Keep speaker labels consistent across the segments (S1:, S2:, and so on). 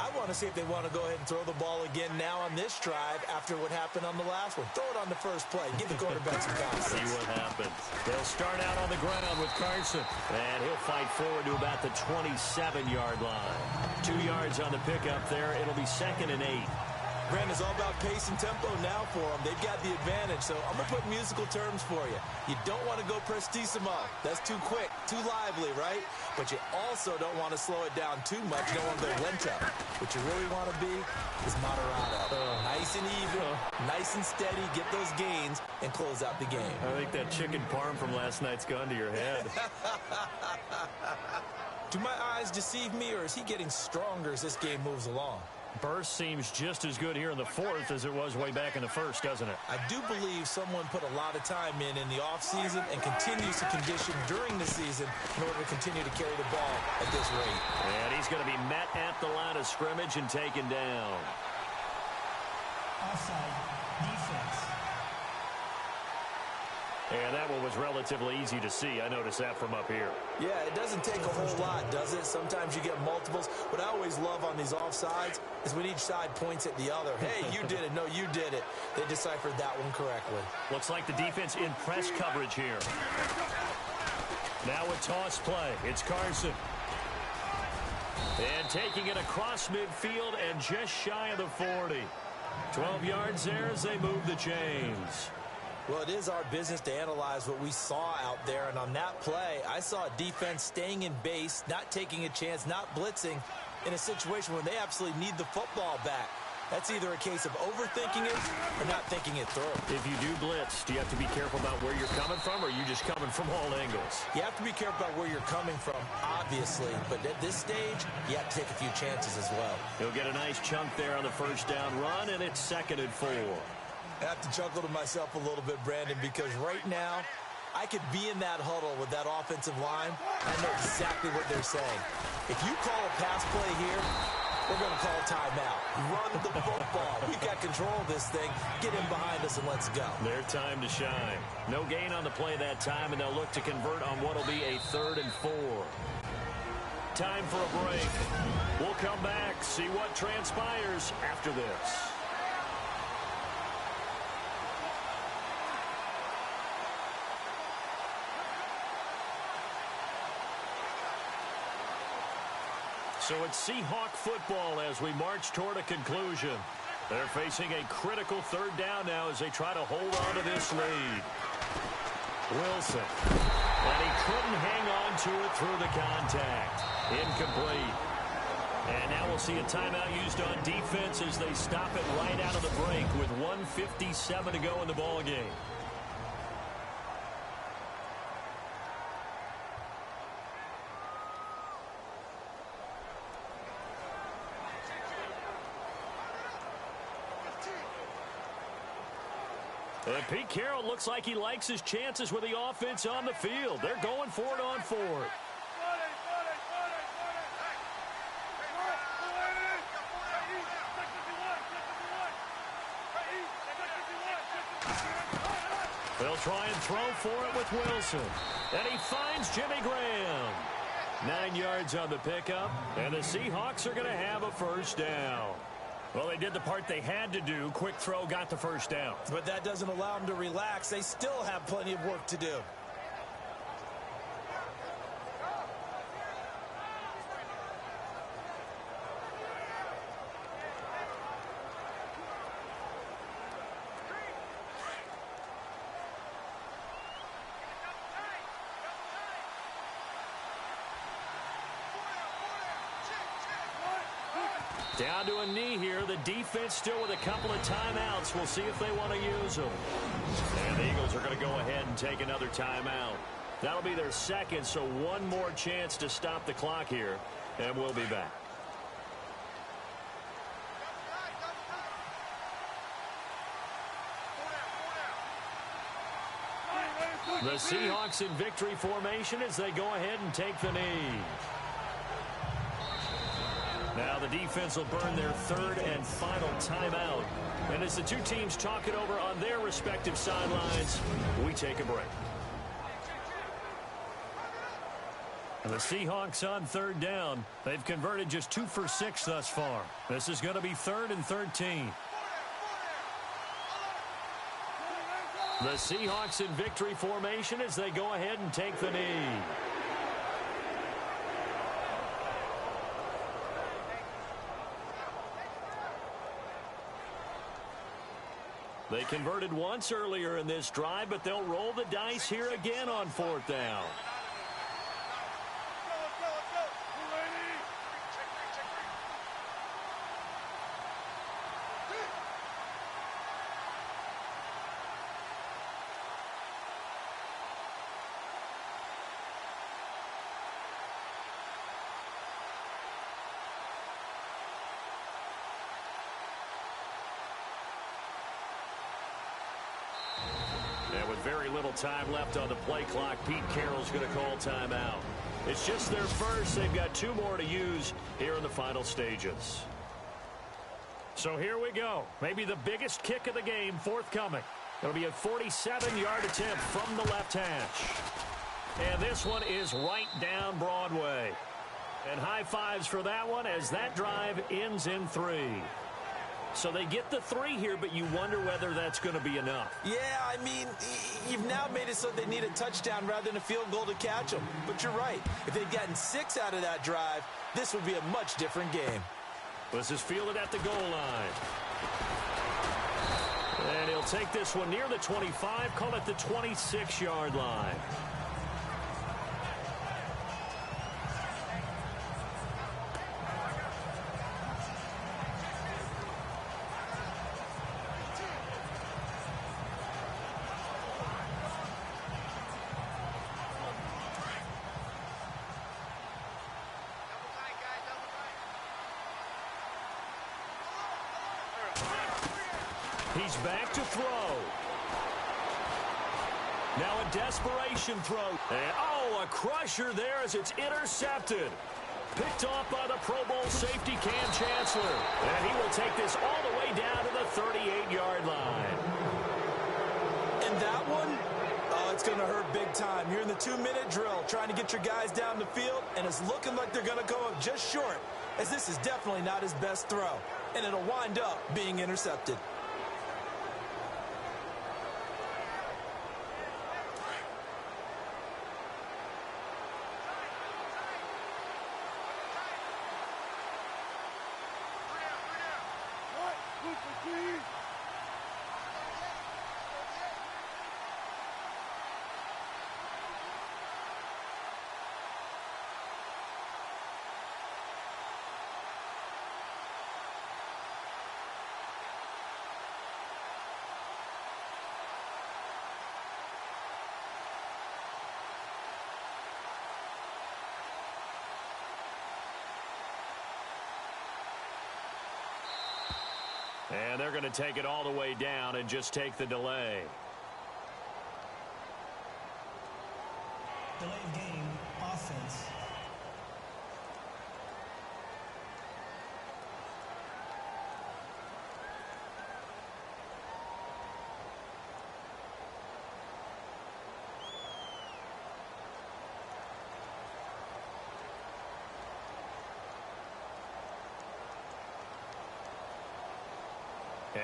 S1: I want to see if they want to go ahead and throw the ball again now on this drive after what happened on the last one. Throw it on the first play. Give the quarterback some confidence.
S2: See what happens. They'll start out on the ground with Carson. And he'll fight forward to about the 27-yard line. 2 yards on the pickup there. It'll be 2nd and 8.
S1: Brandon, it's all about pace and tempo now for them. They've got the advantage, so I'm going to put musical terms for you. You don't want to go prestissimo. That's too quick, too lively, right? But you also don't want to slow it down too much. You don't want to go lento. What you really want to be is moderato. Nice and even, nice and steady, get those gains, and close out the game.
S2: I think that chicken parm from last night's gone to your head.
S1: Do my eyes deceive me, or is he getting stronger as this game moves along?
S2: Burst seems just as good here in the fourth as it was way back in the first, doesn't it?
S1: I do believe someone put a lot of time in the offseason and continues to condition during the season in order to continue to carry the ball at this rate.
S2: And he's going to be met at the line of scrimmage and taken down.
S3: Offside, defense.
S2: And that one was relatively easy to see. I noticed that from up here.
S1: Yeah, it doesn't take a whole lot, does it? Sometimes you get multiples. What I always love on these offsides is when each side points at the other. Hey, you did it. No, you did it. They deciphered that one correctly.
S2: Looks like the defense in press coverage here. Now a toss play. It's Carson. And taking it across midfield and just shy of the 40. 12 yards there as they move the chains.
S1: Well, it is our business to analyze what we saw out there, and on that play, I saw a defense staying in base, not taking a chance, not blitzing, in a situation where they absolutely need the football back. That's either a case of overthinking it or not thinking it through.
S2: If you do blitz, do you have to be careful about where you're coming from, or are you just coming from all angles?
S1: You have to be careful about where you're coming from, obviously, but at this stage, you have to take a few chances as well.
S2: He'll get a nice chunk there on the first down run, and it's 2nd and 4.
S1: I have to chuckle to myself a little bit, Brandon, because right now, I could be in that huddle with that offensive line. I know exactly what they're saying. If you call a pass play here, we're going to call a timeout. Run the football. We've got control of this thing. Get in behind us and let's go.
S2: Their time to shine. No gain on the play that time, and they'll look to convert on what will be a 3rd and 4. Time for a break. We'll come back, see what transpires after this. So it's Seahawk football as we march toward a conclusion. They're facing a critical 3rd down now as they try to hold on to this lead. Wilson. And he couldn't hang on to it through the contact. Incomplete. And now we'll see a timeout used on defense as they stop it right out of the break with 1:57 to go in the ballgame. And Pete Carroll looks like he likes his chances with the offense on the field. They're going for it on 4th. They'll try and throw for it with Wilson. And he finds Jimmy Graham. 9 yards on the pickup, and the Seahawks are going to have a first down. Well, they did the part they had to do. Quick throw got the first down.
S1: But that doesn't allow them to relax. They still have plenty of work to do.
S2: Down to a knee here. The defense still with a couple of timeouts. We'll see if they want to use them. And the Eagles are going to go ahead and take another timeout. That'll be their 2nd, so one more chance to stop the clock here, and we'll be back. The Seahawks in victory formation as they go ahead and take the knee. Now the defense will burn their 3rd and final timeout. And as the two teams talk it over on their respective sidelines, we take a break. And the Seahawks on third down. They've converted just 2 for 6 thus far. This is going to be 3rd and 13. The Seahawks in victory formation as they go ahead and take the knee. They converted once earlier in this drive, but they'll roll the dice here again on 4th down. And with very little time left on the play clock, Pete Carroll's going to call timeout. It's just their first. They've got 2 more to use here in the final stages. So here we go. Maybe the biggest kick of the game forthcoming. It'll be a 47-yard attempt from the left hash. And this one is right down Broadway. And high fives for that one as that drive ends in 3. So they get the 3 here, but you wonder whether that's going to be enough.
S1: Yeah, I mean, you've now made it so they need a touchdown rather than a field goal to catch them. But you're right. If they'd gotten 6 out of that drive, this would be a much different game.
S2: This is fielded at the goal line. And he'll take this one near the 25, call it the 26-yard line. He's back to throw. Now a desperation throw. And, oh, a crusher there as it's intercepted. Picked off by the Pro Bowl safety Cam Chancellor. And he will take this all the way down to the 38-yard line.
S1: And that one, oh, it's going to hurt big time. You're in the 2-minute drill trying to get your guys down the field, and it's looking like they're going to go up just short, as this is definitely not his best throw. And it'll wind up being intercepted.
S2: And they're going to take it all the way down and just take the delay.
S3: Delay of game, offense.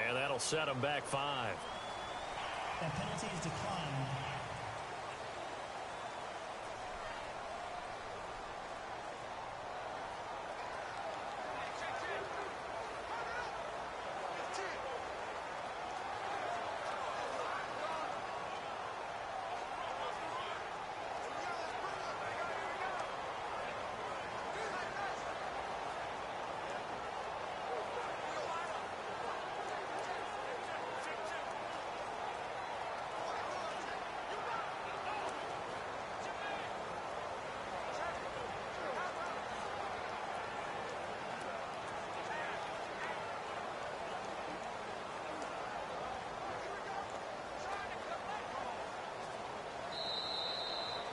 S2: And that'll set them back 5.
S3: That penalty is declined.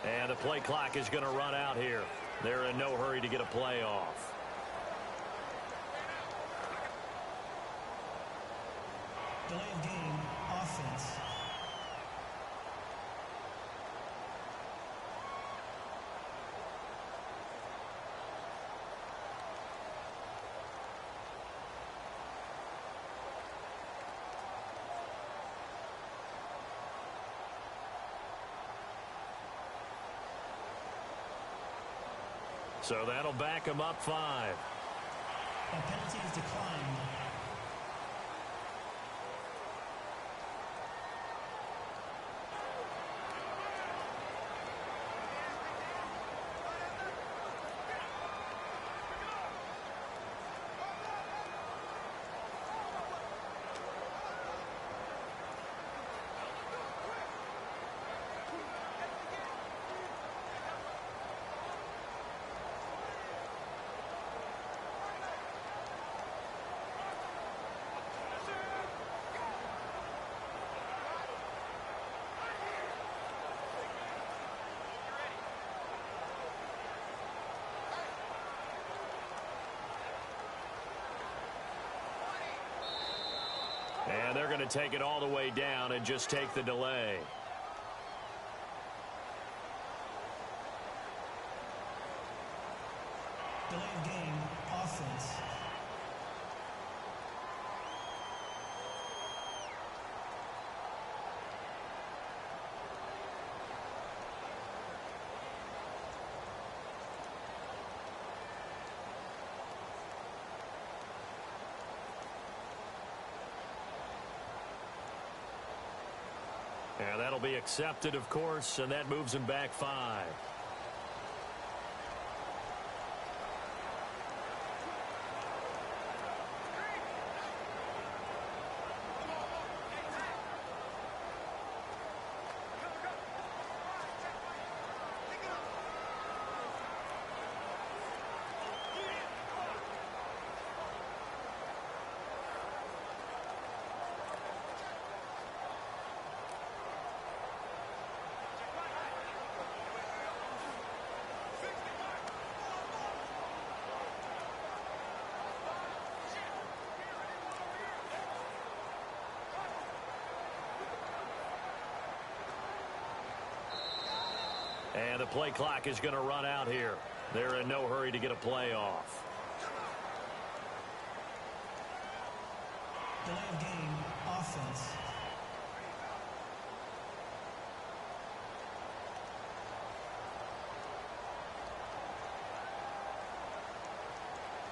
S2: And the play clock is going to run out here. They're in no hurry to get a play off.
S3: Delay of game, offense.
S2: So that'll back him up 5.
S3: That penalty is declined.
S2: And they're going to take it all the way down and just take the delay.
S3: Delay of game, offense.
S2: And that'll be accepted, of course, and that moves him back 5. And the play clock is going to run out here. They're in no hurry to get a play off.
S3: Delay of game, offense.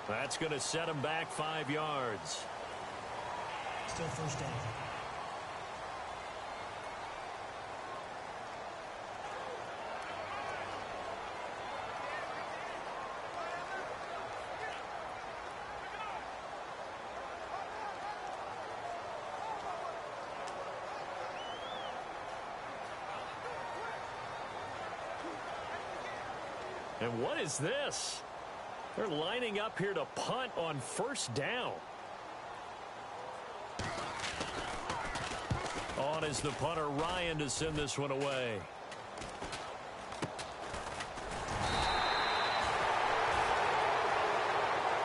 S2: That's going to set him back 5 yards.
S3: Still first down.
S2: And what is this? They're lining up here to punt on first down. On is the punter, Ryan, to send this one away.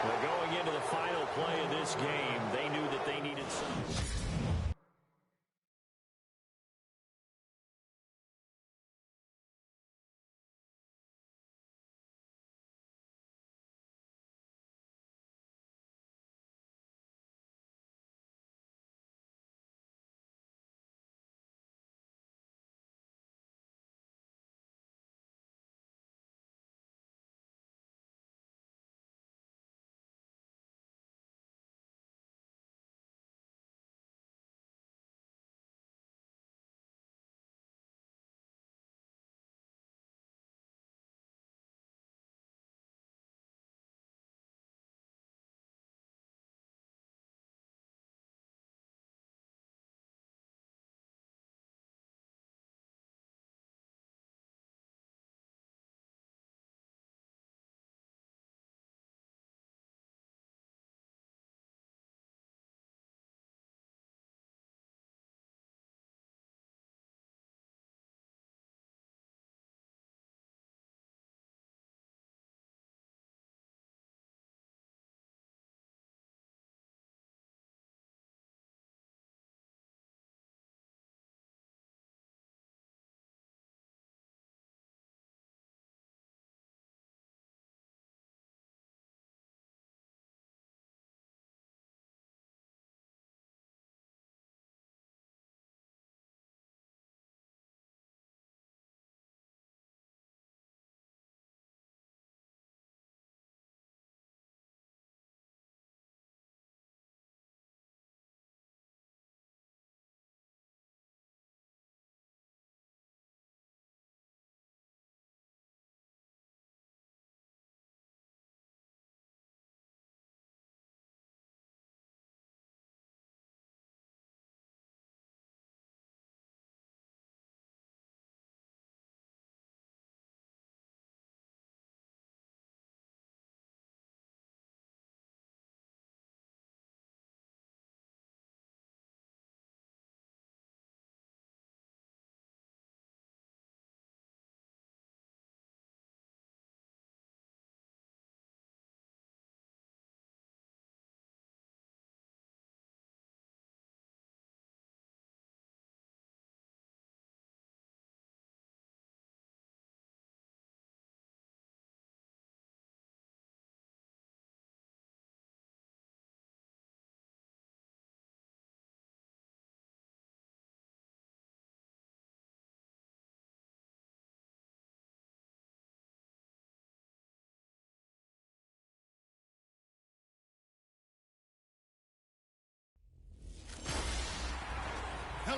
S2: Well, going into the final play of this game, they knew that they needed some...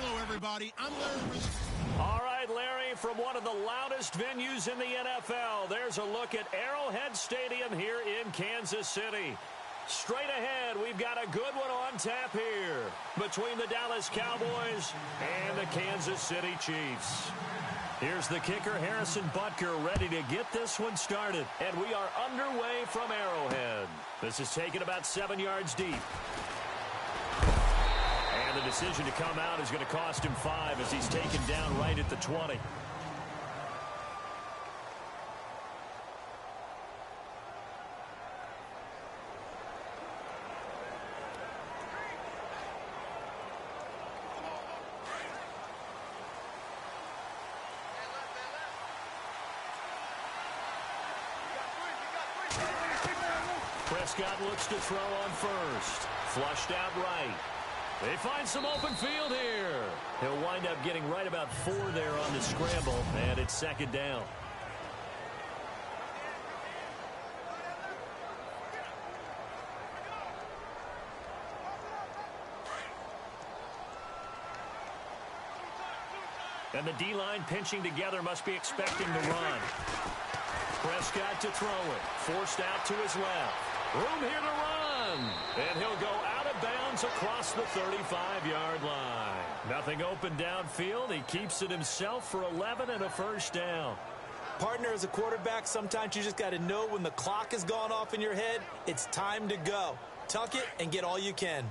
S4: Hello, everybody. I'm Larry.
S2: All right, Larry, from one of the loudest venues in the NFL, there's a look at Arrowhead Stadium here in Kansas City. Straight ahead, we've got a good one on tap here between the Dallas Cowboys and the Kansas City Chiefs. Here's the kicker, Harrison Butker, ready to get this one started. And we are underway from Arrowhead. This is taken about 7 yards deep. And the decision to come out is going to cost him 5 as he's taken down right at the 20. Prescott looks to throw on first. Flushed out right. They find some open field here. He'll wind up getting right about 4 there on the scramble, and it's second down. And the D-line pinching together must be expecting the run. Prescott to throw it. Forced out to his left. Room here to run. And he'll go out of bounds across the 35-yard line. Nothing open downfield. He keeps it himself for 11 and a first down.
S1: Partner, as a quarterback, sometimes you just got to know when the clock has gone off in your head, it's time to go. Tuck it and get all you can.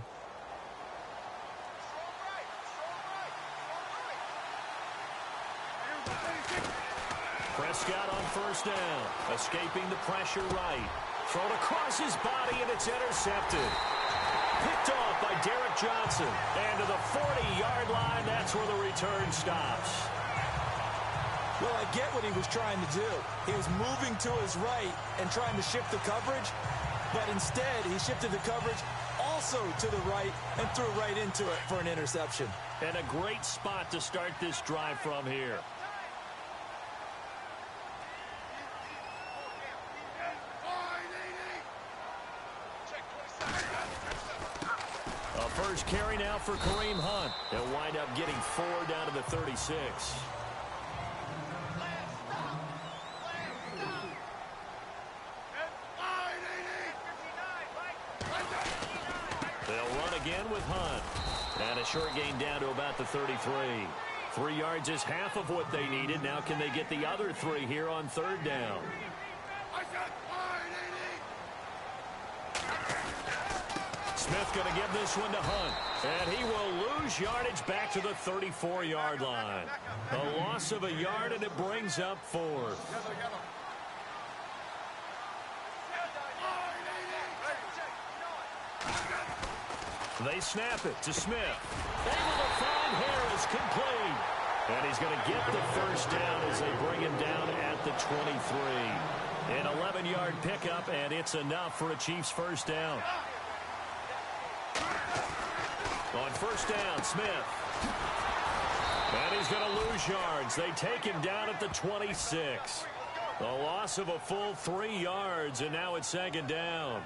S2: Prescott on first down, escaping the pressure right. Thrown across his body, and it's intercepted. Picked off by Derek Johnson. And to the 40-yard line, that's where the return stops.
S1: Well, I get what he was trying to do. He was moving to his right and trying to shift the coverage, but instead he shifted the coverage also to the right and threw right into it for an interception.
S2: And a great spot to start this drive from here. First carry now for Kareem Hunt. They'll wind up getting 4 down to the 36. They'll run again with Hunt. And a short gain down to about the 33. 3 yards is half of what they needed. Now can they get the other 3 here on third down? Smith going to give this one to Hunt. And he will lose yardage back to the 34-yard line. A loss of a yard, and it brings up 4th. They snap it to Smith. Able to find Harris, complete. And he's going to get the first down as they bring him down at the 23. An 11-yard pickup, and it's enough for a Chiefs first down. On first down, Smith. And he's going to lose yards. They take him down at the 26. A loss of a full 3 yards, and now it's second down.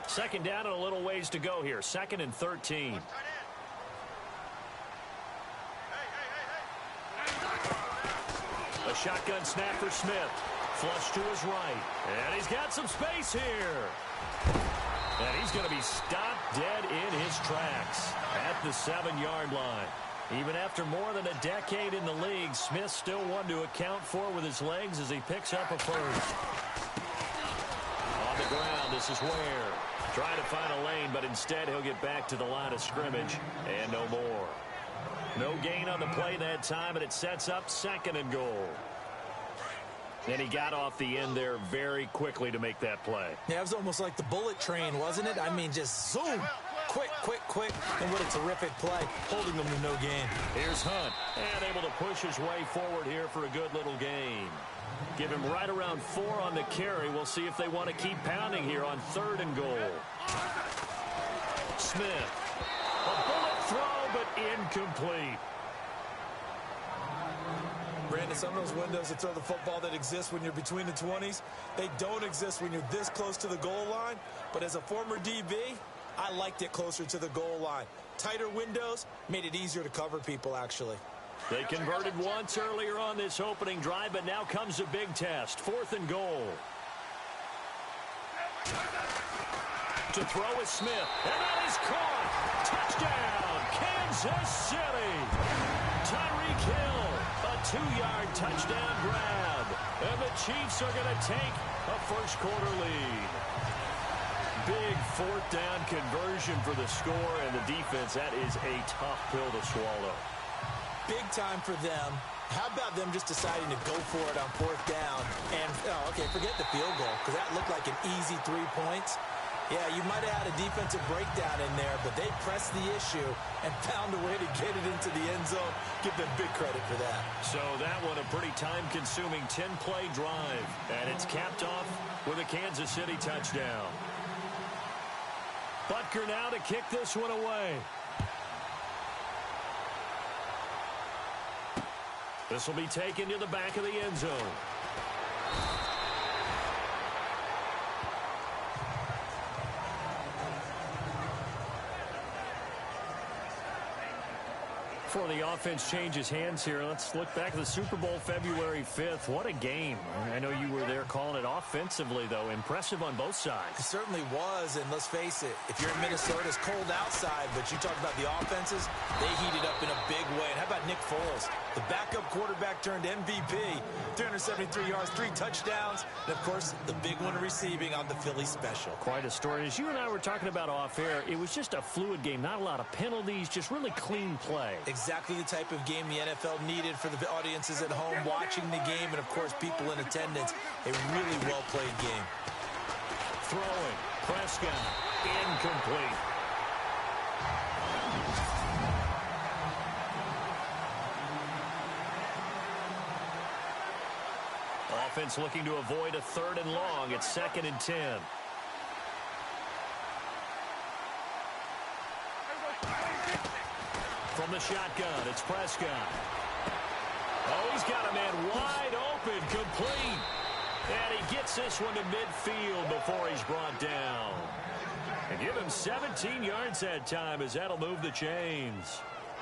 S2: Second down and a little ways to go here. 2nd and 13. A shotgun snap for Smith. Flush to his right. And he's got some space here. And he's going to be stopped dead in his tracks at the 7-yard line. Even after more than a decade in the league, Smith still one to account for with his legs as he picks up a first. On the ground, this is Ware. Trying to find a lane, but instead he'll get back to the line of scrimmage and no more. No gain on the play that time, and it sets up 2nd and goal. And he got off the end there very quickly to make that play.
S1: Yeah, it was almost like the bullet train, wasn't it? I mean, just zoom. Quick, quick, quick. And what a terrific play, holding them to no gain.
S2: Here's Hunt, and able to push his way forward here for a good little gain. Give him right around 4 on the carry. We'll see if they want to keep pounding here on 3rd and goal. Smith. A bullet throw, but incomplete.
S1: Brandon, some of those windows to throw the football that exist when you're between the 20s, they don't exist when you're this close to the goal line. But as a former DB, I liked it closer to the goal line. Tighter windows made it easier to cover people, actually.
S2: They converted once earlier on this opening drive, but now comes a big test. 4th and goal. To throw is Smith, and that is caught. Touchdown, Kansas City. Tyreek Hill, a 2-yard touchdown grab. And the Chiefs are going to take a first-quarter lead. Big 4th down conversion for the score, and the defense, that is a tough pill to swallow.
S1: Big time for them. How about them just deciding to go for it on 4th down? And, okay, forget the field goal, because that looked like an easy 3 points. Yeah, you might have had a defensive breakdown in there, but they pressed the issue and found a way to get it into the end zone. Give them big credit for that.
S2: So that one a pretty time-consuming 10-play drive, and it's capped off with a Kansas City touchdown. Butker now to kick this one away. This will be taken to the back of the end zone. Before the offense changes hands here, let's look back at the Super Bowl February 5th. What a game. I know you were there calling it offensively, though. Impressive on both sides.
S1: It certainly was, and let's face it, if you're in Minnesota, it's cold outside, but you talk about the offenses, they heated up in a big way. And how about Nick Foles? The backup quarterback turned MVP, 373 yards, 3 touchdowns, and, of course, the big one receiving on the Philly special.
S2: Quite a story. As you and I were talking about off air, it was just a fluid game, not a lot of penalties, just really clean play.
S1: Exactly the type of game the NFL needed for the audiences at home watching the game and, of course, people in attendance. A really well-played game.
S2: Throwing. Prescott. Incomplete. Offense looking to avoid a 3rd and long. It's 2nd and 10. From the shotgun, it's Prescott. Oh, he's got a man wide open, complete. And he gets this one to midfield before he's brought down. And give him 17 yards that time, as that'll move the chains.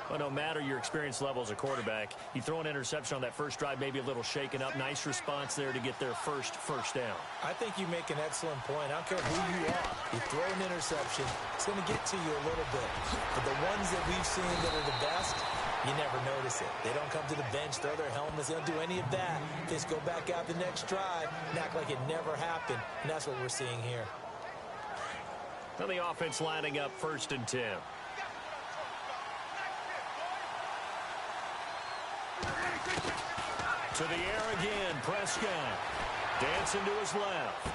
S2: But no matter your experience level as a quarterback, you throw an interception on that first drive, maybe a little shaken up. Nice response there to get their first down.
S1: I think you make an excellent point. I don't care who you are. You throw an interception, it's going to get to you a little bit. But the ones that we've seen that are the best, you never notice it. They don't come to the bench, throw their helmets. They don't do any of that. They just go back out the next drive and act like it never happened. And that's what we're seeing here.
S2: Now the offense lining up 1st and 10. To the air again, Prescott. Dancing to his left.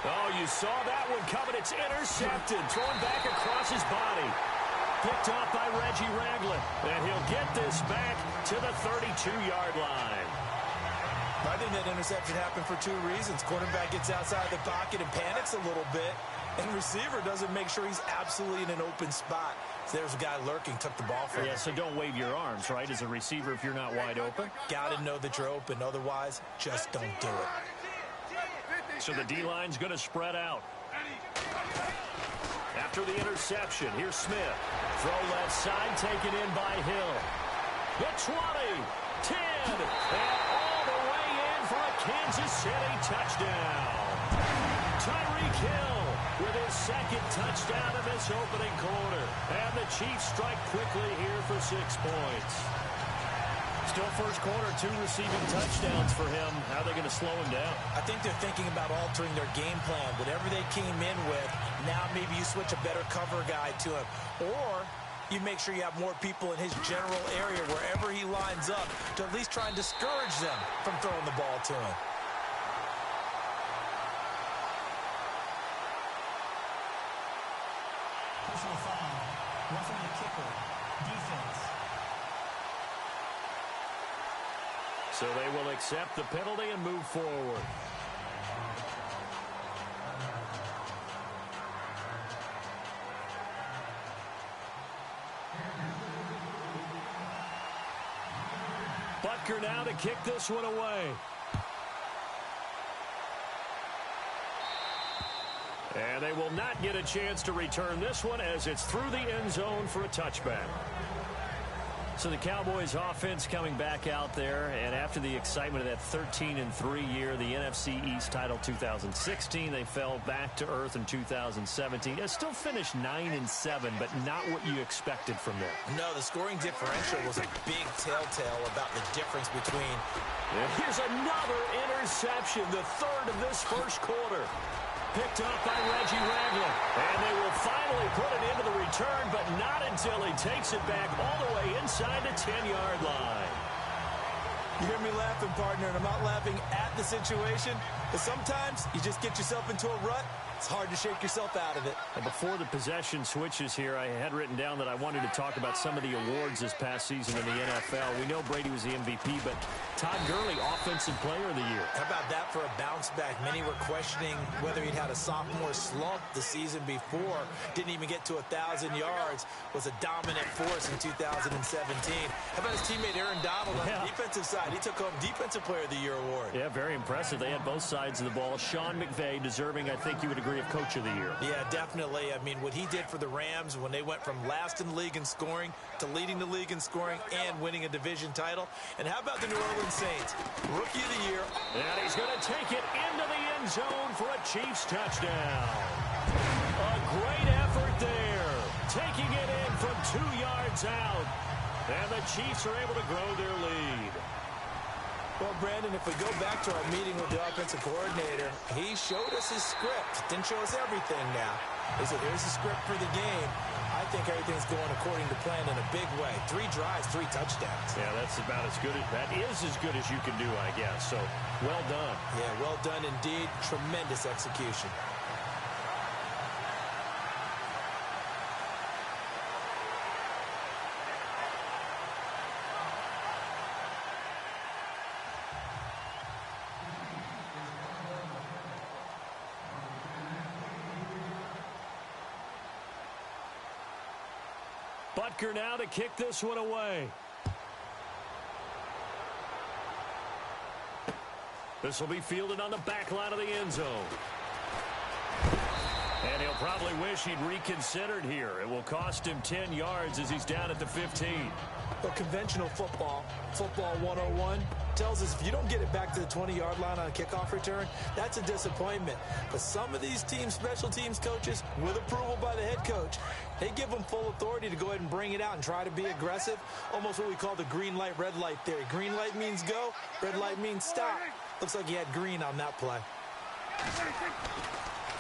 S2: Oh, you saw that one coming. It's intercepted. Thrown back across his body. Picked off by Reggie Ragland. And he'll get this back to the 32-yard line.
S1: I think that interception happened for 2 reasons. Quarterback gets outside the pocket and panics a little bit. And receiver doesn't make sure he's absolutely in an open spot. So there's a guy lurking, took the ball from him.
S2: Yeah, so don't wave your arms, right, as a receiver if you're not wide open.
S1: Got to know that you're open. Otherwise, just don't do it.
S2: So the D-line's going to spread out. After the interception, here's Smith. Throw left side, taken in by Hill. The 20, 10, and all the way in for a Kansas City touchdown. Tyreek Hill with his 2nd touchdown of this opening quarter. And the Chiefs strike quickly here for 6 points. Still first quarter, 2 receiving touchdowns for him. How are they going to slow him down?
S1: I think they're thinking about altering their game plan. Whatever they came in with, now maybe you switch a better cover guy to him. Or you make sure you have more people in his general area wherever he lines up to at least try and discourage them from throwing the ball to him.
S3: Personal foul. Roughing the kicker. Defense.
S2: So they will accept the penalty and move forward. Butker now to kick this one away. And they will not get a chance to return this one as it's through the end zone for a touchback. So the Cowboys offense coming back out there, and after the excitement of that 13-3 year, the NFC East title 2016, they fell back to earth in 2017. They still finished 9-7, but not what you expected from them.
S1: No, the scoring differential was a big telltale about the difference between.
S2: And here's another interception, the third of this first quarter. Picked up by Reggie Ragland. And they will finally put it into the return, but not until he takes it back all the way inside the 10-yard line.
S1: You hear me laughing, partner, and I'm not laughing at the situation, but sometimes you just get yourself into a rut. It's hard to shake yourself out of it.
S2: And before the possession switches here, I had written down that I wanted to talk about some of the awards this past season in the NFL. We know Brady was the MVP, but Todd Gurley, Offensive Player of the Year.
S1: How about that for a bounce back? Many were questioning whether he'd had a sophomore slump the season before. Didn't even get to 1,000 yards. Was a dominant force in 2017. How about his teammate Aaron Donald on the defensive side? He took home Defensive Player of the Year award.
S2: Yeah, very impressive. They had both sides of the ball. Sean McVay deserving, I think you would agree, of Coach of the Year.
S1: Yeah, definitely. I mean, what he did for the Rams when they went from last in the league in scoring to leading the league in scoring and winning a division title. And how about the New Orleans Saints? Rookie of the Year.
S2: And he's going to take it into the end zone for a Chiefs touchdown. A great effort there. Taking it in from 2 yards out. And the Chiefs are able to grow their lead.
S1: Well, Brandon, if we go back to our meeting with the offensive coordinator, he showed us his script. Didn't show us everything now. He said, here's the script for the game. I think everything's going according to plan in a big way. 3 drives, 3 touchdowns.
S2: Yeah, that's about as good. That is as good as you can do, I guess. So, well done.
S1: Yeah, well done indeed. Tremendous execution.
S2: Butker now to kick this one away. This will be fielded on the back line of the end zone. And he'll probably wish he'd reconsidered here. It will cost him 10 yards as he's down at the 15.
S1: Well, conventional football 101, tells us if you don't get it back to the 20-yard line on a kickoff return, that's a disappointment. But some of these teams, special teams coaches, with approval by the head coach, they give them full authority to go ahead and bring it out and try to be aggressive. Almost what we call the green light, red light theory. Green light means go, red light means stop. Looks like he had green on that play.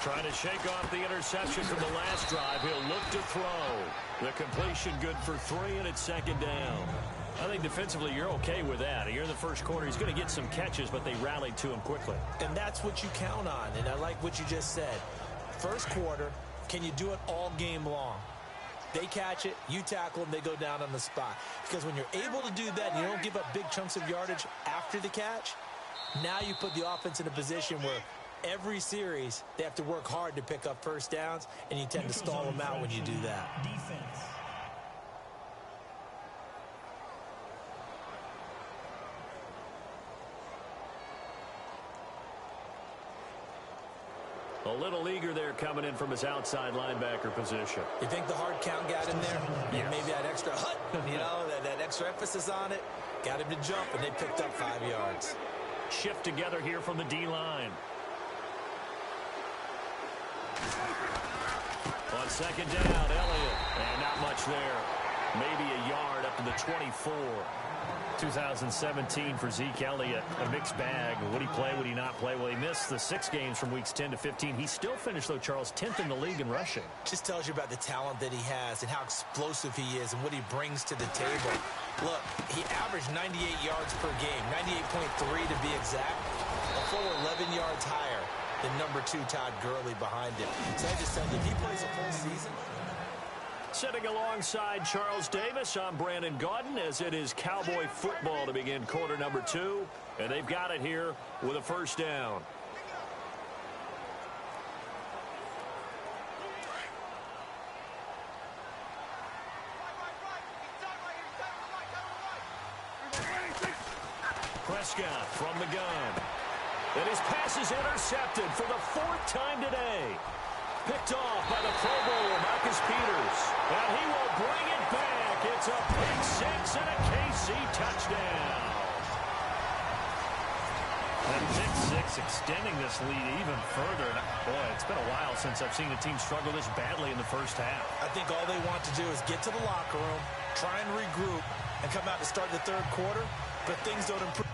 S2: Trying to shake off the interception from the last drive. He'll look to throw. The completion good for 3, and it's second down. I think defensively you're okay with that. You're in the first quarter. He's going to get some catches, but they rallied to him quickly.
S1: And that's what you count on, and I like what you just said. First quarter, can you do it all game long? They catch it, you tackle them, they go down on the spot. Because when you're able to do that and you don't give up big chunks of yardage after the catch, now you put the offense in a position where every series they have to work hard to pick up first downs, and you tend to stall them out when you do that.
S3: Defense.
S2: A little eager there coming in from his outside linebacker position.
S1: You think the hard count got him there?
S2: Yes.
S1: Maybe that extra hut, that extra emphasis on it, got him to jump, and they picked up 5 yards.
S2: Shift together here from the D-line. On second down, Elliott. And not much there. Maybe a yard up to the 24. 2017 for Zeke Elliott, a mixed bag. Would he play, would he not play? Well, he missed the 6 games from weeks 10 to 15. He still finished, though, Charles, 10th in the league in rushing.
S1: Just tells you about the talent that he has and how explosive he is and what he brings to the table. Look, he averaged 98 yards per game, 98.3 to be exact, a full 11 yards higher than number 2 Todd Gurley behind him. So I just tell you, if he plays a full season.
S2: Sitting alongside Charles Davis, I'm Brandon Gaudin, as it is Cowboy football to begin quarter number 2. And they've got it here with a first down. Prescott from the gun. And his pass is intercepted for the 4th time today. Picked off by the Pro Bowler, Marcus Peters. And he will bring it back. It's a pick six and a KC touchdown. And pick six extending this lead even further. And boy, it's been a while since I've seen a team struggle this badly in the first half.
S1: I think all they want to do is get to the locker room, try and regroup, and come out to start the third quarter, but things don't improve.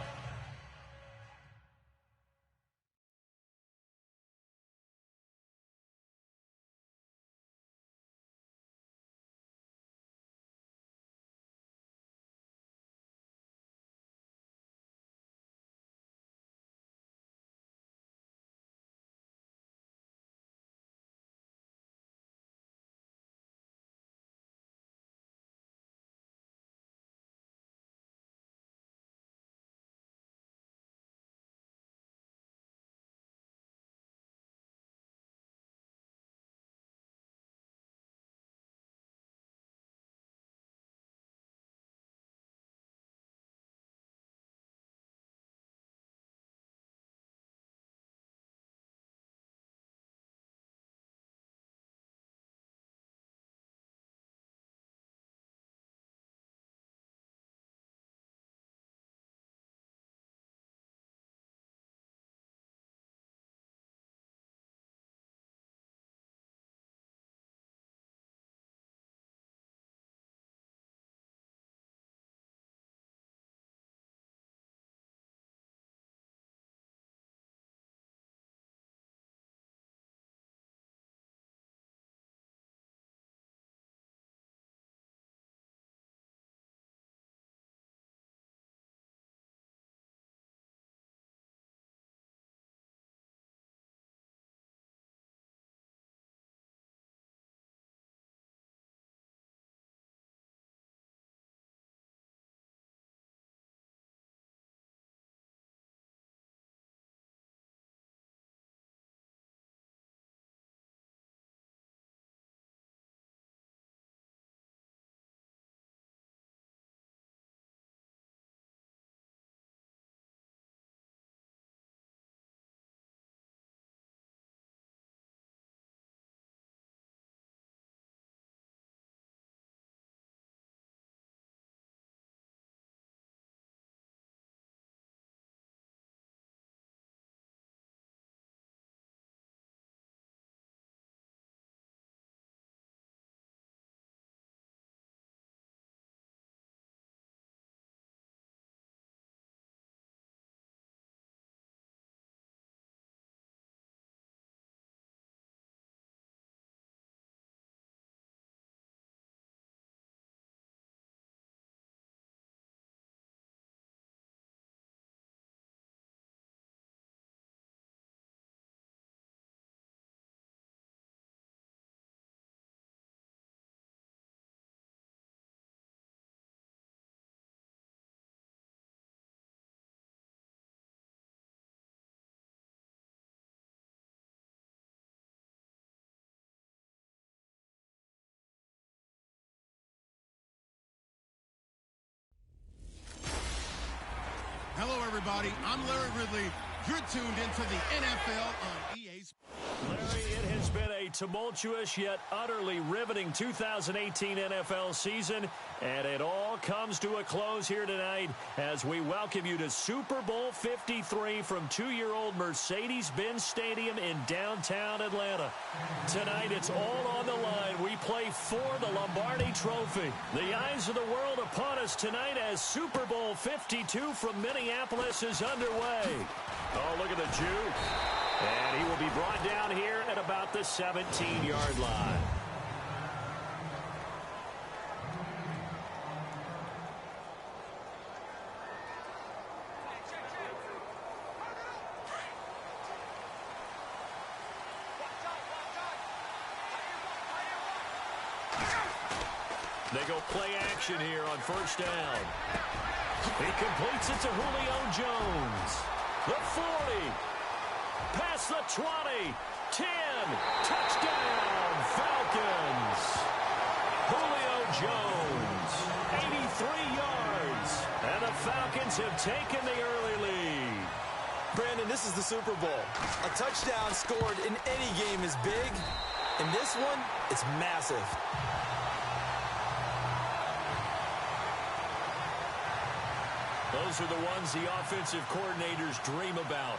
S4: Hello, everybody. I'm Larry Ridley. You're tuned into the NFL on EA Sports.
S2: Larry, it has been a tumultuous yet utterly riveting 2018 NFL season, and it all comes to a close here tonight as we welcome you to Super Bowl 53 from two-year-old Mercedes-Benz Stadium in downtown Atlanta. Tonight, it's all on the line. We play for the Lombardi Trophy. The eyes of the world upon us tonight as Super Bowl 52 from Minneapolis is underway. Oh, look at the juke. And he will be brought down here at about the 17-yard line. They go play action here on first down. He completes it to Julio Jones. The 40. Past the 20. 10. Touchdown, Falcons. Julio Jones. 83 yards. And the Falcons have taken the early lead.
S1: Brandon, this is the Super Bowl. A touchdown scored in any game is big, In this one, it's massive.
S2: Those are the ones the offensive coordinators dream about.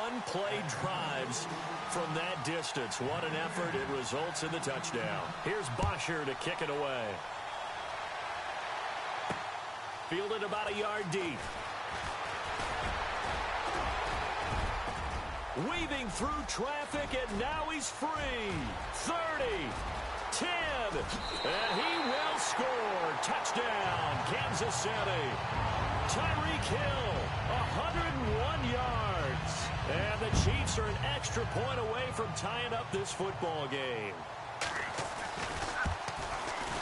S2: One-play drives from that distance. What an effort. It results in the touchdown. Here's Bosher to kick it away. Fielded about a yard deep. Weaving through traffic, and now he's free. 30, 10, and he will score. Touchdown, Kansas City. Tyreek Hill, 101 yards. And the Chiefs are an extra point away from tying up this football game.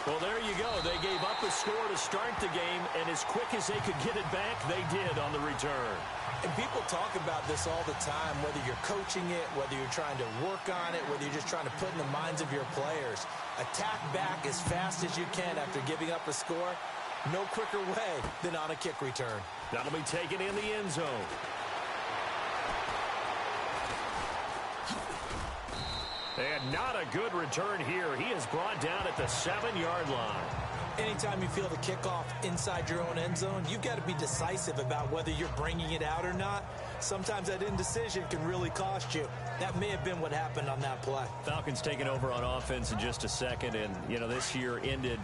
S2: Well, there you go. They gave up a score to start the game, and as quick as they could get it back, they did on the return.
S1: And people talk about this all the time, whether you're coaching it, whether you're trying to work on it, whether you're just trying to put in the minds of your players. Attack back as fast as you can after giving up a score. No quicker way than on a kick return.
S2: That'll be taken in the end zone. And not a good return here. He is brought down at the 7-yard line.
S1: Anytime you feel the kickoff inside your own end zone, you've got to be decisive about whether you're bringing it out or not. Sometimes that indecision can really cost you. That may have been what happened on that play.
S2: Falcons taking over on offense in just a second, and, you know, this year ended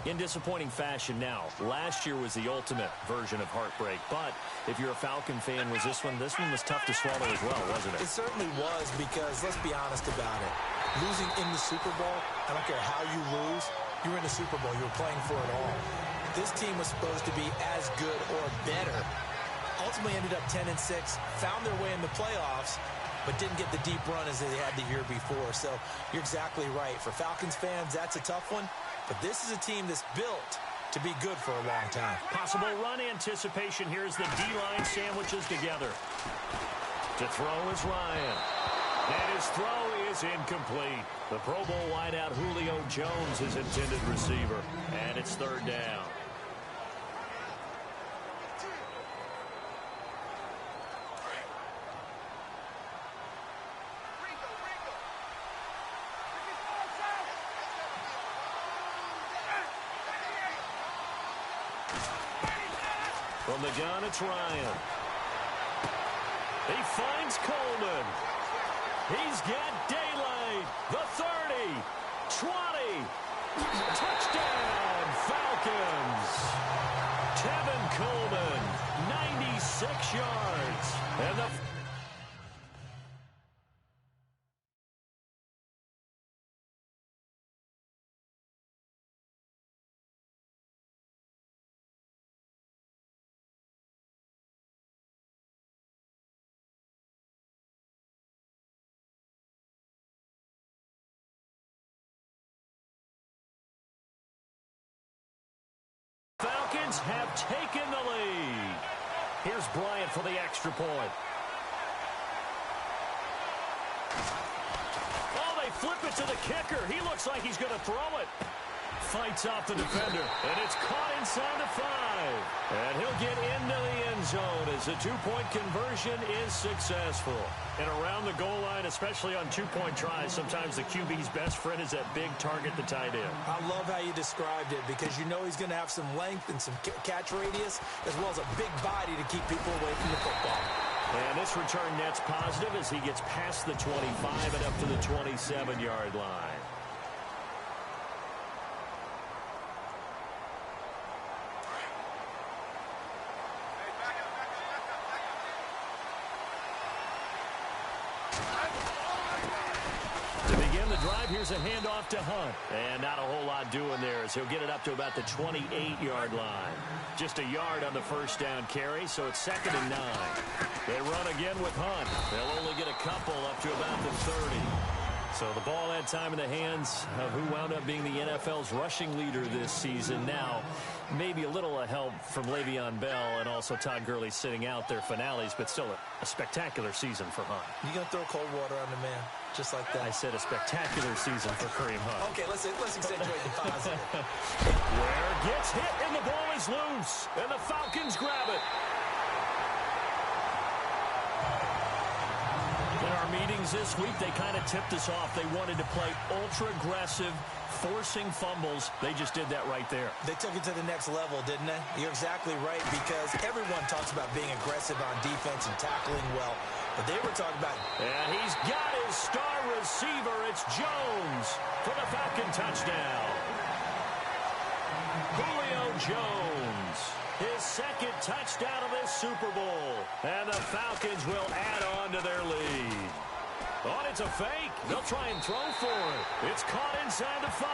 S2: in disappointing fashion now. Last year was the ultimate version of heartbreak, but if you're a Falcon fan, this one was tough to swallow as well, wasn't it?
S1: It certainly was, because let's be honest about it. Losing in the Super Bowl, I don't care how you lose, you were in the Super Bowl. You were playing for it all. This team was supposed to be as good or better. Ultimately ended up 10-6, found their way in the playoffs, but didn't get the deep run as they had the year before. So you're exactly right. For Falcons fans, that's a tough one. But this is a team that's built to be good for a long time.
S2: Possible run anticipation here as the D-line sandwiches together. To throw is Ryan. And his throw is incomplete. The Pro Bowl wideout Julio Jones is intended receiver. And it's third down. From the gun, it's Ryan. He finds Coleman. He's got daylight. The 30, 20. Touchdown, Falcons. Tevin Coleman, 96 yards. And the Falcons have taken the lead. Here's Bryant for the extra point. Oh, they flip it to the kicker. He looks like he's going to throw it. Fights off the defender, and it's caught inside the 5. And he'll get into the end zone as the two-point conversion is successful. And around the goal line, especially on two-point tries, sometimes the QB's best friend is that big target, the tight end.
S1: I love how you described it, because you know he's going to have some length and some catch radius, as well as a big body to keep people away from the football.
S2: And this return net's positive as he gets past the 25 and up to the 27-yard line. Here's a handoff to Hunt. And not a whole lot doing there as he'll get it up to about the 28-yard line. Just a yard on the first down carry, so it's 2nd and 9. They run again with Hunt. They'll only get a couple up to about the 30. So the ball had time in the hands of who wound up being the NFL's rushing leader this season. Now, maybe a little help from Le'Veon Bell and also Todd Gurley sitting out their finales, but still a spectacular season for Hunt.
S1: You going to throw cold water on the man, just like that?
S2: I said a spectacular season for Kareem Hunt.
S1: Okay, let's accentuate the positive.
S2: Ware gets hit, and the ball is loose, and the Falcons grab it. In our meeting things this week, they kind of tipped us off. They wanted to play ultra-aggressive, forcing fumbles. They just did that right there.
S1: They took it to the next level, didn't they? You're exactly right, because everyone talks about being aggressive on defense and tackling well. But they were talking about...
S2: And he's got his star receiver. It's Jones for the Falcon touchdown. Julio Jones, his second touchdown of this Super Bowl. And the Falcons will add on to their lead. Oh, it's a fake. They'll try and throw for it. It's caught inside the 5.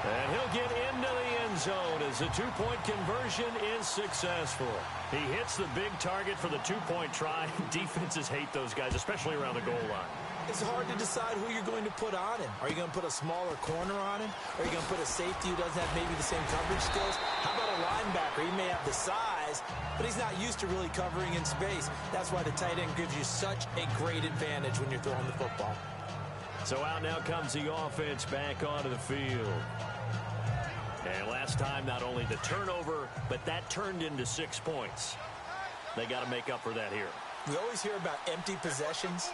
S2: And he'll get into the end zone as the two-point conversion is successful. He hits the big target for the two-point try. Defenses hate those guys, especially around the goal line.
S1: It's hard to decide who you're going to put on him. Are you going to put a smaller corner on him? Or are you going to put a safety who doesn't have maybe the same coverage skills? How about a linebacker? He may have the size, but he's not used to really covering in space. That's why the tight end gives you such a great advantage when you're throwing the football.
S2: So out now comes the offense back onto the field. And last time, not only the turnover, but that turned into 6 points. They got to make up for that here.
S1: We always hear about empty possessions,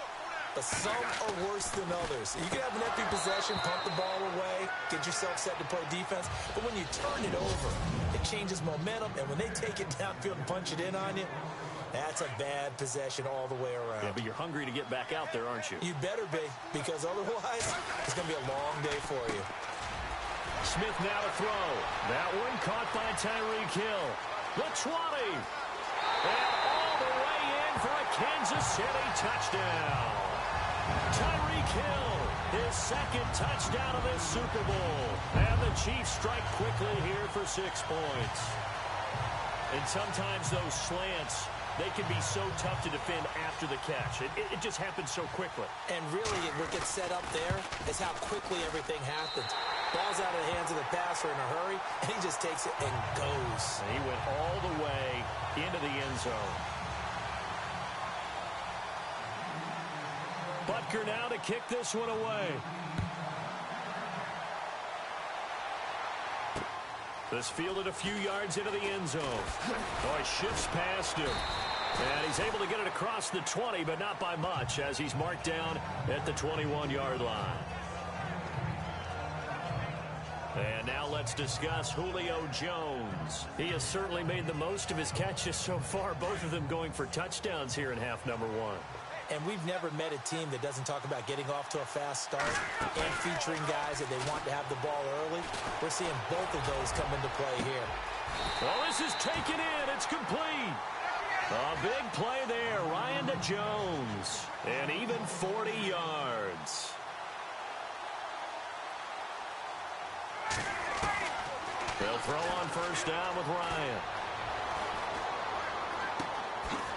S1: but some are worse than others. You can have an empty possession, pump the ball away, get yourself set to play defense, but when you turn it over, it changes momentum, and when they take it downfield and punch it in on you, that's a bad possession all the way around.
S2: Yeah, but you're hungry to get back out there, aren't you?
S1: You better be, because otherwise, it's going to be a long day for you.
S2: Smith now to throw. That one caught by Tyreek Hill. The 20. And all the way in for a Kansas City touchdown. Tyreek Hill, his second touchdown of this Super Bowl. And the Chiefs strike quickly here for 6 points. And sometimes those slants, they can be so tough to defend after the catch. It just happens so quickly.
S1: And really, what gets set up there is how quickly everything happens. Ball's out of the hands of the passer in a hurry, and he just takes it and goes.
S2: And he went all the way into the end zone. Butker now to kick this one away. This fielded a few yards into the end zone. Oh, he shifts past him. And he's able to get it across the 20, but not by much, as he's marked down at the 21-yard line. And now let's discuss Julio Jones. He has certainly made the most of his catches so far, both of them going for touchdowns here in half number 1.
S1: And we've never met a team that doesn't talk about getting off to a fast start and featuring guys that they want to have the ball early. We're seeing both of those come into play here.
S2: Well, this is taken in. It's complete. A big play there. Ryan to Jones. And even 40 yards. They'll throw on first down with Ryan.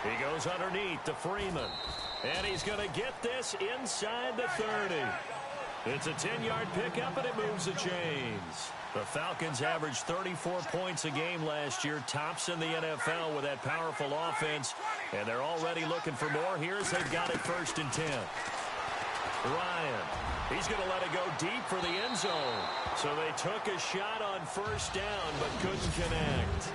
S2: He goes underneath to Freeman. And he's going to get this inside the 30. It's a 10-yard pickup, and it moves the chains. The Falcons averaged 34 points a game last year, tops in the NFL with that powerful offense. And they're already looking for more here as they've got it 1st and 10. Ryan, he's going to let it go deep for the end zone. So they took a shot on first down, but couldn't connect.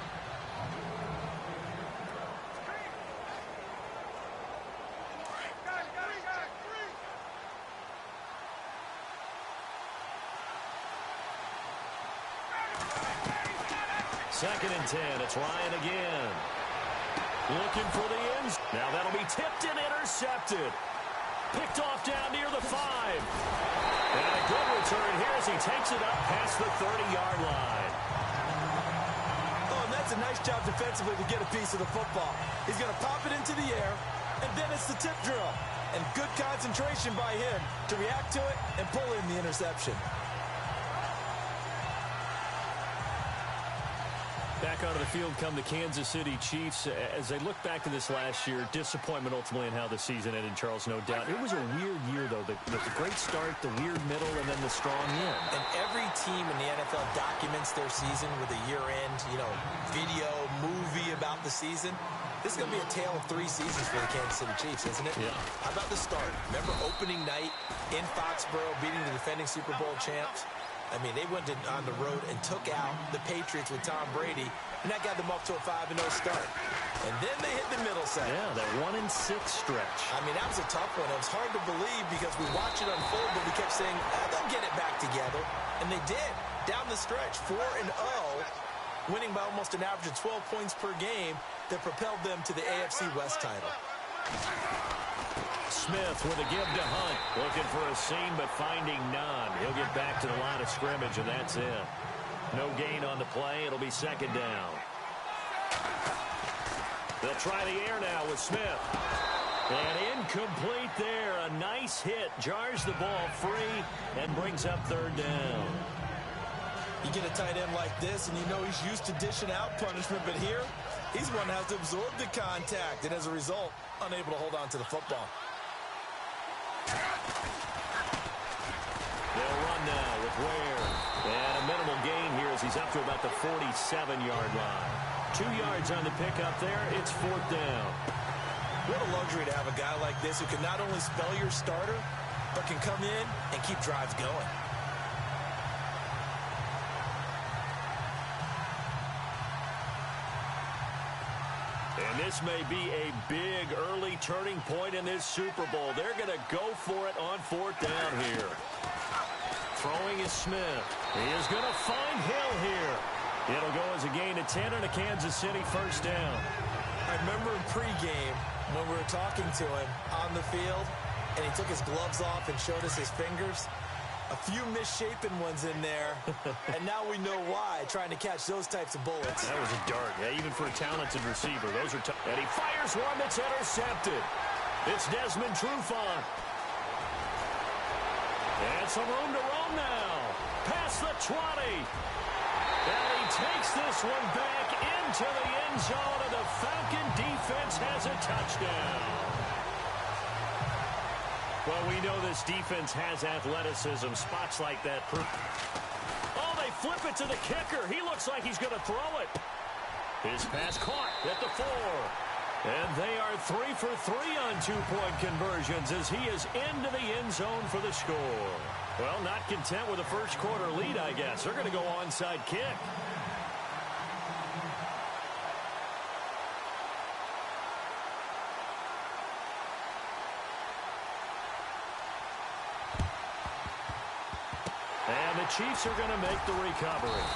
S2: Second and 10. It's Ryan again. Looking for the ends. Now that'll be tipped and intercepted. Picked off down near the 5. And a good return here as he takes it up past the 30-yard line.
S1: Oh, and that's a nice job defensively to get a piece of the football. He's going to pop it into the air, and then it's the tip drill. And good concentration by him to react to it and pull in the interception.
S2: Back onto the field come the Kansas City Chiefs. As they look back to this last year, disappointment ultimately in how the season ended, Charles, no doubt. It was a weird year, though. The great start, the weird middle, and then the strong end.
S1: And every team in the NFL documents their season with a year-end, video, movie about the season. This is going to be a tale of 3 seasons for the Kansas City Chiefs, isn't it?
S2: Yeah.
S1: How about the start? Remember opening night in Foxborough, beating the defending Super Bowl champs? I mean, they went on the road and took out the Patriots with Tom Brady, and that got them up to a 5-0 start. And then they hit the middle section.
S2: Yeah, that 1-6 stretch.
S1: I mean, that was a tough one. It was hard to believe because we watched it unfold, but we kept saying, they'll get it back together. And they did. Down the stretch, 4-0, winning by almost an average of 12 points per game that propelled them to the AFC West title.
S2: Smith with a give to Hunt. Looking for a seam, but finding none. He'll get back to the line of scrimmage, and that's it. No gain on the play. It'll be second down. They'll try the air now with Smith. And incomplete there. A nice hit. Jars the ball free and brings up third down.
S1: You get a tight end like this, and you know he's used to dishing out punishment, but here, he's one that has to absorb the contact, and as a result, unable to hold on to the football.
S2: They'll run now with Ware. And a minimal gain here as he's up to about the 47-yard line. 2 yards on the pickup there. It's fourth down.
S1: What a luxury to have a guy like this who can not only spell your starter, but can come in and keep drives going.
S2: And this may be a big early turning point in this Super Bowl. They're going to go for it on fourth down here. Throwing is Smith. He is going to find Hill here. It'll go as a gain of 10 and a Kansas City first down.
S1: I remember in pregame when we were talking to him on the field, and he took his gloves off and showed us his fingers. A few misshapen ones in there, and now we know why, trying to catch those types of bullets.
S2: That was a dart. Yeah, even for a talented receiver. Those are tough. And he fires one that's intercepted. It's Desmond Trufant. And some room to roam now. Past the 20. And he takes this one back into the end zone, and the Falcon defense has a touchdown. Well, we know this defense has athleticism. Spots like that. Oh, they flip it to the kicker. He looks like he's going to throw it. His pass caught at the 4. And they are 3 for 3 on two-point conversions as he is into the end zone for the score. Well, not content with a first-quarter lead, I guess. They're going to go onside kick. And the Chiefs are going to make the recovery.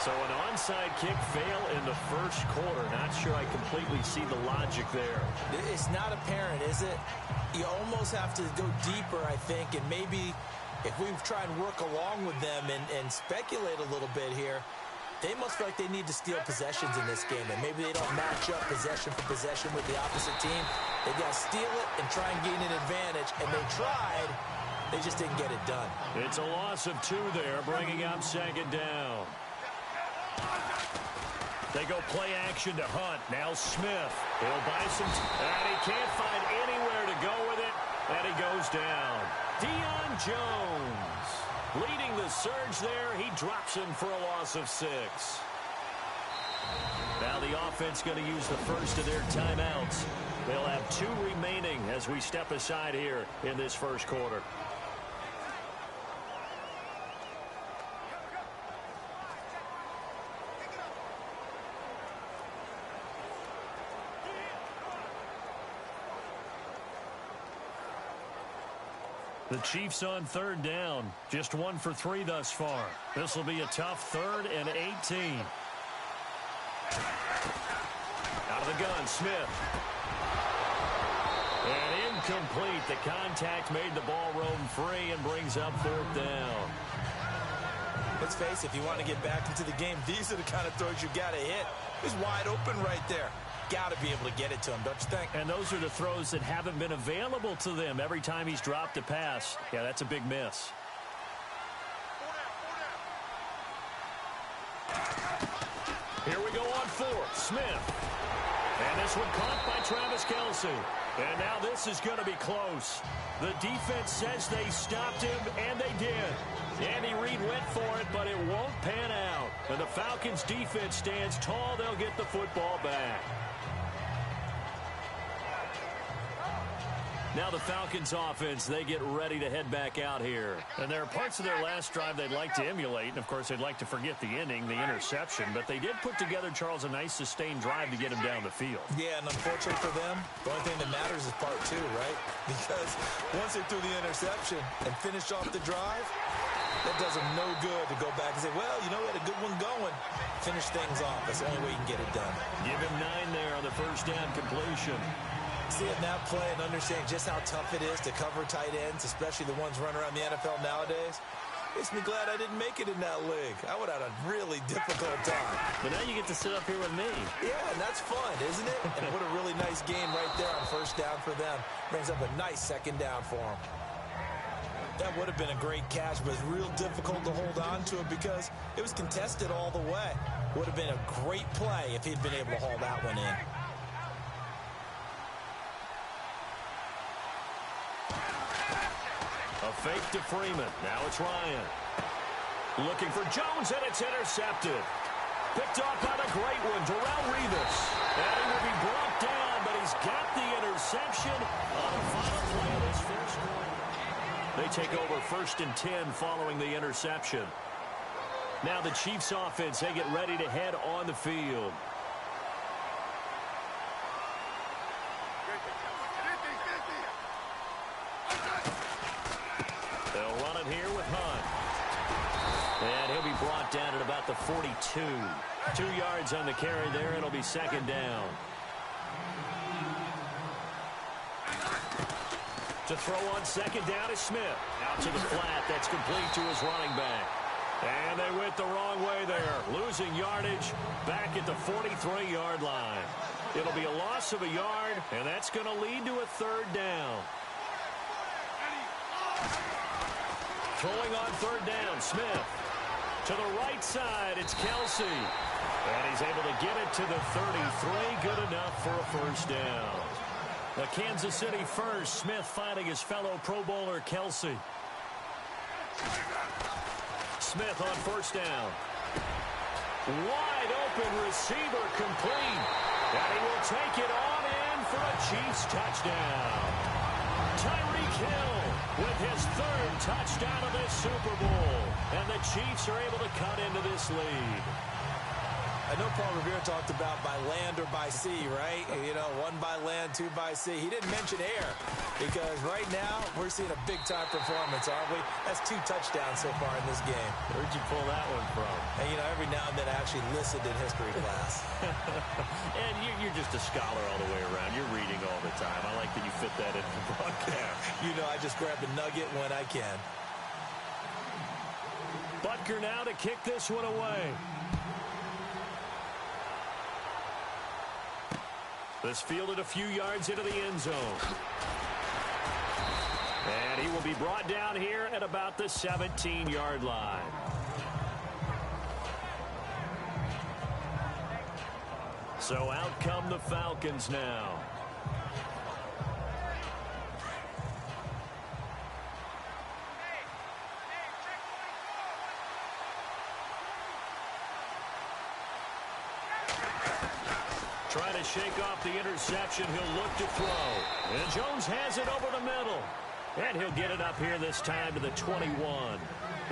S2: So an onside kick fail in the first quarter. Not sure I completely see the logic there.
S1: It's not apparent, is it? You almost have to go deeper, I think, and maybe if we try and work along with them and speculate a little bit here, they must feel like they need to steal possessions in this game, and maybe they don't match up possession for possession with the opposite team. They got to steal it and try and gain an advantage, and they tried. They just didn't get it done.
S2: It's a loss of 2 there, bringing up second down. They go play action to Hunt. Now Smith. He'll buy some. And he can't find anywhere to go with it. And he goes down. Deion Jones leading the surge there. He drops him for a loss of 6. Now the offense going to use the first of their timeouts. They'll have 2 remaining as we step aside here in this first quarter. The Chiefs on third down. Just 1 for 3 thus far. This will be a tough 3rd and 18. Out of the gun, Smith. And incomplete. The contact made the ball roam free and brings up 4th down.
S1: Let's face it, if you want to get back into the game, these are the kind of throws you got to hit. He's wide open right there. Got to be able to get it to him, don't you think?
S2: And those are the throws that haven't been available to them every time he's dropped a pass. Yeah, that's a big miss. Here we go on 4th. Smith. And this one caught by Travis Kelce. And now this is going to be close. The defense says they stopped him, and they did. Andy Reid went for it, but it won't pan out. And the Falcons' defense stands tall. They'll get the football back. Now the Falcons offense, they get ready to head back out here. And there are parts of their last drive they'd like to emulate. And, of course, they'd like to forget the ending, the interception. But they did put together, Charles, a nice sustained drive to get him down the field.
S1: Yeah, and unfortunately for them, the only thing that matters is part two, right? Because once they threw the interception and finished off the drive, that does them no good to go back and say, well, you know, we had a good one going. Finish things off. That's the only way you can get it done.
S2: Give him 9 there on the first down completion.
S1: See it now play and understand just how tough it is to cover tight ends, especially the ones running around the NFL nowadays. Makes me glad I didn't make it in that league. I would have had a really difficult time.
S2: But now you get to sit up here with me.
S1: Yeah, and that's fun, isn't it? And what a really nice game right there on first down for them. Brings up a nice second down for them. That would have been a great catch, but it's real difficult to hold on to it because it was contested all the way. Would have been a great play if he'd been able to haul that one in.
S2: A fake to Freeman. Now it's Ryan. Looking for Jones, and it's intercepted. Picked off by the great one, Darrelle Revis. And he will be brought down, but he's got the interception on the final play of this first quarter. They take over 1st and 10 following the interception. Now the Chiefs offense, they get ready to head on the field. Here with Hunt. And he'll be brought down at about the 42. 2 yards on the carry there. It'll be second down. To throw on second down is Smith. Out to the flat. That's complete to his running back. And they went the wrong way there. Losing yardage back at the 43-yard line. It'll be a loss of a yard, and that's going to lead to a third down. Throwing on third down, Smith. To the right side, it's Kelsey. And he's able to get it to the 33. Good enough for a first down. The Kansas City first. Smith finding his fellow Pro Bowler, Kelsey. Smith on first down. Wide open receiver complete. And he will take it on in for a Chiefs touchdown. Tyreek Hill with his 3rd touchdown of this Super Bowl. And the Chiefs are able to cut into this lead.
S1: I know Paul Revere talked about by land or by sea, right? You know, 1 by land, 2 by sea. He didn't mention air because right now we're seeing a big-time performance, aren't we? That's 2 touchdowns so far in this game.
S2: Where'd you pull that one from?
S1: And, you know, every now and then I actually listened in history class.
S2: And you're just a scholar all the way around. You're reading all the time. I like that you fit that into the broadcast.
S1: You know, I just grab the nugget when I can.
S2: Butker now to kick this one away. This fielded a few yards into the end zone. And he will be brought down here at about the 17-yard line. So out come the Falcons now. Trying to shake off the interception. He'll look to throw. And Jones has it over the middle. And he'll get it up here this time to the 21.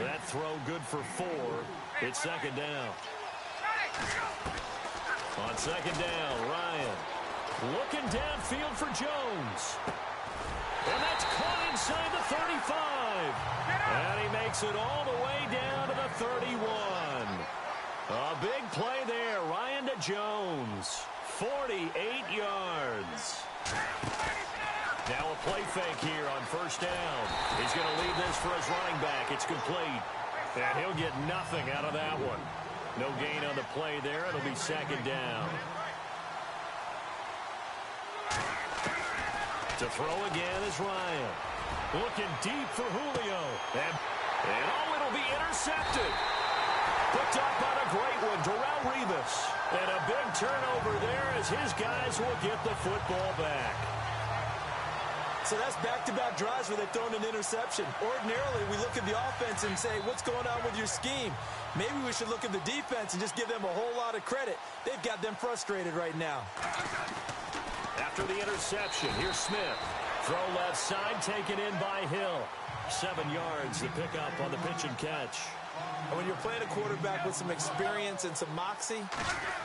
S2: That throw good for 4. It's second down. On second down, Ryan. Looking downfield for Jones. And that's caught inside the 35. And he makes it all the way down to the 31. A big play there. Ryan to Jones. 48 yards. Now a play fake here on first down. He's going to leave this for his running back. It's complete. And he'll get nothing out of that one. No gain on the play there. It'll be second down. To throw again is Ryan. Looking deep for Julio. And it'll be intercepted. Picked up by the great one, Darrelle Revis. And a big turnover there as his guys will get the football back.
S1: So that's back-to-back drives where they've thrown an interception. Ordinarily, we look at the offense and say, what's going on with your scheme? Maybe we should look at the defense and just give them a whole lot of credit. They've got them frustrated right now.
S2: After the interception, here's Smith. Throw left side, taken in by Hill. 7 yards, the pickup on the pitch and catch.
S1: And when you're playing a quarterback with some experience and some moxie,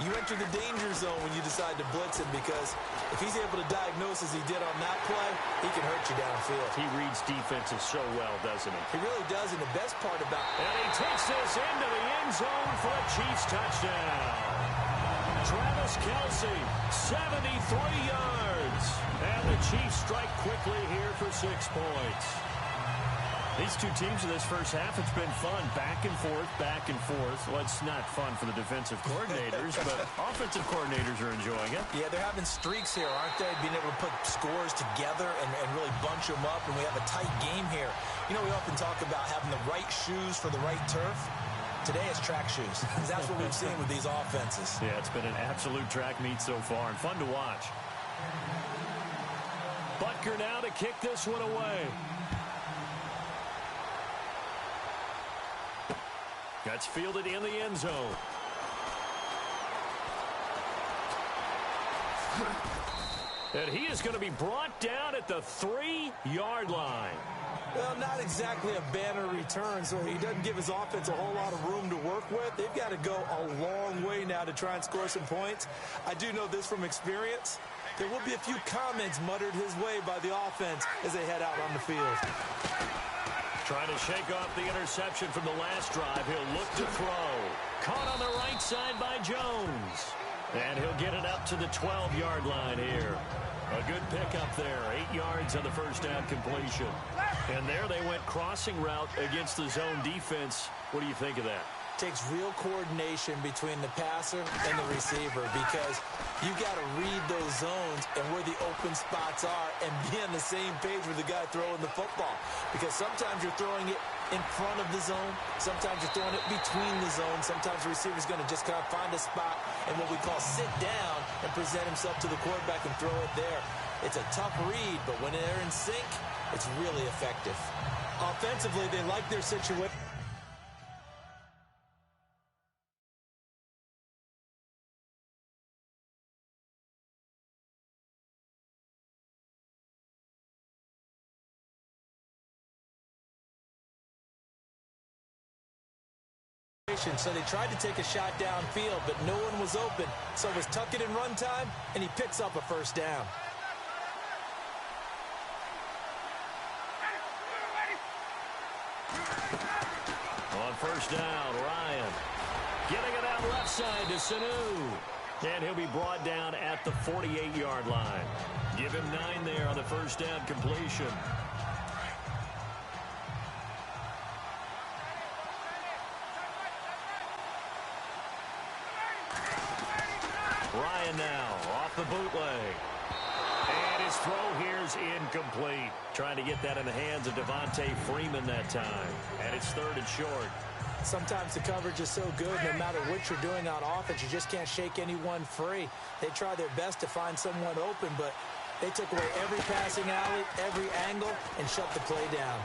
S1: you enter the danger zone when you decide to blitz him, because if he's able to diagnose as he did on that play, he can hurt you downfield.
S2: He reads defenses so well, doesn't he?
S1: He really does, and the best part about it.
S2: And he takes this into the end zone for a Chiefs touchdown. Travis Kelce, 73 yards. And the Chiefs strike quickly here for 6 points. These two teams in this first half, it's been fun. Back and forth, back and forth. Well, it's not fun for the defensive coordinators, but offensive coordinators are enjoying it.
S1: Yeah, they're having streaks here, aren't they? Being able to put scores together and really bunch them up, and we have a tight game here. You know, we often talk about having the right shoes for the right turf. Today it's track shoes. That's what we've seen with these offenses.
S2: Yeah, it's been an absolute track meet so far, and fun to watch. Butker now to kick this one away. That's fielded in the end zone. And he is going to be brought down at the 3-yard line.
S1: Well, not exactly a banner return, so he doesn't give his offense a whole lot of room to work with. They've got to go a long way now to try and score some points. I do know this from experience. There will be a few comments muttered his way by the offense as they head out on the field.
S2: Trying to shake off the interception from the last drive. He'll look to throw. Caught on the right side by Jones. And he'll get it up to the 12-yard line here. A good pickup there. 8 yards on the first down completion. And there they went crossing route against the zone defense. What do you think of that?
S1: Takes real coordination between the passer and the receiver, because you got to read those zones and where the open spots are and be on the same page with the guy throwing the football. Because sometimes you're throwing it in front of the zone. Sometimes you're throwing it between the zones. Sometimes the receiver's going to just kind of find a spot and what we call sit down and present himself to the quarterback and throw it there. It's a tough read, but when they're in sync, it's really effective. Offensively, they like their situation. So they tried to take a shot downfield, but no one was open. So it was tuck it and run time, and he picks up a first down.
S2: On first down, Ryan getting it out left side to Sanu. And he'll be brought down at the 48-yard line. Give him 9 there on the first down completion. Ryan now off the bootleg. And his throw here is incomplete. Trying to get that in the hands of Devontae Freeman that time. And it's 3rd and short.
S1: Sometimes the coverage is so good, no matter what you're doing on offense, you just can't shake anyone free. They try their best to find someone open, but they took away every passing alley, every angle, and shut the play down.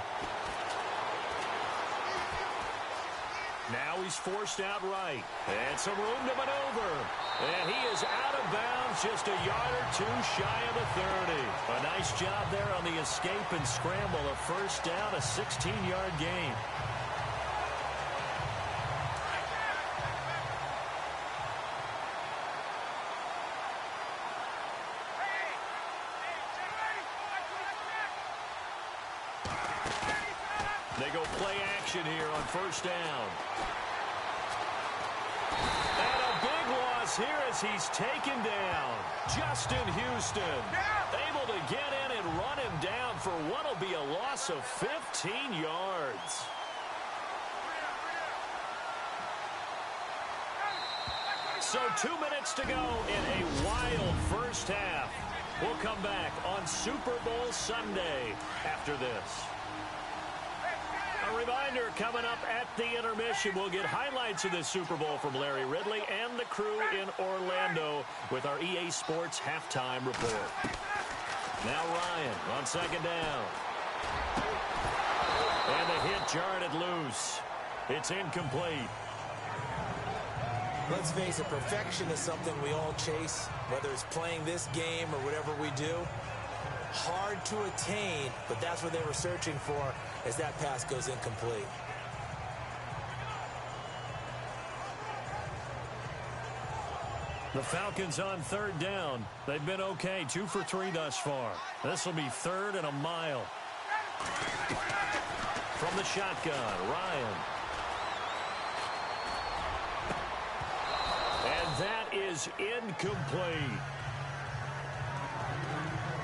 S2: Now he's forced out right. And some room to maneuver. And he is out of bounds, just a yard or two shy of the 30. A nice job there on the escape and scramble. A first down, a 16-yard gain. They go play action here on first down. And a big loss here as he's taken down. Justin Houston able to get in and run him down for what will be a loss of 15 yards. So 2 minutes to go in a wild first half. We'll come back on Super Bowl Sunday after this. A reminder, coming up at the intermission, we'll get highlights of this Super Bowl from Larry Ridley and the crew in Orlando with our EA Sports halftime report. Now Ryan on second down. And the hit jarred it loose. It's incomplete.
S1: Let's face it, perfection is something we all chase, whether it's playing this game or whatever we do. Hard to attain, but that's what they were searching for as that pass goes incomplete.
S2: The Falcons on third down. They've been okay, 2 for 3 thus far. This will be 3rd and a mile. From the shotgun, Ryan. And that is incomplete.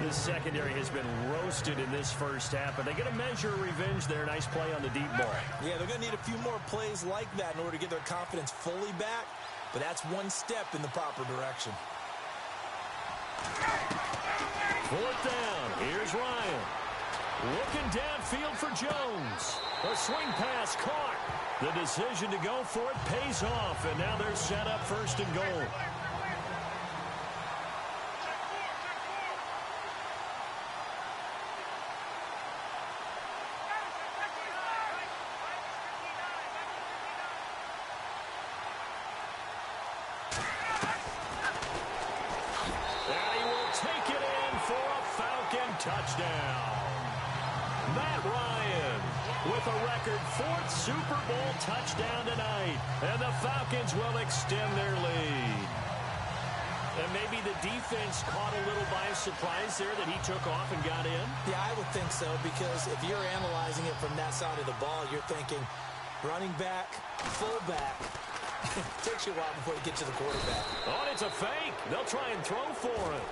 S2: This secondary has been roasted in this first half, but they get a measure of revenge there. Nice play on the deep ball.
S1: Yeah, they're going to need a few more plays like that in order to get their confidence fully back, but that's one step in the proper direction.
S2: 4th down. Here's Ryan. Looking downfield for Jones. A swing pass caught. The decision to go for it pays off, and now they're set up 1st and goal. Touchdown. Matt Ryan with a record 4th Super Bowl touchdown tonight. And the Falcons will extend their lead. And maybe the defense caught a little by surprise there that he took off and got in.
S1: Yeah, I would think so, because if you're analyzing it from that side of the ball, you're thinking running back, fullback. It takes you a while before you get to the quarterback.
S2: Oh, and it's a fake. They'll try and throw for it.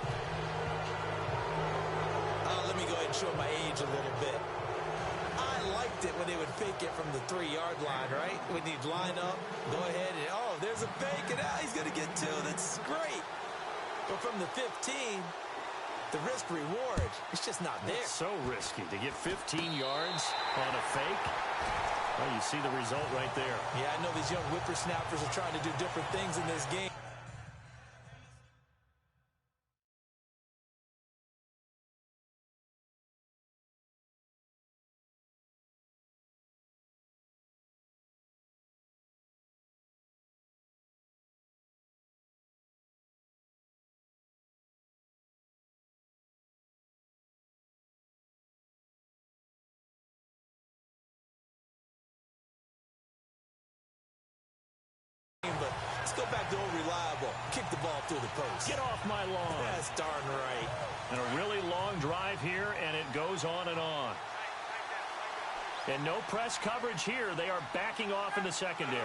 S1: Let me go ahead and show my age a little bit. I liked it when they would fake it from the 3-yard line, right? When you'd line up, go ahead and, oh, there's a fake, and he's going to get 2. That's great. But from the 15, the risk-reward, it's just not there.
S2: It's so risky to get 15 yards on a fake. Well, you see the result right there.
S1: Yeah, I know these young whippersnappers are trying to do different things in this game. But let's go back to old reliable. Kick the ball through the post.
S2: Get off my lawn.
S1: That's darn right.
S2: And a really long drive here, and it goes on and on. And no press coverage here. They are backing off in the secondary.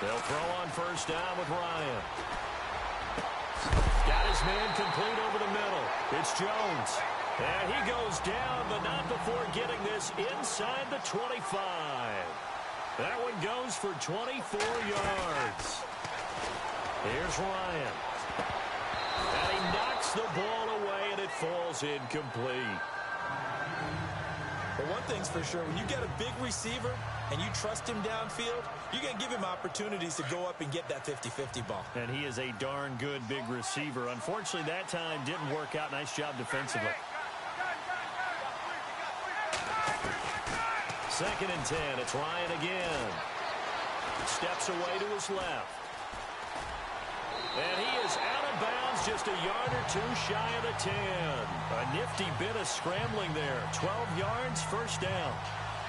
S2: They'll throw on 1st down with Ryan. Got his man complete over the middle. It's Jones. And he goes down, but not before getting this inside the 25. That one goes for 24 yards. Here's Ryan. And he knocks the ball away, and it falls incomplete.
S1: But one thing's for sure, when you get a big receiver and you trust him downfield, you're going to give him opportunities to go up and get that 50-50 ball.
S2: And he is a darn good big receiver. Unfortunately, that time didn't work out. Nice job defensively. 2nd and 10. It's Ryan again. Steps away to his left. And he is out of bounds, just a yard or 2 shy of the 10. A nifty bit of scrambling there. 12 yards, 1st down.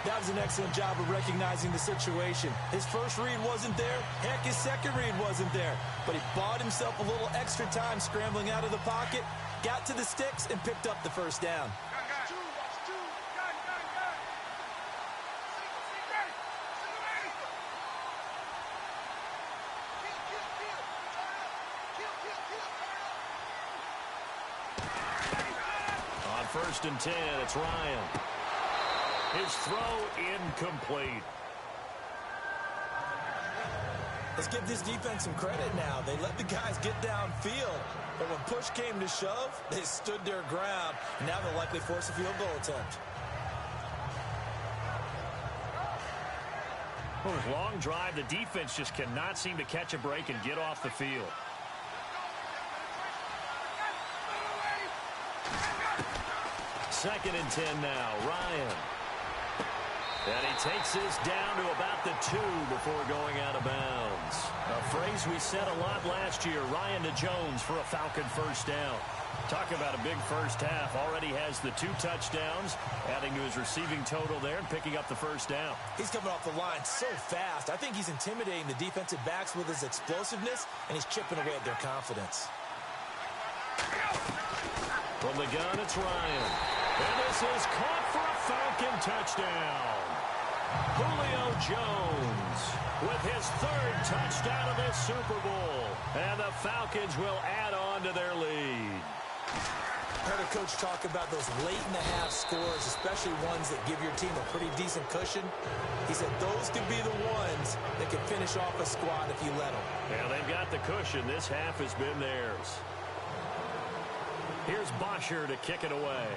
S1: That was an excellent job of recognizing the situation. His first read wasn't there. Heck, his second read wasn't there. But he bought himself a little extra time scrambling out of the pocket, got to the sticks, and picked up the 1st down.
S2: On 1st and 10, it's Ryan. His throw incomplete.
S1: Let's give this defense some credit now. They let the guys get downfield. But when push came to shove, they stood their ground. And now they'll likely force a field goal attempt.
S2: Oh, long drive. The defense just cannot seem to catch a break and get off the field. Second and 10 now. Ryan. And he takes this down to about the 2 before going out of bounds. A phrase we said a lot last year, Ryan to Jones for a Falcon first down. Talk about a big first half. Already has the 2 touchdowns, adding to his receiving total there and picking up the first down.
S1: He's coming off the line so fast. I think he's intimidating the defensive backs with his explosiveness, and he's chipping away at their confidence.
S2: From the gun, it's Ryan. And this is caught for a Falcon touchdown. Julio Jones with his 3rd touchdown of this Super Bowl. And the Falcons will add on to their lead.
S1: I heard a coach talk about those late-in-the-half scores, especially ones that give your team a pretty decent cushion. He said those could be the ones that can finish off a squad if you let them.
S2: Yeah, they've got the cushion. This half has been theirs. Here's Bosher to kick it away.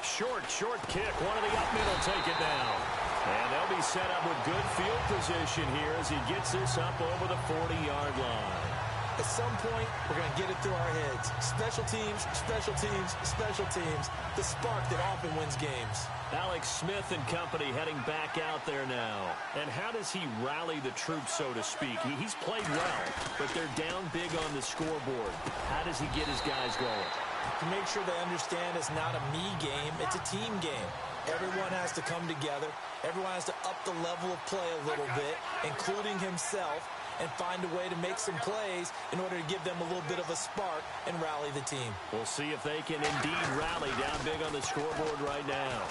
S2: Short kick. One of the up middle take it down. And they'll be set up with good field position here as he gets this up over the 40-yard line.
S1: At some point, we're going to get it through our heads. Special teams, special teams, special teams. The spark that often wins games.
S2: Alex Smith and company heading back out there now. And how does he rally the troops, so to speak? He's played well, but they're down big on the scoreboard. How does he get his guys going?
S1: To make sure they understand it's not a me game, it's a team game. Everyone has to come together. Everyone has to up the level of play a little bit, including himself, and find a way to make some plays in order to give them a little bit of a spark and rally the team.
S2: We'll see if they can indeed rally down big on the scoreboard right now.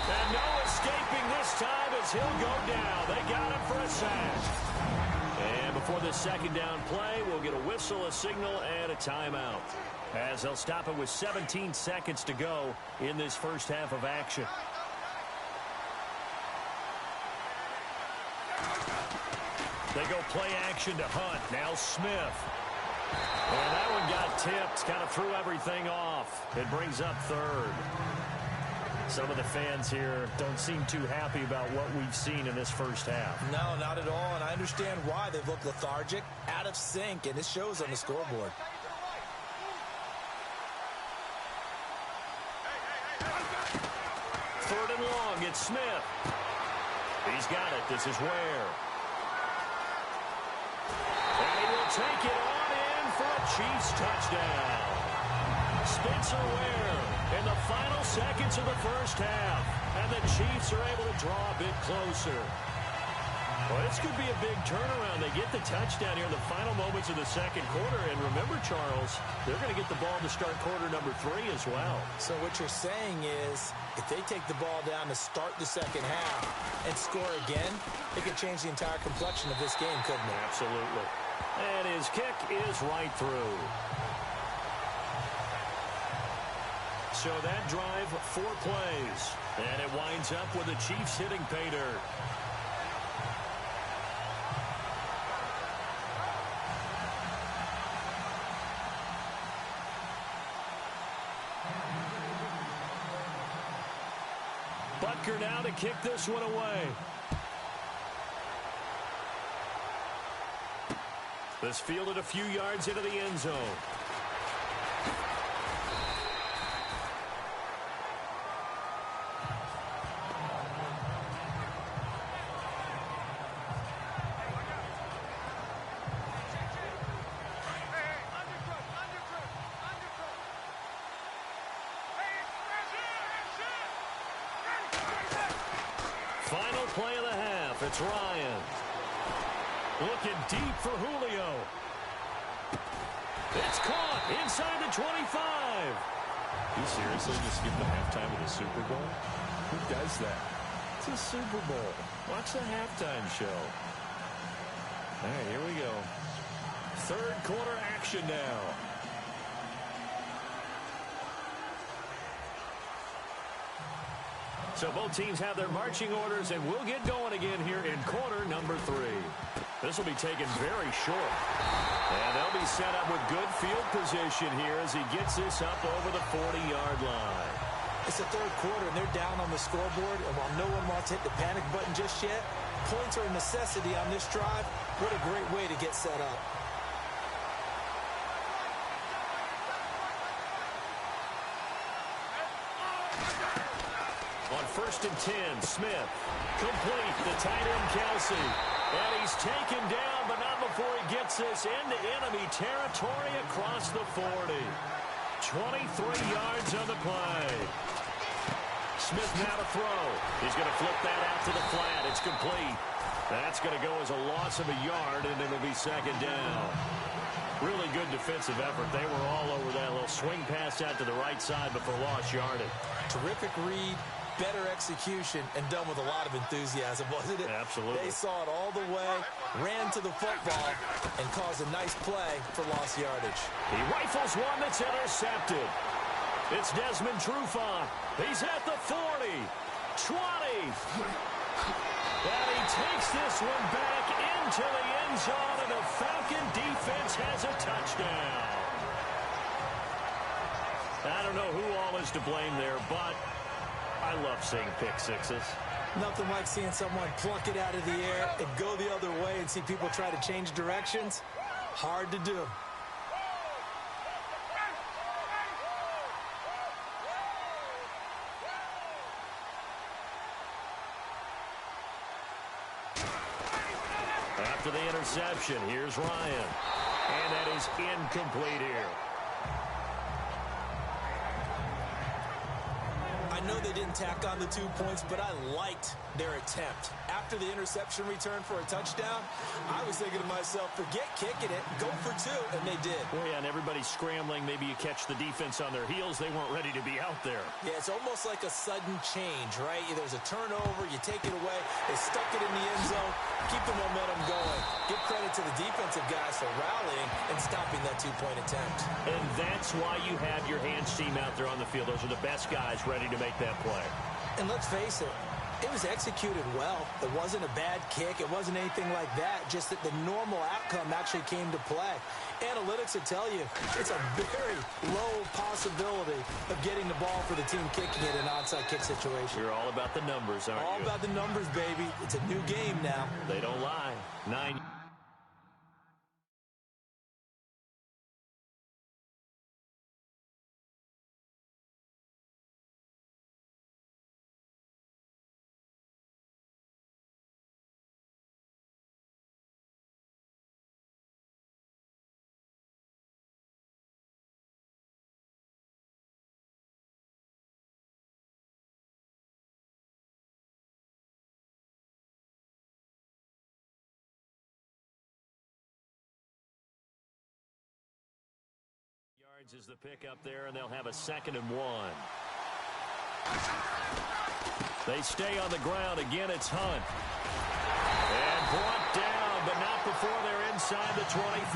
S2: And no escaping this time as he'll go down. They got him for a sack. And before the second down play, we'll get a whistle, a signal, and a timeout, as they'll stop it with 17 seconds to go in this first half of action. They go play action to Hunt. Now Smith. And that one got tipped. Kind of threw everything off. It brings up 3rd. Some of the fans here don't seem too happy about what we've seen in this first half.
S1: No, not at all. And I understand why. They've looked lethargic, out of sync, and it shows on the scoreboard.
S2: Third and long. It's Smith. He's got it. This is Ware. And he will take it on in for a Chiefs touchdown. Spencer Ware in the final seconds of the first half. And the Chiefs are able to draw a bit closer. Well, this could be a big turnaround. They get the touchdown here in the final moments of the second quarter. And remember, Charles, they're going to get the ball to start quarter number 3 as well.
S1: So what you're saying is, if they take the ball down to start the second half and score again, it could change the entire complexion of this game, couldn't it?
S2: Absolutely. And his kick is right through. So that drive, 4 plays. And it winds up with the Chiefs hitting pay dirt. Butker now to kick this one away. This fielded a few yards into the end zone. Final play of the half. It's Ryan. Looking deep for Julio. It's caught inside the 25.
S5: You seriously just skip the halftime of the Super Bowl? Who does that?
S2: It's a Super Bowl. Watch the halftime show. All right, here we go. Third quarter action now. So both teams have their marching orders, and we'll get going again here in quarter number 3. This will be taken very short. And they'll be set up with good field position here as he gets this up over the 40-yard line.
S1: It's the third quarter, and they're down on the scoreboard. And while no one wants to hit the panic button just yet, points are a necessity on this drive. What a great way to get set up.
S2: On 1st and 10, Smith. Complete, the tight end, Kelsey. And he's taken down, but not before he gets this into enemy territory across the 40. 23 yards on the play. Smith now to throw. He's going to flip that out to the flat. It's complete. That's going to go as a loss of a yard, and it'll be 2nd down. Really good defensive effort. They were all over that little swing pass out to the right side, but for lost yardage.
S1: Terrific read, better execution, and done with a lot of enthusiasm, wasn't it?
S2: Absolutely.
S1: They saw it all the way, ran to the football, and caused a nice play for lost yardage.
S2: He rifles one that's intercepted. It's Desmond Trufant. He's at the 40, 20. And he takes this one back into the end zone, and the Falcon defense has a touchdown. I don't know who all is to blame there, but I love seeing pick sixes.
S1: Nothing like seeing someone pluck it out of the air and go the other way and see people try to change directions. Hard to do.
S2: After the interception, here's Ryan. And that is incomplete here.
S1: I know they didn't tack on the 2 points, but I liked their attempt. After the interception return for a touchdown, I was thinking to myself, forget kicking it, go for 2, and they did.
S2: Well, yeah, and everybody's scrambling. Maybe you catch the defense on their heels. They weren't ready to be out there.
S1: Yeah, it's almost like a sudden change, right? There's a turnover, you take it away, they stuck it in the end zone, keep the momentum going. Give credit to the defensive guys for rallying and stopping that 2-point attempt.
S2: And that's why you have your hands team out there on the field. Those are the best guys ready to make that play.
S1: And let's face it, it was executed well. It wasn't a bad kick. It wasn't anything like that. Just that the normal outcome actually came to play. Analytics will tell you it's a very low possibility of getting the ball for the team kicking it in an onside kick situation.
S2: You're all about the numbers, aren't you?
S1: All about the numbers, baby. It's a new game now.
S2: They don't lie. 9. Yards is the pick up there, and they'll have a 2nd and 1. They stay on the ground. Again, it's Hunt. And brought down, but not before they're inside the 25.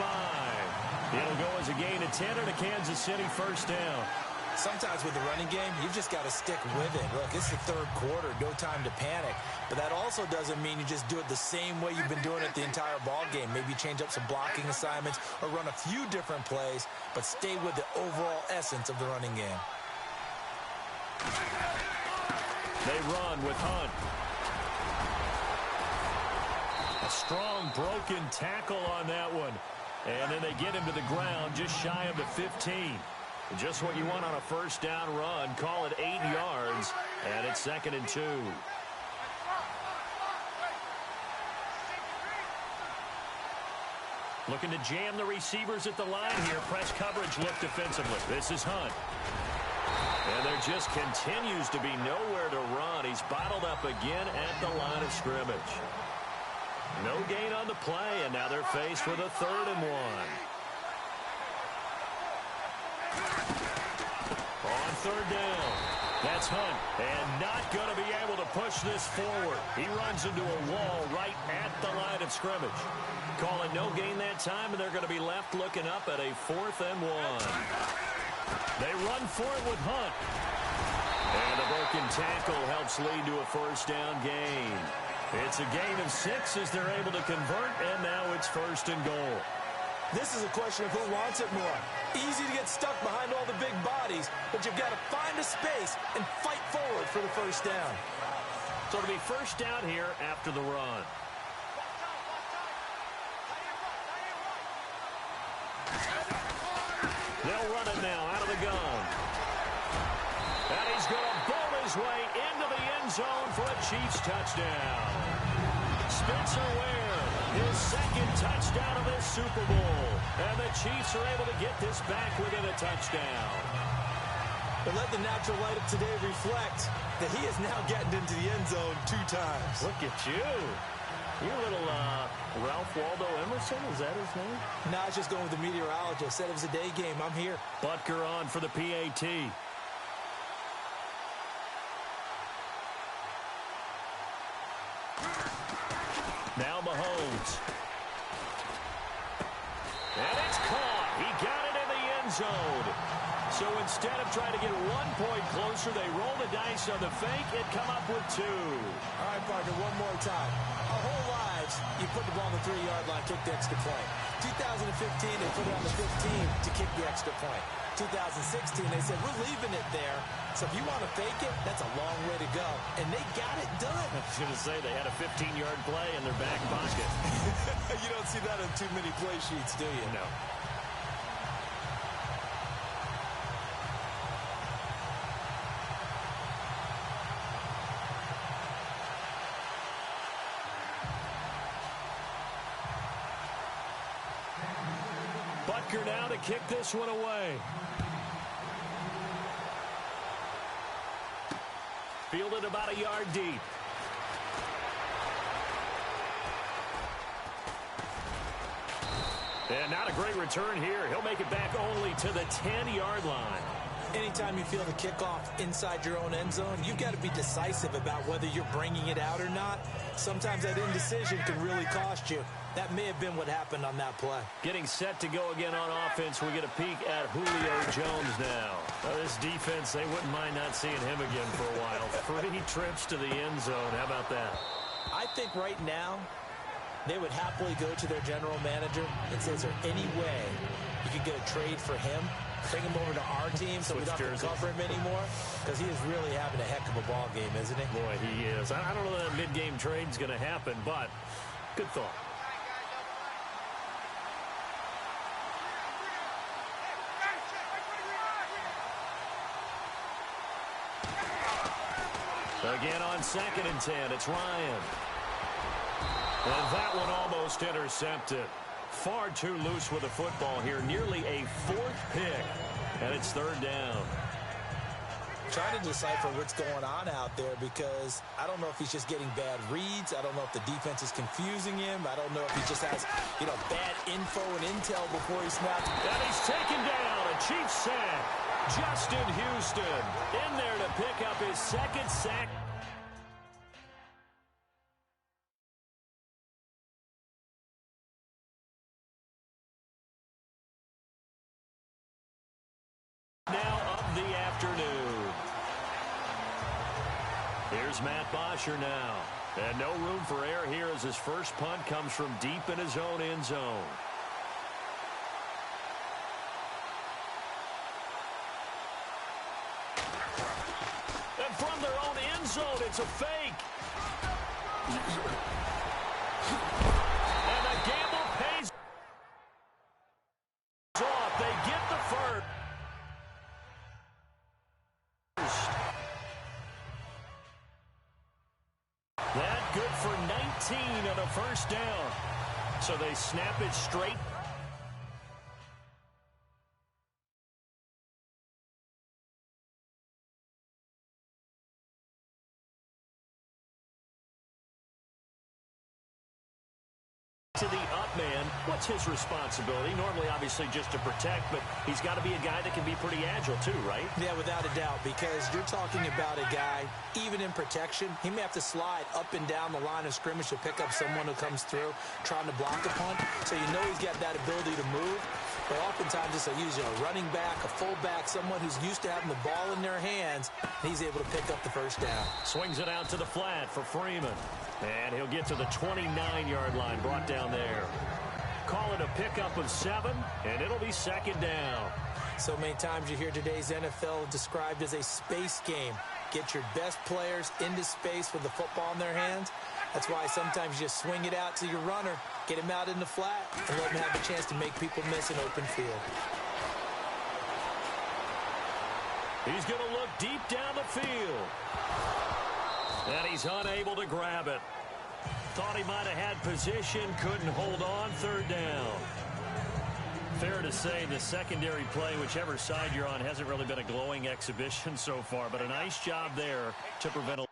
S2: It'll go as a gain of 10 and a Kansas City 1st down.
S1: Sometimes with the running game, you've just got to stick with it. Look, it's the 3rd quarter, no time to panic. But that also doesn't mean you just do it the same way you've been doing it the entire ball game. Maybe change up some blocking assignments or run a few different plays, but stay with the overall essence of the running game.
S2: They run with Hunt. A strong broken tackle on that one. And then they get him to the ground just shy of the 15. Just what you want on a 1st down run. Call it 8 yards, and it's 2nd and 2. Looking to jam the receivers at the line here. Press coverage look defensively. This is Hunt. And there just continues to be nowhere to run. He's bottled up again at the line of scrimmage. No gain on the play, and now they're faced with a 3rd and 1. On 3rd down, that's Hunt, and not going to be able to push this forward. He runs into a wall right at the line of scrimmage. Calling no gain that time, and they're going to be left looking up at a 4th and 1. They run for it with Hunt. And a broken tackle helps lead to a 1st down gain. It's a gain of 6 as they're able to convert, and now it's 1st and goal.
S1: This is a question of who wants it more. Easy to get stuck behind all the big bodies, but you've got to find a space and fight forward for the 1st down.
S2: So it'll be 1st down here after the run. They'll run it now out of the gun. And he's going to bowl it his way into the end zone for a Chiefs touchdown. Spencer Ware, his second touchdown of this Super Bowl. And the Chiefs are able to get this back within a touchdown.
S1: But let the natural light of today reflect that he has now gotten into the end zone 2 times.
S2: Look at you. You're a little Ralph Waldo Emerson, is that his name?
S1: No, I was just going with the meteorologist. Said it was a day game. I'm here.
S2: Butker on for the PAT. Now Mahomes. And it's caught. He got it in the end zone. So instead of trying to get 1 point closer, they roll the dice on the fake and come up with 2.
S1: All right, Parker, one more time. Our whole lives, you put the ball on the 3-yard line, kick the extra point. 2015, they put it on the 15 to kick the extra point. 2016, they said, we're leaving it there. So if you want to fake it, that's a long way to go. And they got it done.
S2: I was going to say they had a 15-yard play in their back pocket.
S1: You don't see that on too many play sheets, do you?
S2: No. Butker now to kick this one away. Fielded about a yard deep. And not a great return here. He'll make it back only to the 10-yard line.
S1: Anytime you feel the kickoff inside your own end zone, you've got to be decisive about whether you're bringing it out or not. Sometimes that indecision can really cost you. That may have been what happened on that play.
S2: Getting set to go again on offense. We get a peek at Julio Jones now. This defense, they wouldn't mind not seeing him again for a while. 3 trips to the end zone. How about that?
S1: I think right now they would happily go to their general manager and say, is there any way you could get a trade for him? Bring him over to our team so we don't have to cover him anymore? Because he is really having a heck of a ball game, isn't he?
S2: Boy, he is. I don't know that mid-game trade's going to happen, but good thought. Again on 2nd and 10, it's Ryan. And that one almost intercepted. Far too loose with the football here. Nearly a 4th pick. And it's 3rd down.
S1: Trying to decipher what's going on out there because I don't know if he's just getting bad reads. I don't know if the defense is confusing him. I don't know if he just has, bad info and intel before he snaps.
S2: And he's taken down. A Chiefs sack. Justin Houston in there to pick up his 2nd sack. Now of the afternoon. Here's Matt Bosher now. And no room for error here as his first punt comes from deep in his own end zone. And from their own end zone, it's a fake. And the gamble pays off. They get the first. That good for 19 on a first down. So they snap it straight. To the up man, what's his responsibility? Normally, obviously, just to protect, but he's got to be a guy that can be pretty agile, too, right?
S1: Yeah, without a doubt, because you're talking about a guy, even in protection, he may have to slide up and down the line of scrimmage to pick up someone who comes through trying to block a punt. So you know he's got that ability to move. But oftentimes, it's usually a running back, a fullback, someone who's used to having the ball in their hands, and he's able to pick up the first down.
S2: Swings it out to the flat for Freeman. And he'll get to the 29-yard line, brought down there. Call it a pickup of 7, and it'll be 2nd down.
S1: So many times you hear today's NFL described as a space game. Get your best players into space with the football in their hands. That's why sometimes you just swing it out to your runner, get him out in the flat, and let him have a chance to make people miss an open field.
S2: He's going to look deep down the field. And he's unable to grab it. Thought he might have had position, couldn't hold on. Third down. Fair to say the secondary play, whichever side you're on, hasn't really been a glowing exhibition so far, but a nice job there to prevent a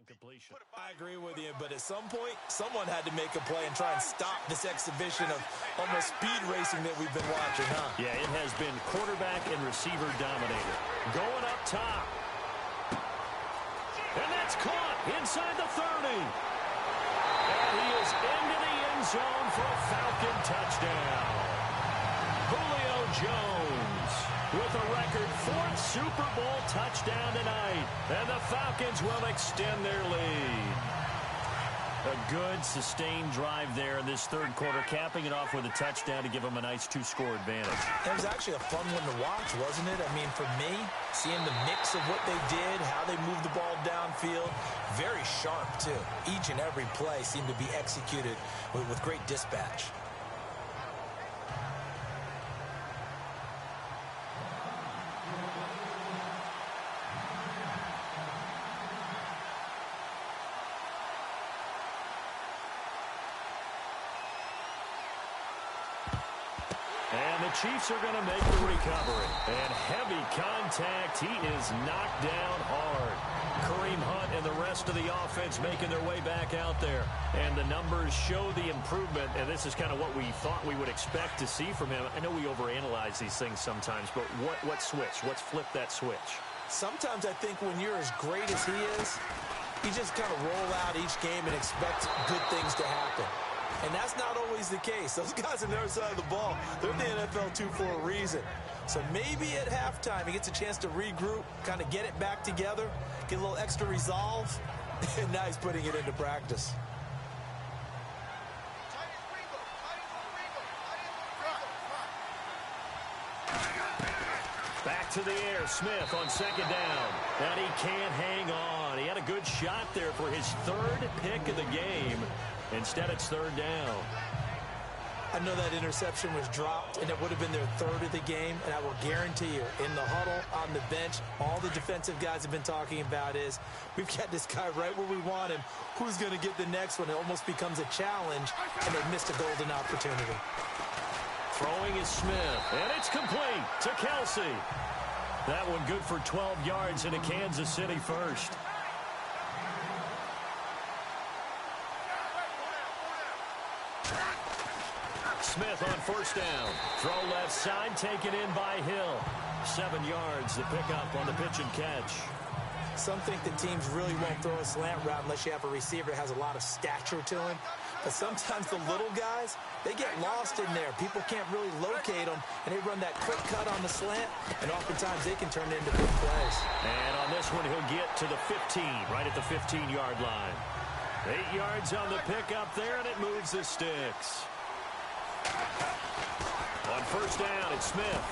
S2: completion.
S1: I agree with you, but at some point, someone had to make a play and try and stop this exhibition of almost speed racing that we've been watching, huh?
S2: Yeah, it has been quarterback and receiver dominated. Going up top. And that's caught inside the 30. And he is into the end zone for a Falcon touchdown. Julio Jones with a record 4th Super Bowl touchdown tonight. And the Falcons will extend their lead. A good, sustained drive there in this third quarter, capping it off with a touchdown to give them a nice 2-score advantage.
S1: It was actually a fun one to watch, wasn't it? I mean, for me, seeing the mix of what they did, how they moved the ball downfield, very sharp, too. Each and every play seemed to be executed with great dispatch.
S2: And the Chiefs are going to make the recovery. And heavy contact. He is knocked down hard. Kareem Hunt and the rest of the offense making their way back out there. And the numbers show the improvement. And this is kind of what we thought we would expect to see from him. I know we overanalyze these things sometimes, but what switch? What's flipped that switch?
S1: Sometimes I think when you're as great as he is, you just kind of roll out each game and expect good things to happen. And that's not always the case. Those guys on the other side of the ball, they're in the NFL too for a reason. So maybe at halftime he gets a chance to regroup, kind of get it back together, get a little extra resolve, and now he's putting it into practice.
S2: Back to the air, Smith on second down. And he can't hang on. He had a good shot there for his 3rd pick of the game. Instead, it's 3rd down.
S1: I know that interception was dropped, and it would have been their 3rd of the game, and I will guarantee you, in the huddle, on the bench, all the defensive guys have been talking about is, we've got this guy right where we want him. Who's going to get the next one? It almost becomes a challenge, and they missed a golden opportunity.
S2: Throwing is Smith, and it's complete to Kelsey. That one good for 12 yards into Kansas City first. Smith on first down. Throw left side, taken in by Hill. 7 yards, the pickup on the pitch and catch.
S1: Some think that teams really won't throw a slant route unless you have a receiver that has a lot of stature to him. But sometimes the little guys, they get lost in there. People can't really locate them, and they run that quick cut on the slant, and oftentimes they can turn it into big plays.
S2: And on this one, he'll get to the 15, right at the 15-yard line. 8 yards on the pickup there, and it moves the sticks. On first down, it's Smith.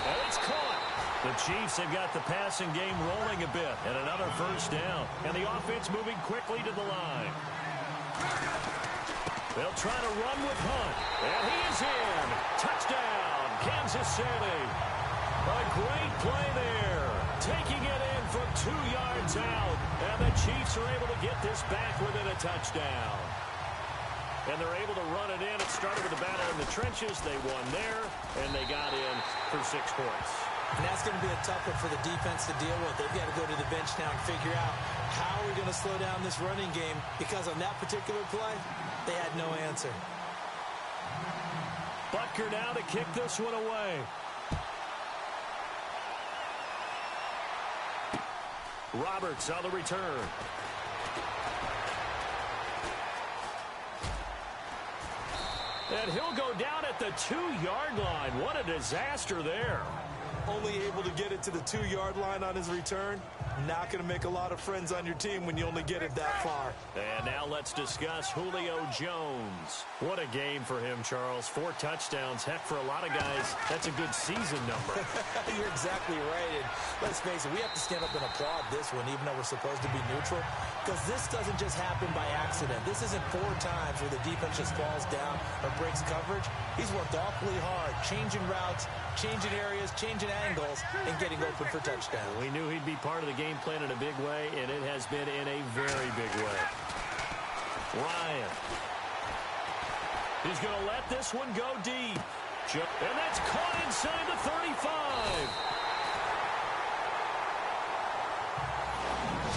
S2: And it's caught. The Chiefs have got the passing game rolling a bit, and another first down. And the offense moving quickly to the line. They'll try to run with Hunt. And he is in. Touchdown, Kansas City. A great play there. Taking it in from 2 yards out. And the Chiefs are able to get this back within a touchdown. And they're able to run it in. It started with a battle in the trenches. They won there, and they got in for 6 points.
S1: And that's going to be a tough one for the defense to deal with. They've got to go to the bench now and figure out how we're going to slow down this running game, because on that particular play, they had no answer.
S2: Butker now to kick this one away. Roberts on the return. And he'll go down at the 2-yard line. What a disaster there.
S1: Only able to get it to the 2-yard line on his return. Not going to make a lot of friends on your team when you only get it that far.
S2: And now let's discuss Julio Jones. What a game for him, Charles. 4 touchdowns. Heck, for a lot of guys, that's a good season number.
S1: You're exactly right. And let's face it, we have to stand up and applaud this one, even though we're supposed to be neutral, because this doesn't just happen by accident. This isn't 4 times where the defense just falls down or breaks coverage. He's worked awfully hard, changing routes, changing areas, changing angles, and getting open for touchdowns.
S2: We knew he'd be part of the game plan in a big way, and it has been in a very big way. Ryan. He's going to let this one go deep. And that's caught inside the 35.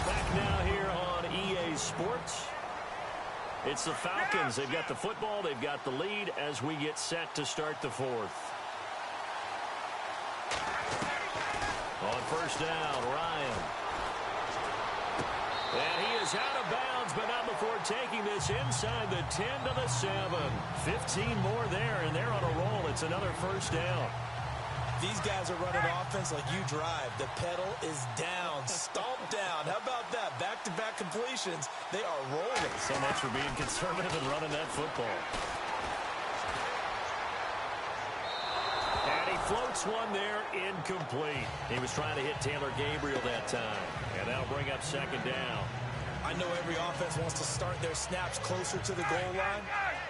S2: Back now here on EA Sports. It's the Falcons. They've got the football. They've got the lead as we get set to start the 4th. On first down, Ryan. And he is out of bounds, but not before taking this inside the 10 to the 7. 15 more there, and they're on a roll. It's another first down.
S1: These guys are running offense like you drive. The pedal is down, stomped down. How about that? Back-to-back completions. They are rolling.
S2: So much for being conservative and running that football. And he floats one there, incomplete. He was trying to hit Taylor Gabriel that time. And that'll bring up second down.
S1: I know every offense wants to start their snaps closer to the goal line,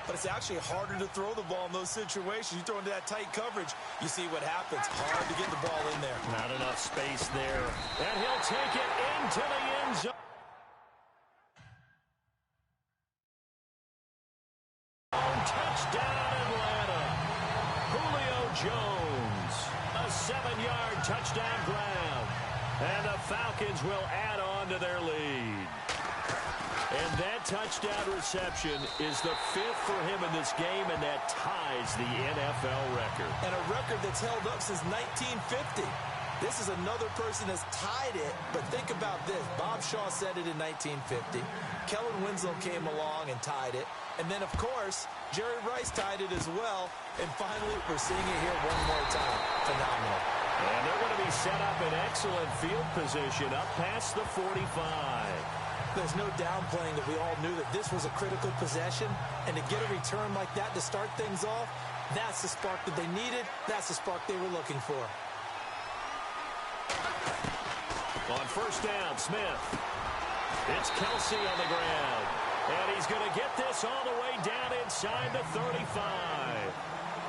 S1: but it's actually harder to throw the ball in those situations. You throw into that tight coverage, you see what happens. Hard to get the ball in there.
S2: Not enough space there. And he'll take it into the end zone. Touchdown, Atlanta. Julio Jones. A 7-yard touchdown grab. And the Falcons will add on to their lead. And that touchdown reception is the 5th for him in this game, and that ties the NFL record.
S1: And a record that's held up since 1950. This is another person that's tied it, but think about this. Bob Shaw said it in 1950. Kellen Winslow came along and tied it. And then, of course, Jerry Rice tied it as well. And finally, we're seeing it here one more time. Phenomenal.
S2: And they're going to be set up in excellent field position up past the 45.
S1: There's no downplaying that we all knew that this was a critical possession, and to get a return like that to start things off, that's the spark that they needed. That's the spark they were looking for.
S2: On first down, Smith. It's Kelsey on the ground, and he's going to get this all the way down inside the 35.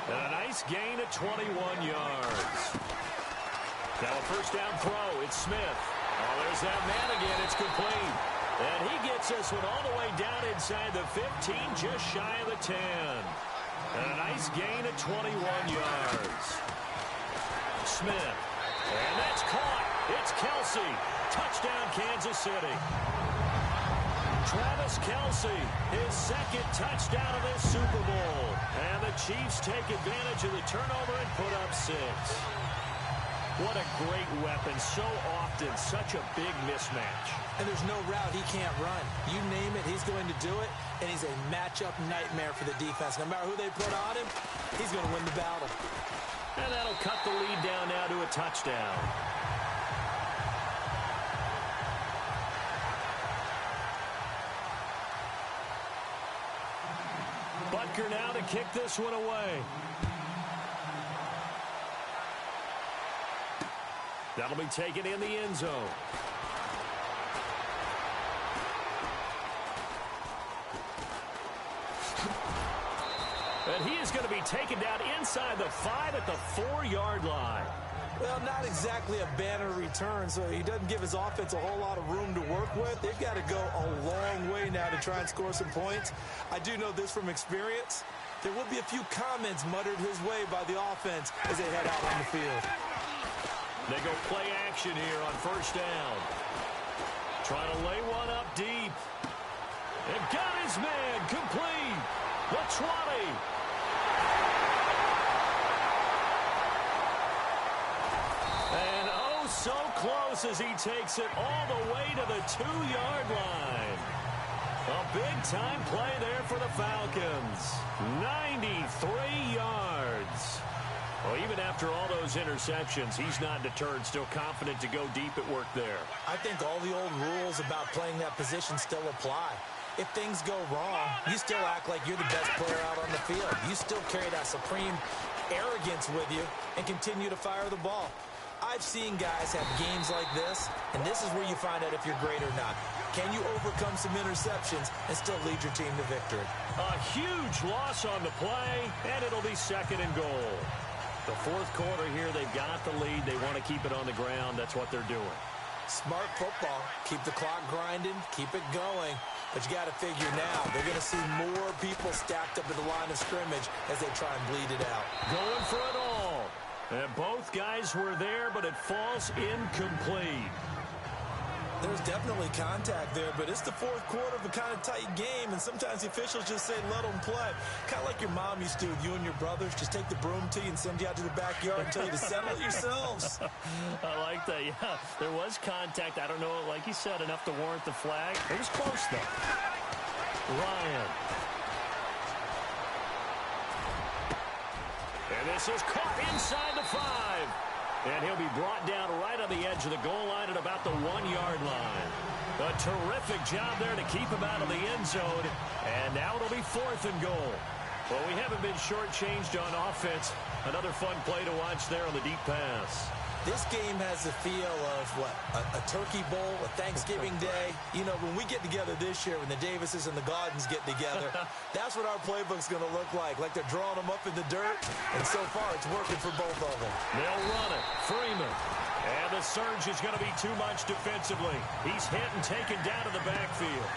S2: And a nice gain of 21 yards. Now a first down throw. It's Smith. Oh, there's that man again. It's complete. And he gets this one all the way down inside the 15, just shy of the 10. And a nice gain of 21 yards. Smith. And that's caught. It's Kelsey. Touchdown, Kansas City. Travis Kelsey, his 2nd touchdown of this Super Bowl. And the Chiefs take advantage of the turnover and put up 6. What a great weapon. So often, such a big mismatch.
S1: And there's no route he can't run. You name it, he's going to do it. And he's a matchup nightmare for the defense. No matter who they put on him, he's going to win the battle.
S2: And that'll cut the lead down now to a touchdown. Butker now to kick this one away. That'll be taken in the end zone. And he is going to be taken down inside the 5 at the 4-yard line.
S1: Well, not exactly a banner return, so he doesn't give his offense a whole lot of room to work with. They've got to go a long way now to try and score some points. I do know this from experience. There will be a few comments muttered his way by the offense as they head out on the field.
S2: They go play action here on first down. Trying to lay one up deep. And got his man complete. The 20. And oh, so close as he takes it all the way to the 2-yard line. A big-time play there for the Falcons. 93 yards. Well, even after all those interceptions, he's not deterred, still confident to go deep at work there.
S1: I think all the old rules about playing that position still apply. If things go wrong, you still act like you're the best player out on the field. You still carry that supreme arrogance with you and continue to fire the ball. I've seen guys have games like this, and this is where you find out if you're great or not. Can you overcome some interceptions and still lead your team to victory?
S2: A huge loss on the play, and it'll be 2nd and goal. The 4th quarter here, they've got the lead. They want to keep it on the ground. That's what they're doing.
S1: Smart football. Keep the clock grinding. Keep it going. But you got to figure now, they're going to see more people stacked up at the line of scrimmage as they try and bleed it out.
S2: Going for it all. And both guys were there, but it falls incomplete.
S1: There's definitely contact there, but it's the 4th quarter of a kind of tight game, and sometimes the officials just say, let them play. Kind of like your mom used to with you and your brothers. Just take the broom to you and send you out to the backyard and tell you to settle it yourselves.
S2: I like that, yeah. There was contact. I don't know, like you said, enough to warrant the flag. It was close, though. Ryan. And this is caught inside the 5. And he'll be brought down right on the edge of the goal line at about the 1-yard line. A terrific job there to keep him out of the end zone. And now it'll be 4th and goal. Well, we haven't been shortchanged on offense. Another fun play to watch there on the deep pass.
S1: This game has the feel of, what, a turkey bowl, a Thanksgiving day. You know, when we get together this year, when the Davises and the Gaudens get together, that's what our playbook's going to look like they're drawing them up in the dirt. And so far, it's working for both of them.
S2: They'll run it. Freeman. And the surge is going to be too much defensively. He's hit and taken down to the backfield.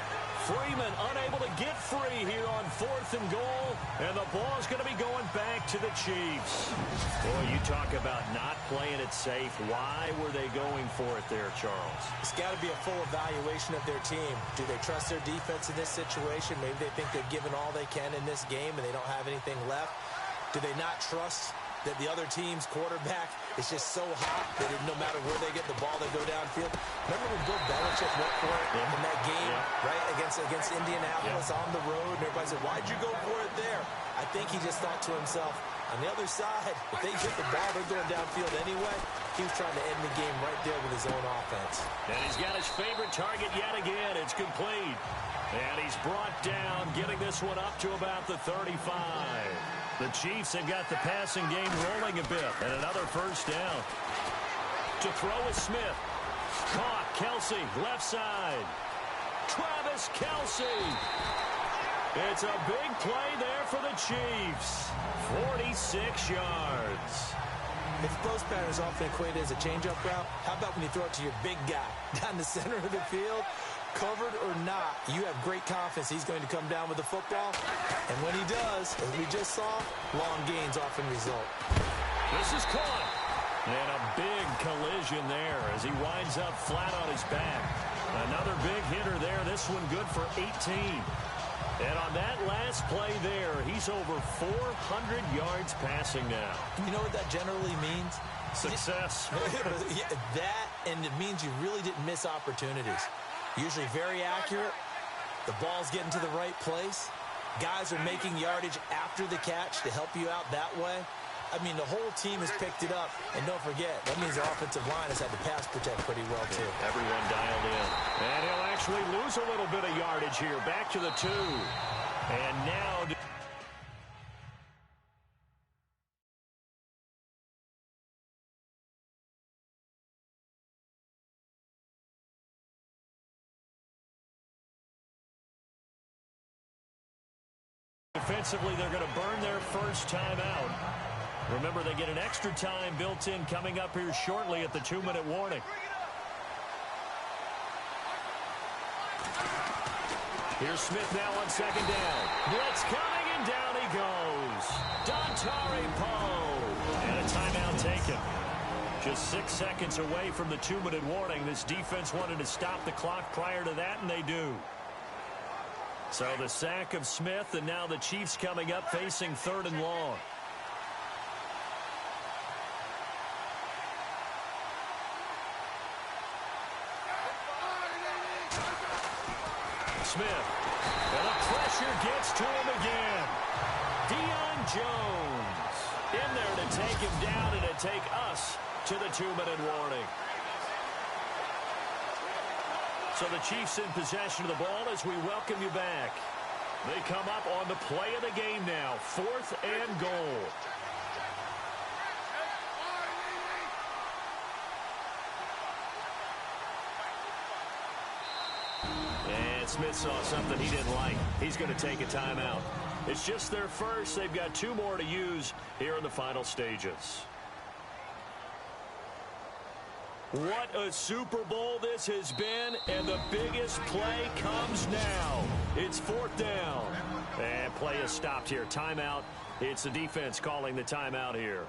S2: Freeman unable to get free here on 4th and goal, and the ball's going to be going back to the Chiefs. Boy, you talk about not playing it safe. Why were they going for it there, Charles?
S1: It's got to be a full evaluation of their team. Do they trust their defense in this situation? Maybe they think they've given all they can in this game and they don't have anything left. Do they not trust that the other team's quarterback is just so hot that no matter where they get the ball, they go downfield? Remember when Bill Belichick went for it in that game, right, against Indianapolis on the road, and everybody said, why'd you go for it there? I think he just thought to himself, on the other side, if they get the ball, they're going downfield anyway. He was trying to end the game right there with his own offense.
S2: And he's got his favorite target yet again. It's complete. And he's brought down, getting this one up to about the 35. The Chiefs have got the passing game rolling a bit. And another first down. To throw is Smith. Caught. Kelsey, left side. Travis Kelsey. It's a big play there for the Chiefs. 46 yards.
S1: If post pattern is often equated as a change-up route, how about when you throw it to your big guy down the center of the field? Covered or not, you have great confidence he's going to come down with the football. And when he does, as we just saw, long gains often result.
S2: This is caught. And a big collision there as he winds up flat on his back. Another big hitter there. This one good for 18. And on that last play there, he's over 400 yards passing now.
S1: You know what that generally means?
S2: Success.
S1: That, and it means you really didn't miss opportunities. Usually very accurate. The ball's getting to the right place. Guys are making yardage after the catch to help you out that way. I mean, the whole team has picked it up. And don't forget, that means the offensive line has had to pass protect pretty well, too.
S2: Everyone dialed in. And he'll actually lose a little bit of yardage here. Back to the 2. And now Defensively, they're going to burn their first timeout. Remember, they get an extra time built in coming up here shortly at the 2-minute warning. Here's Smith now on second down. Blitz coming, and down he goes. Dontari Poe. And a timeout taken. Just 6 seconds away from the 2-minute warning. This defense wanted to stop the clock prior to that, and they do. So the sack of Smith, and now the Chiefs coming up facing 3rd and long. Smith. And the pressure gets to him again. Deion Jones in there to take him down and to take us to the 2-minute warning. So the Chiefs in possession of the ball as we welcome you back. They come up on the play of the game now. 4th and goal. And Smith saw something he didn't like. He's going to take a timeout. It's just their first. They've got 2 more to use here in the final stages. What a Super Bowl this has been, and the biggest play comes now. It's 4th down. And play is stopped here. Timeout. It's the defense calling the timeout here.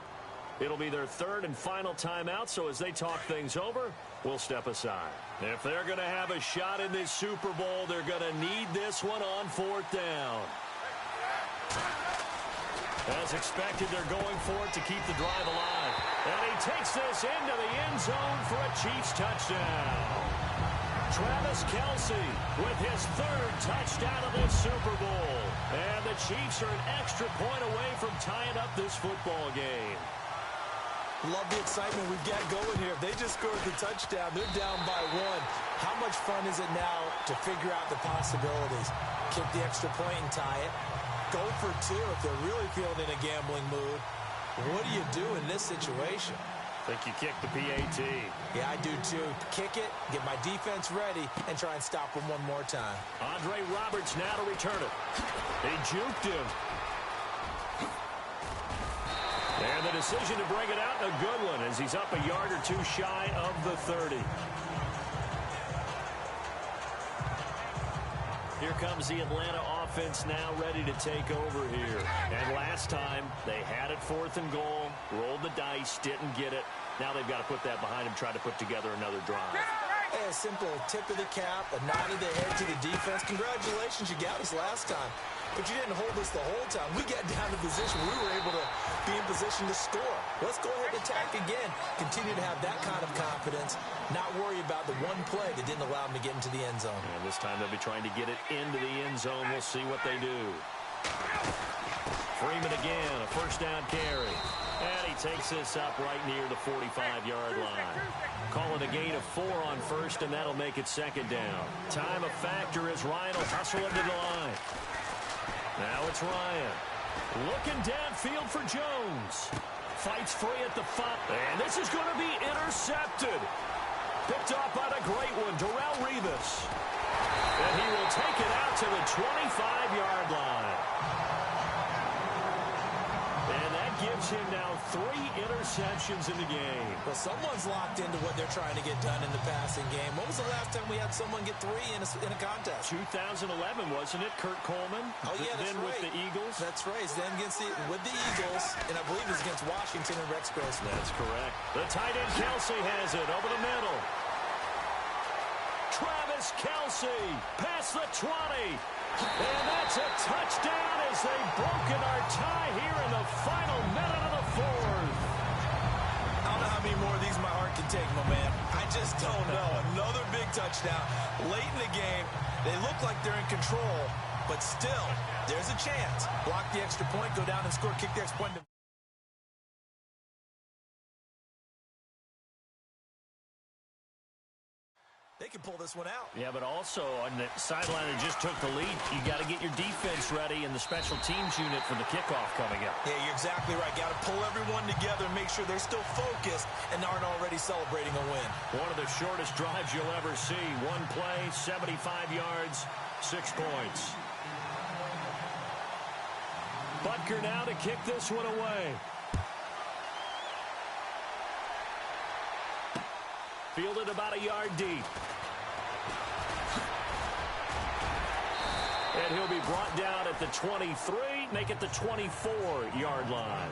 S2: It'll be their 3rd and final timeout, so as they talk things over, we'll step aside. If they're going to have a shot in this Super Bowl, they're going to need this one on 4th down. As expected, they're going for it to keep the drive alive. And he takes this into the end zone for a Chiefs touchdown. Travis Kelce with his 3rd touchdown of this Super Bowl. And the Chiefs are an extra point away from tying up this football game.
S1: Love the excitement we've got going here. If they just scored the touchdown, they're down by 1. How much fun is it now to figure out the possibilities? Kick the extra point and tie it. Go for 2 if they're really feeling in a gambling mood. What do you do in this situation?
S2: I think you kick the PAT.
S1: Yeah, I do too. Kick it, get my defense ready, and try and stop them one more time.
S2: Andre Roberts now to return it. They juked him. And the decision to bring it out, a good one, as he's up a yard or 2 shy of the 30. Here comes the Atlanta offense now ready to take over here. And last time, they had it 4th and goal, rolled the dice, didn't get it. Now they've got to put that behind them, try to put together another drive.
S1: Hey, a simple tip of the cap, a nod of the head to the defense. Congratulations, you got us last time. But you didn't hold us the whole time. We got down to position. We were able to be in position to score. Let's go ahead and attack again. Continue to have that kind of confidence. Not worry about the one play that didn't allow them to get into the end zone.
S2: And this time they'll be trying to get it into the end zone. We'll see what they do. Freeman again, a 1st down carry. And he takes this up right near the 45-yard line. Call it a gain of 4 on 1st, and that'll make it 2nd down. Time a factor as Ryan will hustle into the line. Now it's Ryan. Looking downfield for Jones. Fights free at the 5. And this is going to be intercepted. Picked off by the great one, Darrelle Revis. And he will take it out to the 25-yard line. And that gives him now 3 interceptions in the game.
S1: Well, someone's locked into what they're trying to get done in the passing game. When was the last time we had someone get 3 in a contest?
S2: 2011, wasn't it? Kurt Coleman.
S1: Oh, yeah, that's
S2: then
S1: right.
S2: With the Eagles.
S1: That's right. Then with the Eagles, and I believe it was against Washington and Rex Grossman.
S2: That's correct. The tight end Kelce has it over the middle. Travis Kelce past the 20. And that's a touchdown as they've broken our tie here in the final minute of the 4th.
S1: I don't know how many more of these my heart can take, my man. I just don't know. Another big touchdown late in the game. They look like they're in control, but still, there's a chance. Block the extra point, go down and score, kick the extra point. They can pull this one out.
S2: Yeah, but also on the sideline that just took the lead, you got to get your defense ready and the special teams unit for the kickoff coming up.
S1: Yeah, you're exactly right. Got to pull everyone together and make sure they're still focused and aren't already celebrating a win.
S2: One of the shortest drives you'll ever see. One play, 75 yards, 6 points. Butker now to kick this one away. Fielded about a yard deep. And he'll be brought down at the 23, make it the 24-yard line.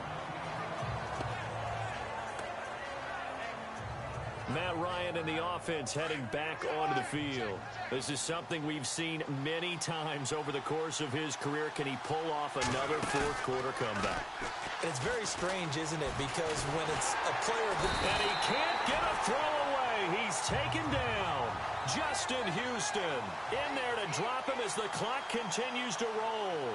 S2: Matt Ryan and the offense heading back onto the field. This is something we've seen many times over the course of his career. Can he pull off another fourth-quarter comeback?
S1: It's very strange, isn't it? Because when it's a player
S2: And he can't get a throw away. He's taken down. Justin Houston in there to drop him as the clock continues to roll.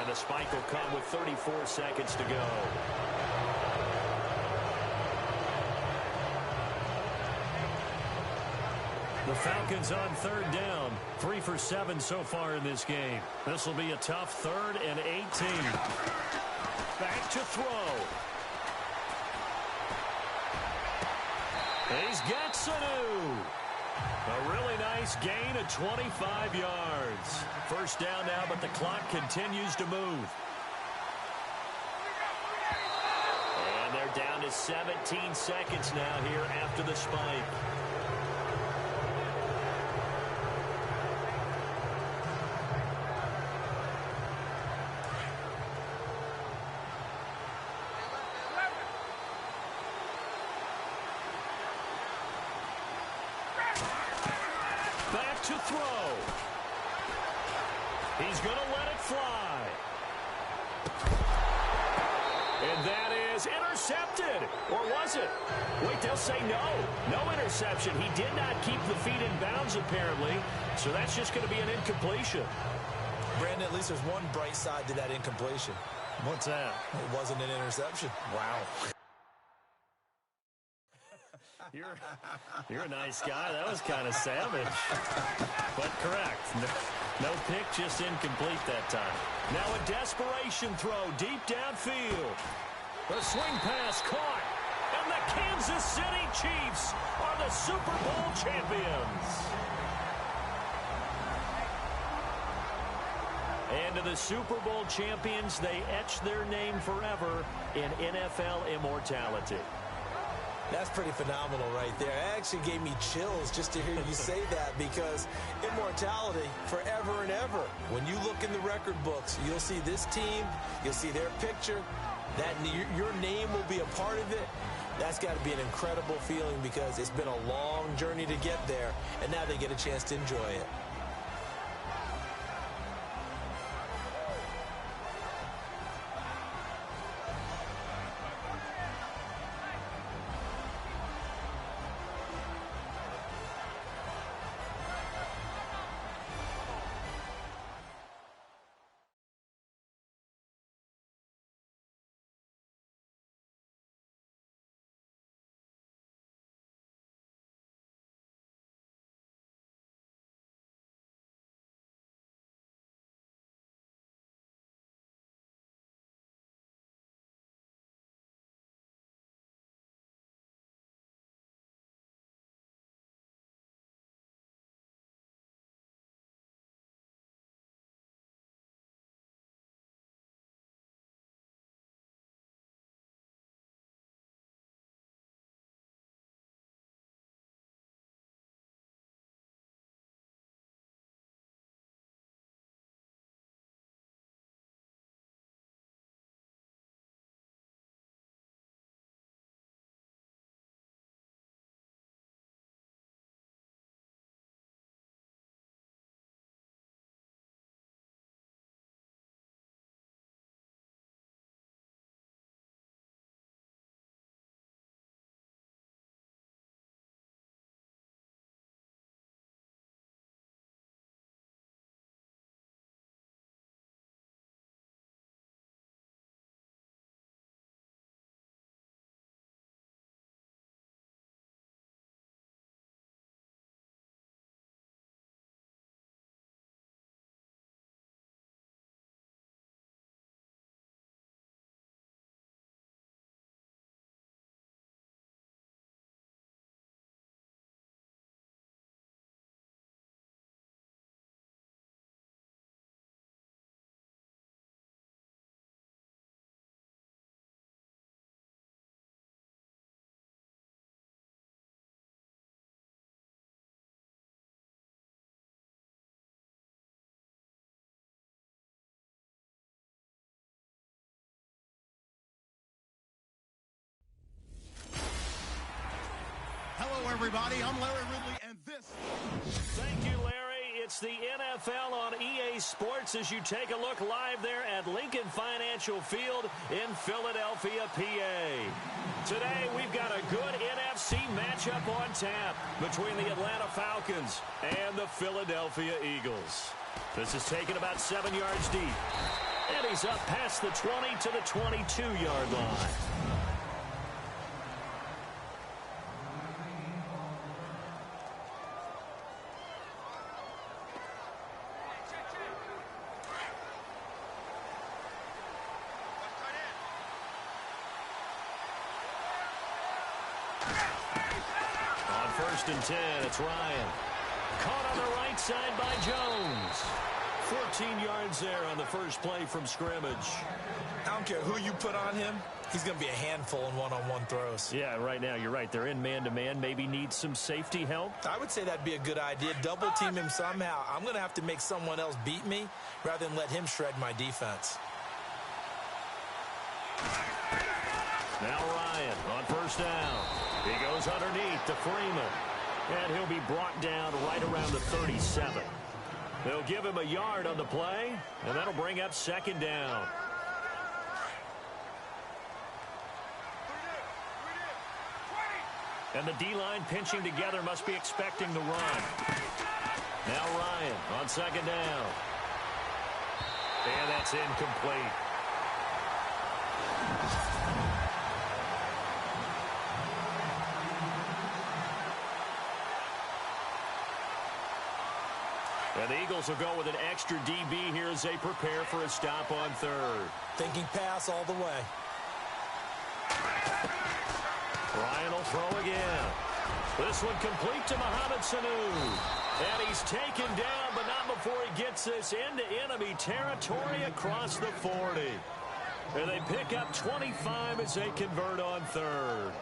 S2: And the spike will come with 34 seconds to go. The Falcons on third down. 3 for 7 so far in this game. This will be a tough 3rd and 18. Back to throw. He's got Sanu. A really nice gain of 25 yards. First down now, but the clock continues to move. And they're down to 17 seconds now here after the spike. To throw. He's going to let it fly. And that is intercepted. Or was it? Wait, they'll say no. No interception. He did not keep the feet in bounds, apparently. So that's just going to be an incompletion.
S1: Brandon, at least there's one bright side to that incompletion.
S2: What's that?
S1: It wasn't an interception.
S2: Wow. You're a nice guy. That was kind of savage. But correct. No pick, just incomplete that time. Now a desperation throw deep downfield. The swing pass caught. And the Kansas City Chiefs are the Super Bowl champions. And to the Super Bowl champions, they etch their name forever in NFL immortality.
S1: That's pretty phenomenal right there. It actually gave me chills just to hear you say that, because immortality forever and ever. When you look in the record books, you'll see this team, you'll see their picture, that your name will be a part of it. That's got to be an incredible feeling, because it's been a long journey to get there, and now they get a chance to enjoy it.
S4: everybody. I'm Larry Ridley, and this...
S2: Thank you, Larry. It's the NFL on EA Sports as you take a look live there at Lincoln Financial Field in Philadelphia, PA. Today, we've got a good NFC matchup on tap between the Atlanta Falcons and the Philadelphia Eagles. This is taken about 7 yards deep. And he's up past the 20 to the 22-yard line. On 1st and 10, it's Ryan. Caught on the right side by Jones. 14 yards there on the first play from scrimmage.
S1: I don't care who you put on him. He's going to be a handful in one-on-one throws.
S2: Yeah, right now, you're right. They're in man-to-man. Maybe need some safety help.
S1: I would say that'd be a good idea. Double team him somehow. I'm going to have to make someone else beat me rather than let him shred my defense.
S2: Now Ryan on 1st down. He goes underneath to Freeman. And he'll be brought down right around the 37. They'll give him a yard on the play, and that'll bring up 2nd down. And the D-line pinching together must be expecting the run. Now Ryan on 2nd down. And that's incomplete. And the Eagles will go with an extra DB here as they prepare for a stop on 3rd.
S1: Thinking pass all the way.
S2: Ryan will throw again. This one complete to Mohamed Sanu. And he's taken down, but not before he gets this into enemy territory across the 40. And they pick up 25 as they convert on 3rd.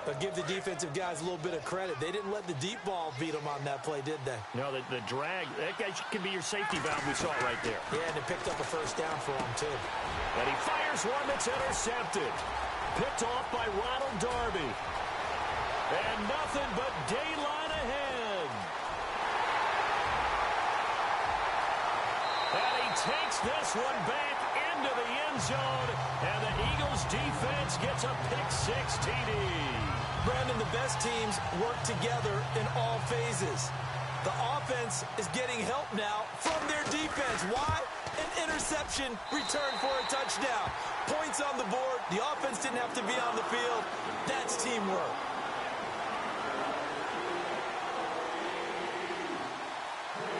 S1: But give the defensive guys a little bit of credit. They didn't let the deep ball beat them on that play, did they?
S2: No, the drag, that guy can be your safety valve. We saw it right there.
S1: Yeah, and it picked up a 1st down for him, too.
S2: And he fires one that's intercepted. Picked off by Ronald Darby. And nothing but daylight ahead. And he takes this one back into the end zone. And the Eagles defense gets a pick-6 TD.
S1: Brandon, the best teams work together in all phases. The offense is getting help now from their defense. Why? An interception returned for a touchdown. Points on the board. The offense didn't have to be on the field. That's teamwork.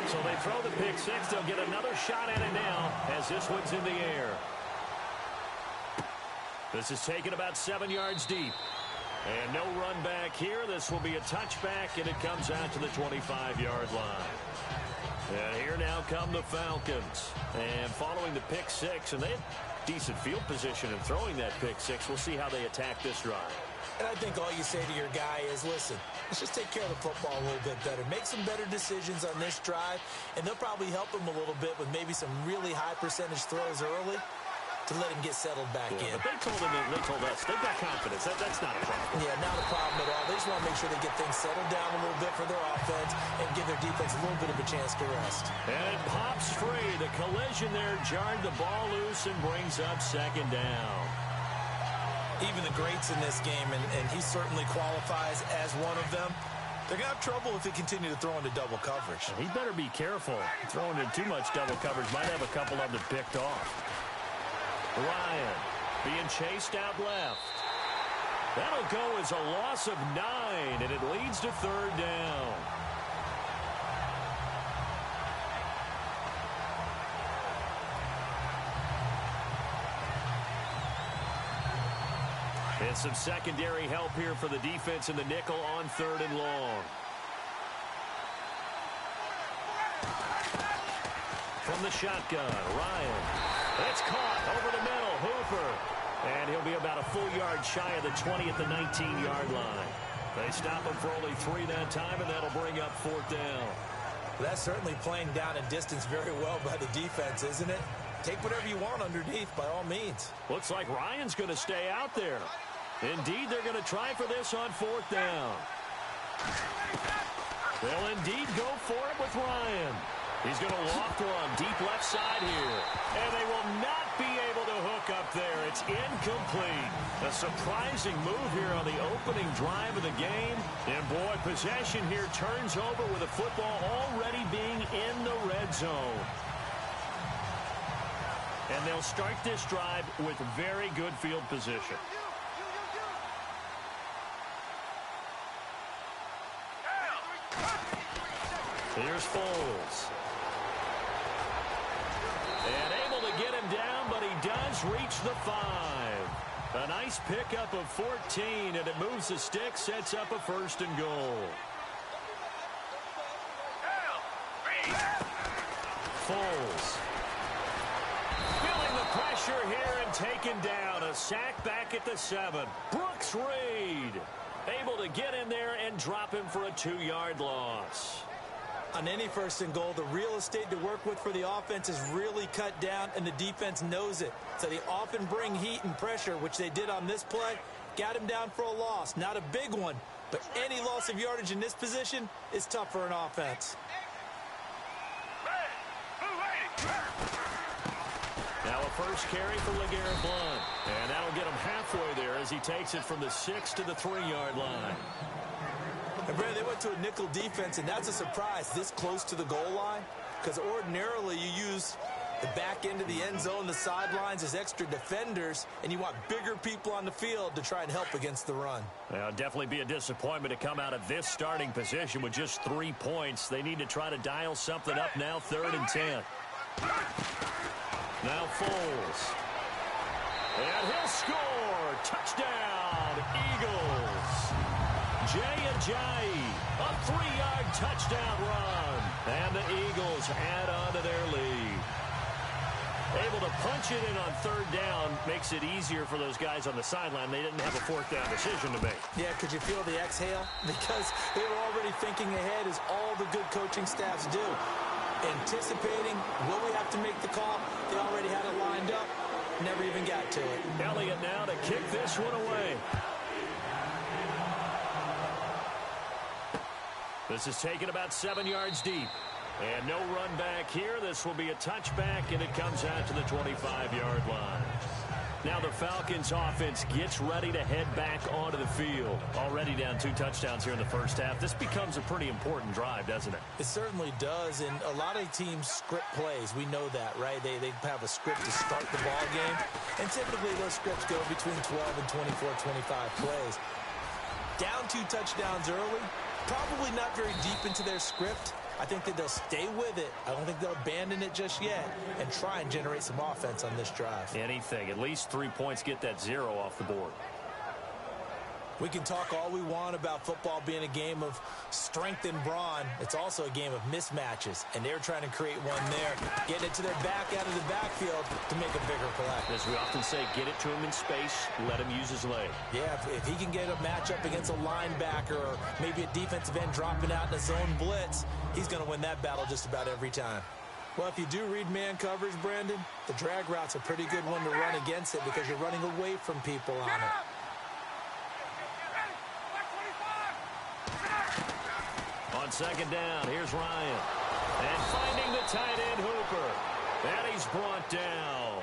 S2: So they throw the pick-6. They'll get another shot at it now as this one's in the air. This is taken about 7 yards deep. And no run back here. This will be a touchback, and it comes out to the 25-yard line. And here now come the Falcons. And following the pick-6, and they had decent field position in throwing that pick-6. We'll see how they attack this drive.
S1: And I think all you say to your guy is, listen, let's just take care of the football a little bit better. Make some better decisions on this drive, and they'll probably help him a little bit with maybe some really high percentage throws early to let him get settled back in.
S2: But they told us, they've got confidence. That's not a problem.
S1: Yeah, not a problem at all. They just want to make sure they get things settled down a little bit for their offense and give their defense a little bit of a chance to rest.
S2: And it pops free. The collision there jarred the ball loose and brings up 2nd down.
S1: Even the greats in this game, and he certainly qualifies as one of them, they're going to have trouble if they continue to throw into double coverage.
S2: He better be careful. Throwing in too much double coverage might have a couple of them picked off. Ryan being chased out left. That'll go as a loss of 9, and it leads to 3rd down. And some secondary help here for the defense in the nickel on 3rd and long. From the shotgun, Ryan. It's caught over the middle, Hooper. And he'll be about a full yard shy of the 20 at the 19-yard line. They stop him for only 3 that time, and that'll bring up 4th down.
S1: That's certainly playing down in distance very well by the defense, isn't it? Take whatever you want underneath, by all means.
S2: Looks like Ryan's going to stay out there. Indeed, they're going to try for this on 4th down. They'll indeed go for it with Ryan. He's going to loft one deep left side here. And they will not be able to hook up there. It's incomplete. A surprising move here on the opening drive of the game. And, boy, possession here turns over with the football already being in the red zone. And they'll start this drive with very good field position. Here's Foles. And able to get him down, but he does reach the 5. A nice pickup of 14, and it moves the stick, sets up a 1st and goal. Foles. Feeling the pressure here and taken down. A sack back at the 7. Brooks Reed able to get in there and drop him for a 2-yard loss.
S1: On any 1st and goal, the real estate to work with for the offense is really cut down, and the defense knows it. So they often bring heat and pressure, which they did on this play. Got him down for a loss. Not a big one, but any loss of yardage in this position is tough for an offense.
S2: Now a 1st carry for LeGarrette Blount. And that'll get him halfway there as he takes it from the 6 to the 3-yard line.
S1: And Brad, they went to a nickel defense, and that's a surprise this close to the goal line, because ordinarily you use the back end of the end zone, the sidelines as extra defenders, and you want bigger people on the field to try and help against the run.
S2: Well, definitely be a disappointment to come out of this starting position with just 3 points. They need to try to dial something up now, 3rd and 10. Now Foles. And he'll score. Touchdown, Eagles. Jay Ajayi, a 3-yard touchdown run. And the Eagles add on to their lead. Able to punch it in on 3rd down makes it easier for those guys on the sideline. They didn't have a 4th down decision to make.
S1: Yeah, could you feel the exhale? Because they were already thinking ahead, as all the good coaching staffs do. Anticipating, will we have to make the call? They already had it lined up. Never even got to it.
S2: Elliott now to kick this one away. This is taken about 7 yards deep. And no run back here. This will be a touchback, and it comes out to the 25-yard line. Now the Falcons offense gets ready to head back onto the field. Already down 2 touchdowns here in the 1st half. This becomes a pretty important drive, doesn't it?
S1: It certainly does, and a lot of teams script plays. We know that, right? They have a script to start the ball game, and typically those scripts go between 12 and 24, 25 plays. Down 2 touchdowns early, probably not very deep into their script. I think that they'll stay with it. I don't think they'll abandon it just yet and try and generate some offense on this drive.
S2: Anything. At least 3 points, get that 0 off the board.
S1: We can talk all we want about football being a game of strength and brawn. It's also a game of mismatches, and they're trying to create one there, getting it to their back out of the backfield to make a bigger play.
S2: As we often say, get it to him in space, let him use his leg.
S1: Yeah, if he can get a matchup against a linebacker or maybe a defensive end dropping out in a zone blitz, he's going to win that battle just about every time. Well, if you do read man coverage, Brandon, the drag route's a pretty good one to run against it because you're running away from people on it.
S2: On 2nd down, here's Ryan. And finding the tight end, Hooper. And he's brought down.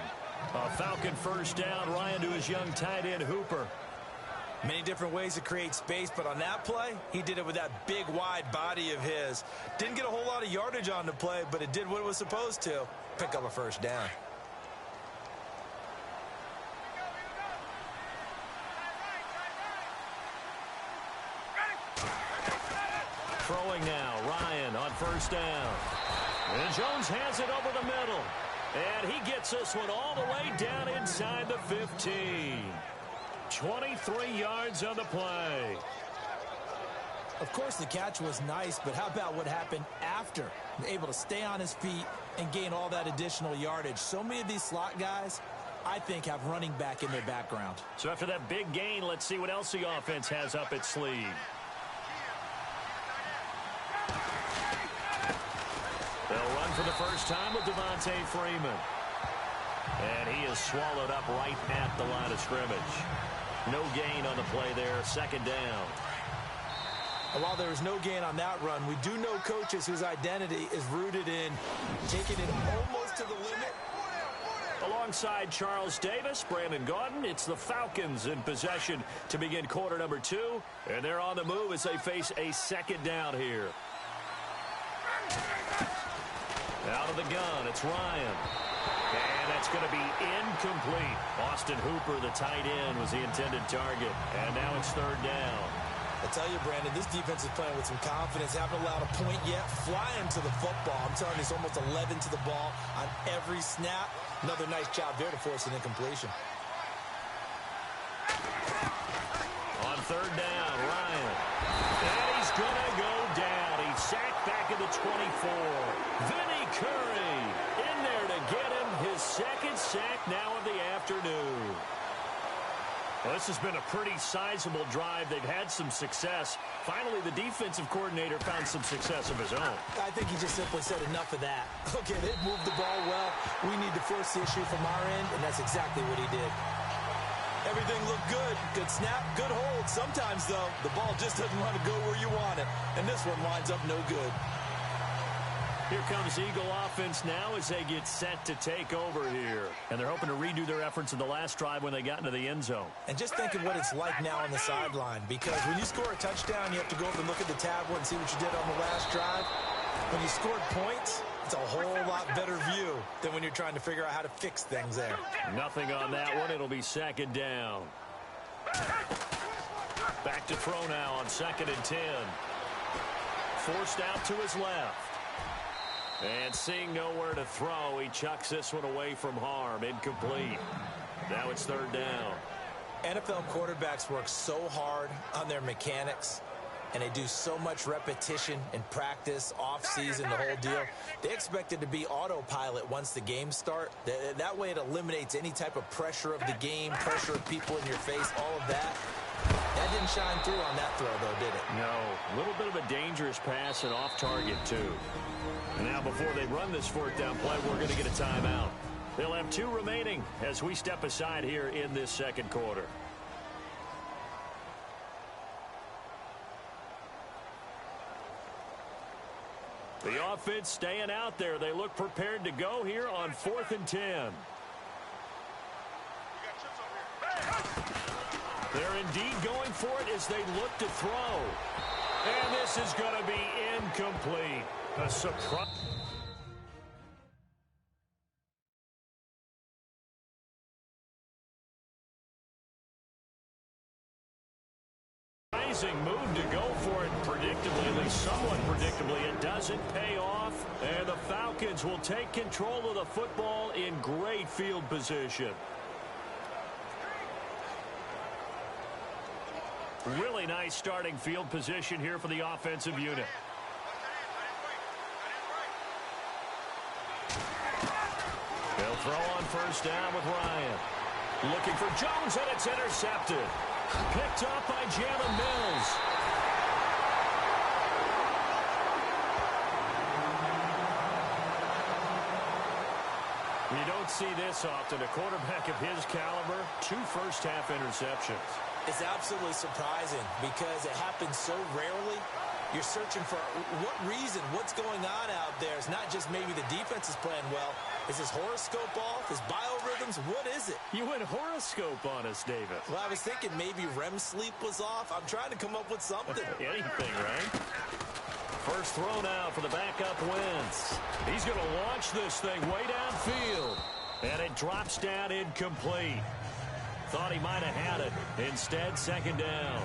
S2: A Falcon 1st down. Ryan to his young tight end, Hooper.
S1: Many different ways to create space, but on that play, he did it with that big, wide body of his. Didn't get a whole lot of yardage on the play, but it did what it was supposed to. Pick up a 1st down.
S2: Throwing now, Ryan on 1st down. And Jones has it over the middle. And he gets this one all the way down inside the 15. 23 yards on the play.
S1: Of course, the catch was nice, but how about what happened after? Able to stay on his feet and gain all that additional yardage. So many of these slot guys, I think, have running back in their background.
S2: So after that big gain, let's see what else the offense has up its sleeve. They'll run for the first time with Devontae Freeman. And he is swallowed up right at the line of scrimmage. No gain on the play there. Second down.
S1: While there is no gain on that run, we do know coaches whose identity is rooted in taking it almost to the limit.
S2: Alongside Charles Davis, Brandon Gaudin, it's the Falcons in possession to begin quarter number 2. And they're on the move as they face a second down here. Out of the gun, it's Ryan. And that's going to be incomplete. Austin Hooper, the tight end, was the intended target. And now it's third down.
S1: I tell you, Brandon, this defense is playing with some confidence. Haven't allowed a point yet. Flying to the football. I'm telling you, it's almost 11 to the ball on every snap. Another nice job there to force an incompletion.
S2: On third down, Ryan. And he's going to go down. He's sacked back at the 24. Vinny Curry in there to get him his second sack now of the afternoon. Well, this has been a pretty sizable drive. They've had some success. Finally, the defensive coordinator found some success of his own.
S1: I think he just simply said enough of that. Okay, they've moved the ball well. We need to force the issue from our end, and that's exactly what he did. Everything looked good. Good snap, good hold. Sometimes, though, the ball just doesn't want to go where you want it, and this one winds up no good.
S2: Here comes Eagle offense now as they get set to take over here. And they're hoping to redo their efforts in the last drive when they got into the end zone.
S1: And just think of what it's like now on the sideline, because when you score a touchdown, you have to go up and look at the tablet and see what you did on the last drive. When you scored points, it's a whole lot better view than when you're trying to figure out how to fix things there.
S2: Nothing on that one. It'll be second down. Back to throw now on 2nd and 10. Forced out to his left. And seeing nowhere to throw, he chucks this one away from harm. Incomplete. Now it's third down.
S1: NFL quarterbacks work so hard on their mechanics, and they do so much repetition and practice, off-season, the whole deal. They expect it to be autopilot once the games start. That way it eliminates any type of pressure of the game, pressure of people in your face, all of that. That didn't shine through on that throw, though, did it?
S2: No. A little bit of a dangerous pass and off target, too. And now before they run this fourth down play, we're going to get a timeout. They'll have 2 remaining as we step aside here in this second quarter. The offense staying out there. They look prepared to go here on 4th and 10. They're indeed going for it as they look to throw. And this is going to be incomplete. A surprise. Amazing move to go for it predictably, at least somewhat predictably. It doesn't pay off, and the Falcons will take control of the football in great field position. Really nice starting field position here for the offensive unit. They'll throw on first down with Ryan. Looking for Jones, and it's intercepted. Picked up by Jalen Mills. You don't see this often. A quarterback of his caliber, 2 first-half interceptions.
S1: It's absolutely surprising because it happens so rarely. You're searching for what reason, what's going on out there. It's not just maybe the defense is playing well. Is his horoscope off? His biorhythms? What is it?
S2: You went horoscope on us, David.
S1: Well, I was thinking maybe REM sleep was off. I'm trying to come up with something.
S2: Anything, right? First throw now for the backup Wentz. He's going to launch this thing way downfield. And it drops down incomplete. Thought he might have had it. Instead, second down.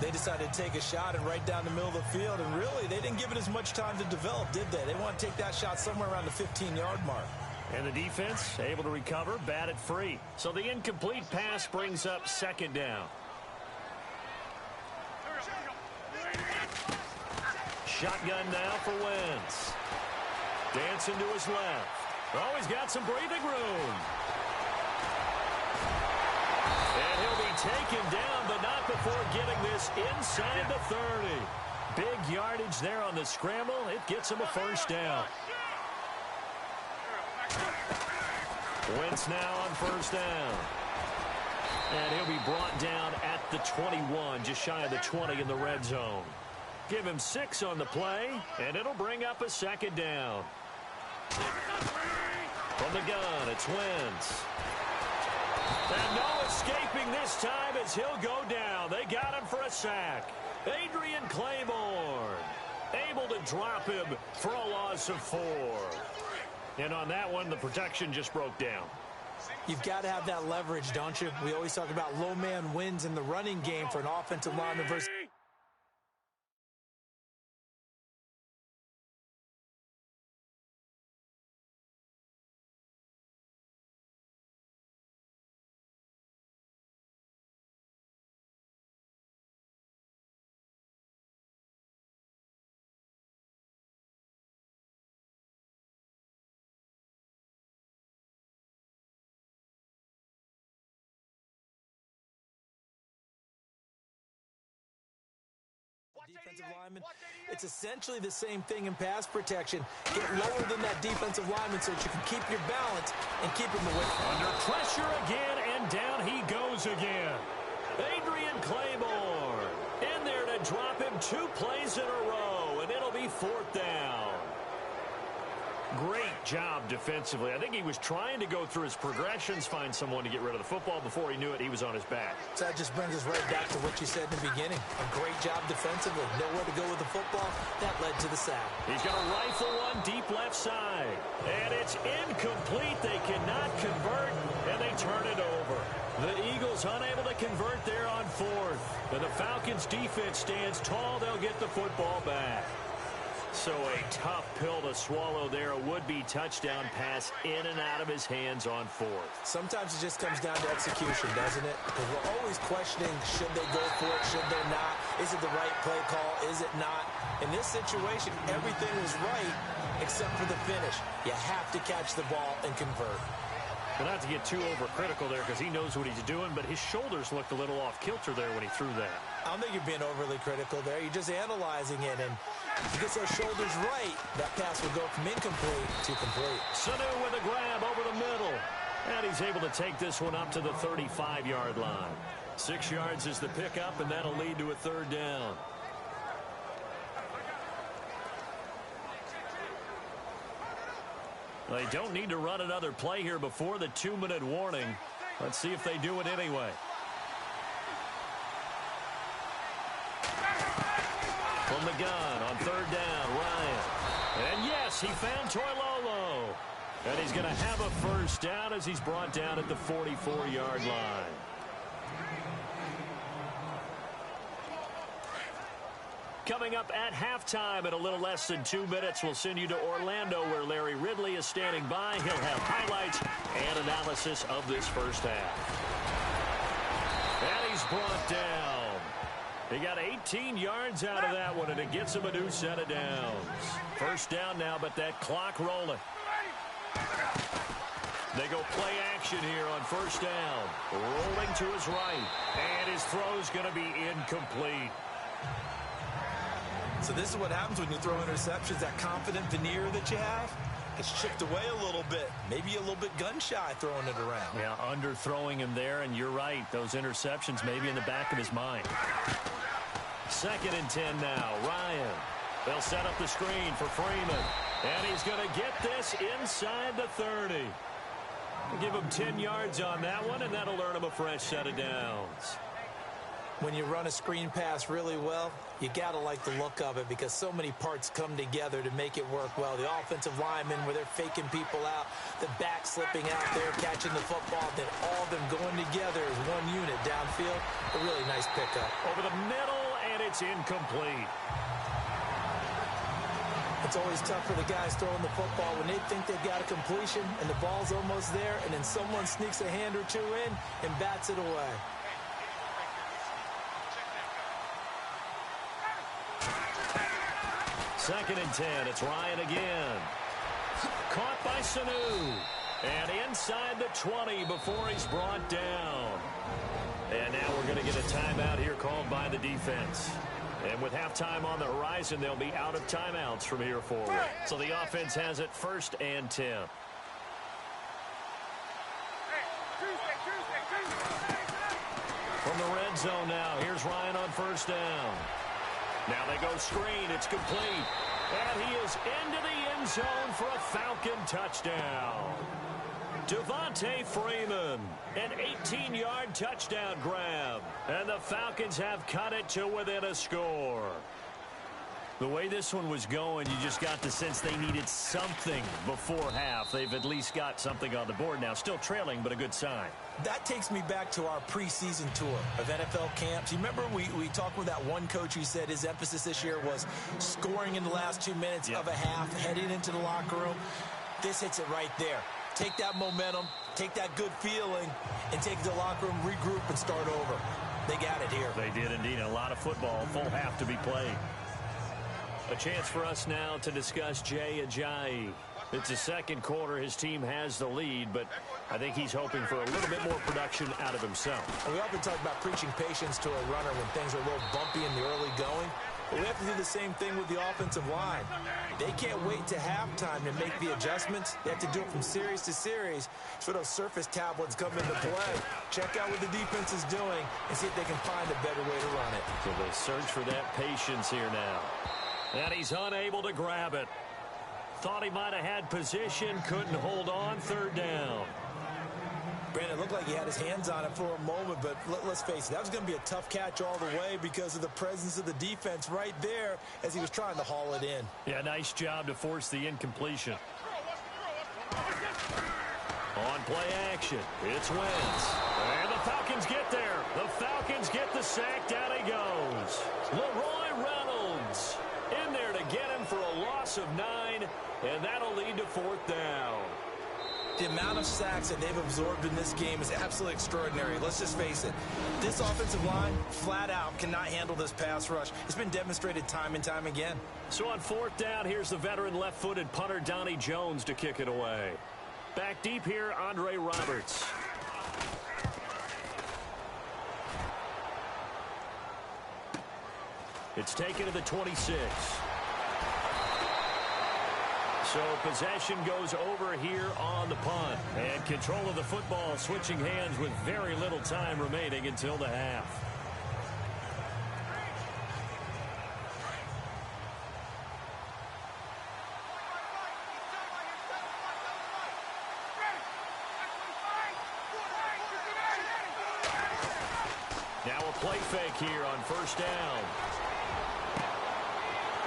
S1: They decided to take a shot and right down the middle of the field, and really, they didn't give it as much time to develop, did they? They want to take that shot somewhere around the 15-yard mark.
S2: And the defense able to recover, batted free. So the incomplete pass brings up second down. Shotgun now for Wentz. Dancing to his left. Oh, he's got some breathing room. And he'll be taken down, but not before getting this inside the 30. Big yardage there on the scramble. It gets him a first down. Wentz now on first down. And he'll be brought down at the 21, just shy of the 20 in the red zone. Give him 6 on the play, and it'll bring up a second down. From the gun, it's Wentz. And no escaping this time as he'll go down. They got him for a sack. Adrian Claiborne able to drop him for a loss of 4. And on that one, the protection just broke down.
S1: You've got to have that leverage, don't you? We always talk about low man wins in the running game for an offensive lineman versus... defensive lineman. It's essentially the same thing in pass protection. Get lower than that defensive lineman so that you can keep your balance and keep him away.
S2: Under pressure again, and down he goes again. Adrian Claiborne in there to drop him 2 plays in a row, and it'll be 4th down. Great job defensively. I think he was trying to go through his progressions, find someone to get rid of the football. Before he knew it, he was on his back.
S1: So that just brings us right back to what you said in the beginning. A great job defensively. Nowhere to go with the football. That led to the sack.
S2: He's going to rifle one deep left side. And it's incomplete. They cannot convert, and they turn it over. The Eagles unable to convert there on 4th. And the Falcons defense stands tall. They'll get the football back. So a tough pill to swallow there. A would-be touchdown pass in and out of his hands on 4th.
S1: Sometimes it just comes down to execution, doesn't it? Because we're always questioning, should they go for it, should they not? Is it the right play call, is it not? In this situation, everything was right except for the finish. You have to catch the ball and convert.
S2: But not to get too overcritical there because he knows what he's doing, but his shoulders looked a little off kilter there when he threw that.
S1: I don't think you're being overly critical there. You're just analyzing it, and if he gets those shoulders right, that pass will go from incomplete to complete.
S2: Sanu with a grab over the middle, and he's able to take this one up to the 35-yard line. 6 yards is the pickup, and that'll lead to a 3rd down. They don't need to run another play here before the 2-minute warning. Let's see if they do it anyway. From the gun on 3rd down, Ryan. And yes, he found Toilolo. And he's going to have a 1st down as he's brought down at the 44-yard line. Coming up at halftime in a little less than 2 minutes, we'll send you to Orlando where Larry Ridley is standing by. He'll have highlights and analysis of this first half. And he's brought down. He got 18 yards out of that one, and it gets him a new set of downs. 1st down now, but that clock rolling. They go play action here on 1st down. Rolling to his right, and his throw's going to be incomplete.
S1: So this is what happens when you throw interceptions. That confident veneer that you have gets chipped away a little bit. Maybe a little bit gun-shy throwing it around.
S2: Yeah, underthrowing him there, and you're right. Those interceptions maybe in the back of his mind. 2nd and 10 now. Ryan. They'll set up the screen for Freeman. And he's going to get this inside the 30. Give him 10 yards on that one, and that'll earn him a fresh set of downs.
S1: When you run a screen pass really well, you got to like the look of it because so many parts come together to make it work well. The offensive linemen where they're faking people out, the back slipping out there, catching the football, then all of them going together as one unit downfield. A really nice pickup.
S2: Over the middle, and it's incomplete.
S1: It's always tough for the guys throwing the football when they think they've got a completion and the ball's almost there, and then someone sneaks a hand or two in and bats it away.
S2: Second and 10. It's Ryan again. Caught by Sanu. And inside the 20 before he's brought down. And now we're going to get a timeout here called by the defense. And with halftime on the horizon, they'll be out of timeouts from here forward. So the offense has it 1st and 10. zone now. Here's Ryan on first down. Now they go screen. It's complete. And he is into the end zone for a Falcon touchdown. Devontae Freeman, an 18-yard touchdown grab. And the Falcons have cut it to within a score. The way this one was going, you just got the sense they needed something before half. They've at least got something on the board now. Still trailing, but a good sign.
S1: That takes me back to our preseason tour of NFL camps. You remember we talked with that one coach who said his emphasis this year was scoring in the last 2 minutes of a half, heading into the locker room. This hits it right there. Take that momentum, take that good feeling, and take it to the locker room, regroup, and start over. They got it here.
S2: They did indeed. A lot of football, full half to be played. A chance for us now to discuss Jay Ajayi. It's the second quarter. His team has the lead, but I think he's hoping for a little bit more production out of himself.
S1: We often talk about preaching patience to a runner when things are a little bumpy in the early going. But we have to do the same thing with the offensive line. They can't wait to halftime to make the adjustments. They have to do it from series to series so those surface tablets come into play. Check out what the defense is doing and see if they can find a better way to run it.
S2: So they search for that patience here now. And he's unable to grab it. Thought he might have had position, couldn't hold on, third down.
S1: Brandon, it looked like he had his hands on it for a moment, but let's face it, that was going to be a tough catch all the way because of the presence of the defense right there as he was trying to haul it in.
S2: Yeah, nice job to force the incompletion. On play action, it's Wentz. And the Falcons get there. The Falcons get the sack. Down he goes. Leroy Reynolds in there to get him for a loss of 9, and that'll lead to fourth down.
S1: The amount of sacks that they've absorbed in this game is absolutely extraordinary. Let's just face it. This offensive line, flat out, cannot handle this pass rush. It's been demonstrated time and time again.
S2: So on fourth down, here's the veteran left-footed punter Donnie Jones to kick it away. Back deep here, Andre Roberts. It's taken to the 26. So possession goes over here on the punt. And control of the football switching hands with very little time remaining until the half. Now a play fake here on first down.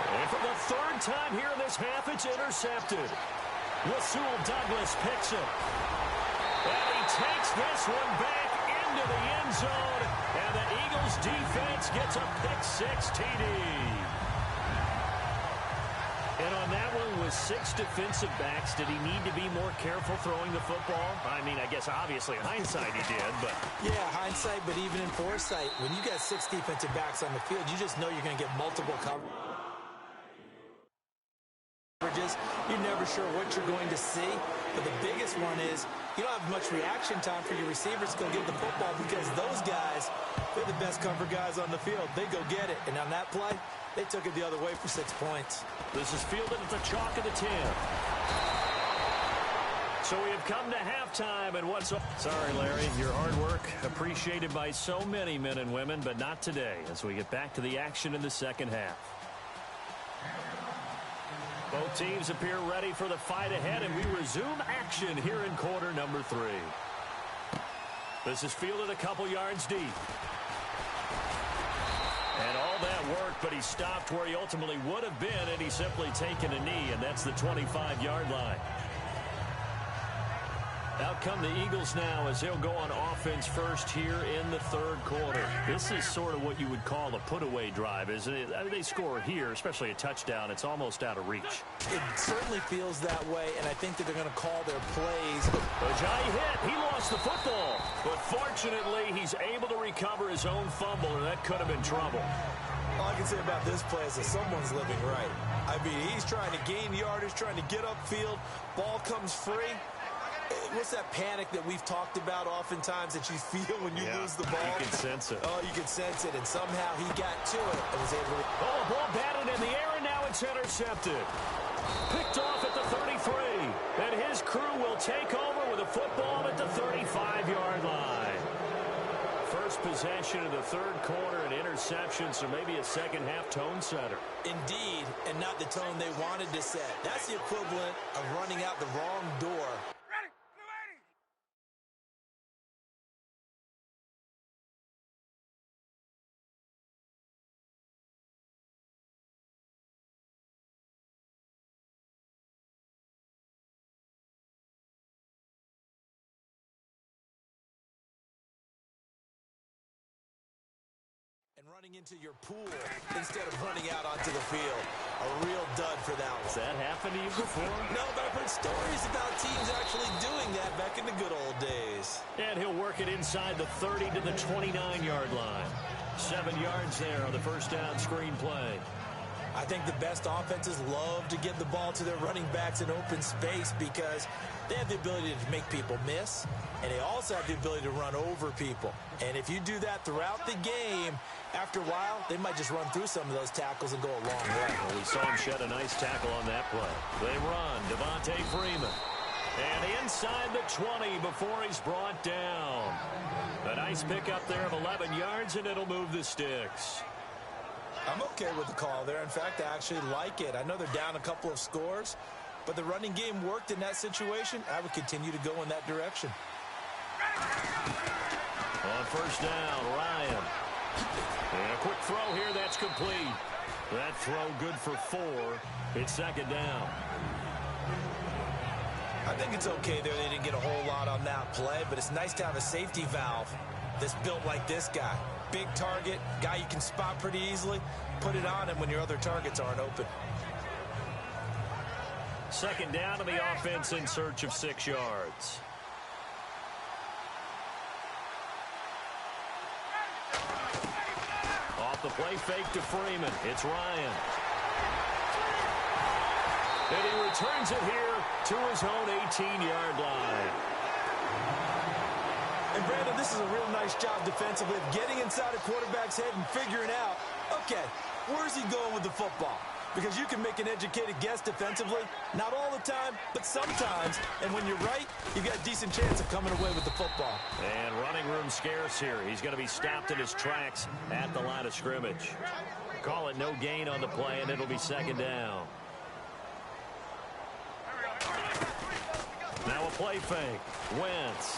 S2: And for the third time here in this half, it's intercepted. Rasul Douglas picks it. And he takes this one back into the end zone. And the Eagles defense gets a pick-6 TD. And on that one, with 6 defensive backs, did he need to be more careful throwing the football? I mean, I guess obviously in hindsight he did, but...
S1: Yeah, hindsight, but even in foresight, when you got 6 defensive backs on the field, you just know you're going to get multiple coverages. You're never sure what you're going to see, but the biggest one is you don't have much reaction time for your receivers to go get the football because those guys, they're the best cover guys on the field. They go get it, and on that play, they took it the other way for 6 points.
S2: This is fielded at the chalk of the 10. So we have come to halftime, and what's up? Sorry, Larry, your hard work appreciated by so many men and women, but not today as we get back to the action in the second half. Both teams appear ready for the fight ahead, and we resume action here in quarter number 3. This is fielded a couple yards deep. And all that work, but he stopped where he ultimately would have been, and he's simply taken a knee, and that's the 25-yard line. Out come the Eagles now as they'll go on offense first here in the third quarter. This is sort of what you would call a put-away drive, isn't it? I mean, they score here, especially a touchdown. It's almost out of reach.
S1: It certainly feels that way, and I think that they're going to call their plays.
S2: Ajayi hit. He lost the football. But fortunately, he's able to recover his own fumble, and that could have been trouble.
S1: All I can say about this play is that someone's living right. I mean, he's trying to gain yardage, trying to get upfield. Ball comes free. What's that panic that we've talked about oftentimes that you feel when you lose the ball?
S2: You can sense it.
S1: Oh, you can sense it, and somehow he got to it and was able to...
S2: Oh, ball batted in the air, and now it's intercepted. Picked off at the 33, and his crew will take over with a football at the 35-yard line. first possession of the third quarter, an interception, so maybe a second-half tone setter.
S1: Indeed, and not the tone they wanted to set. That's the equivalent of running out the wrong door. And running into your pool instead of running out onto the field. A real dud for that one.
S2: Has that happened to you before?
S1: No, but I've heard stories about teams actually doing that back in the good old days.
S2: And he'll work it inside the 30 to the 29-yard line. 7 yards there on the first down screen play.
S1: I think the best offenses love to get the ball to their running backs in open space because they have the ability to make people miss, and they also have the ability to run over people. And if you do that throughout the game, after a while, they might just run through some of those tackles and go a long way.
S2: Well, we saw him shed a nice tackle on that play. They run. Devontae Freeman. And inside the 20 before he's brought down. A nice pickup there of 11 yards, and it'll move the sticks.
S1: I'm okay with the call there. In fact, I actually like it. I know they're down a couple of scores, but the running game worked in that situation. I would continue to go in that direction.
S2: On first down, Ryan. And a quick throw here, that's complete. That throw good for 4. It's second down.
S1: I think it's okay there. They didn't get a whole lot on that play, but it's nice to have a safety valve that's built like this guy. Big target, guy you can spot pretty easily. Put it on him when your other targets aren't open.
S2: Second down to the offense in search of 6 yards. Off the play fake to Freeman. It's Ryan. And he returns it here to his own 18-yard line.
S1: And Brandon, this is a real nice job defensively of getting inside a quarterback's head and figuring out, okay, where's he going with the football? Because you can make an educated guess defensively, not all the time, but sometimes. And when you're right, you've got a decent chance of coming away with the football.
S2: And running room scarce here. He's going to be stopped in his tracks at the line of scrimmage. Call it no gain on the play, and it'll be second down. Now a play fake. Wentz.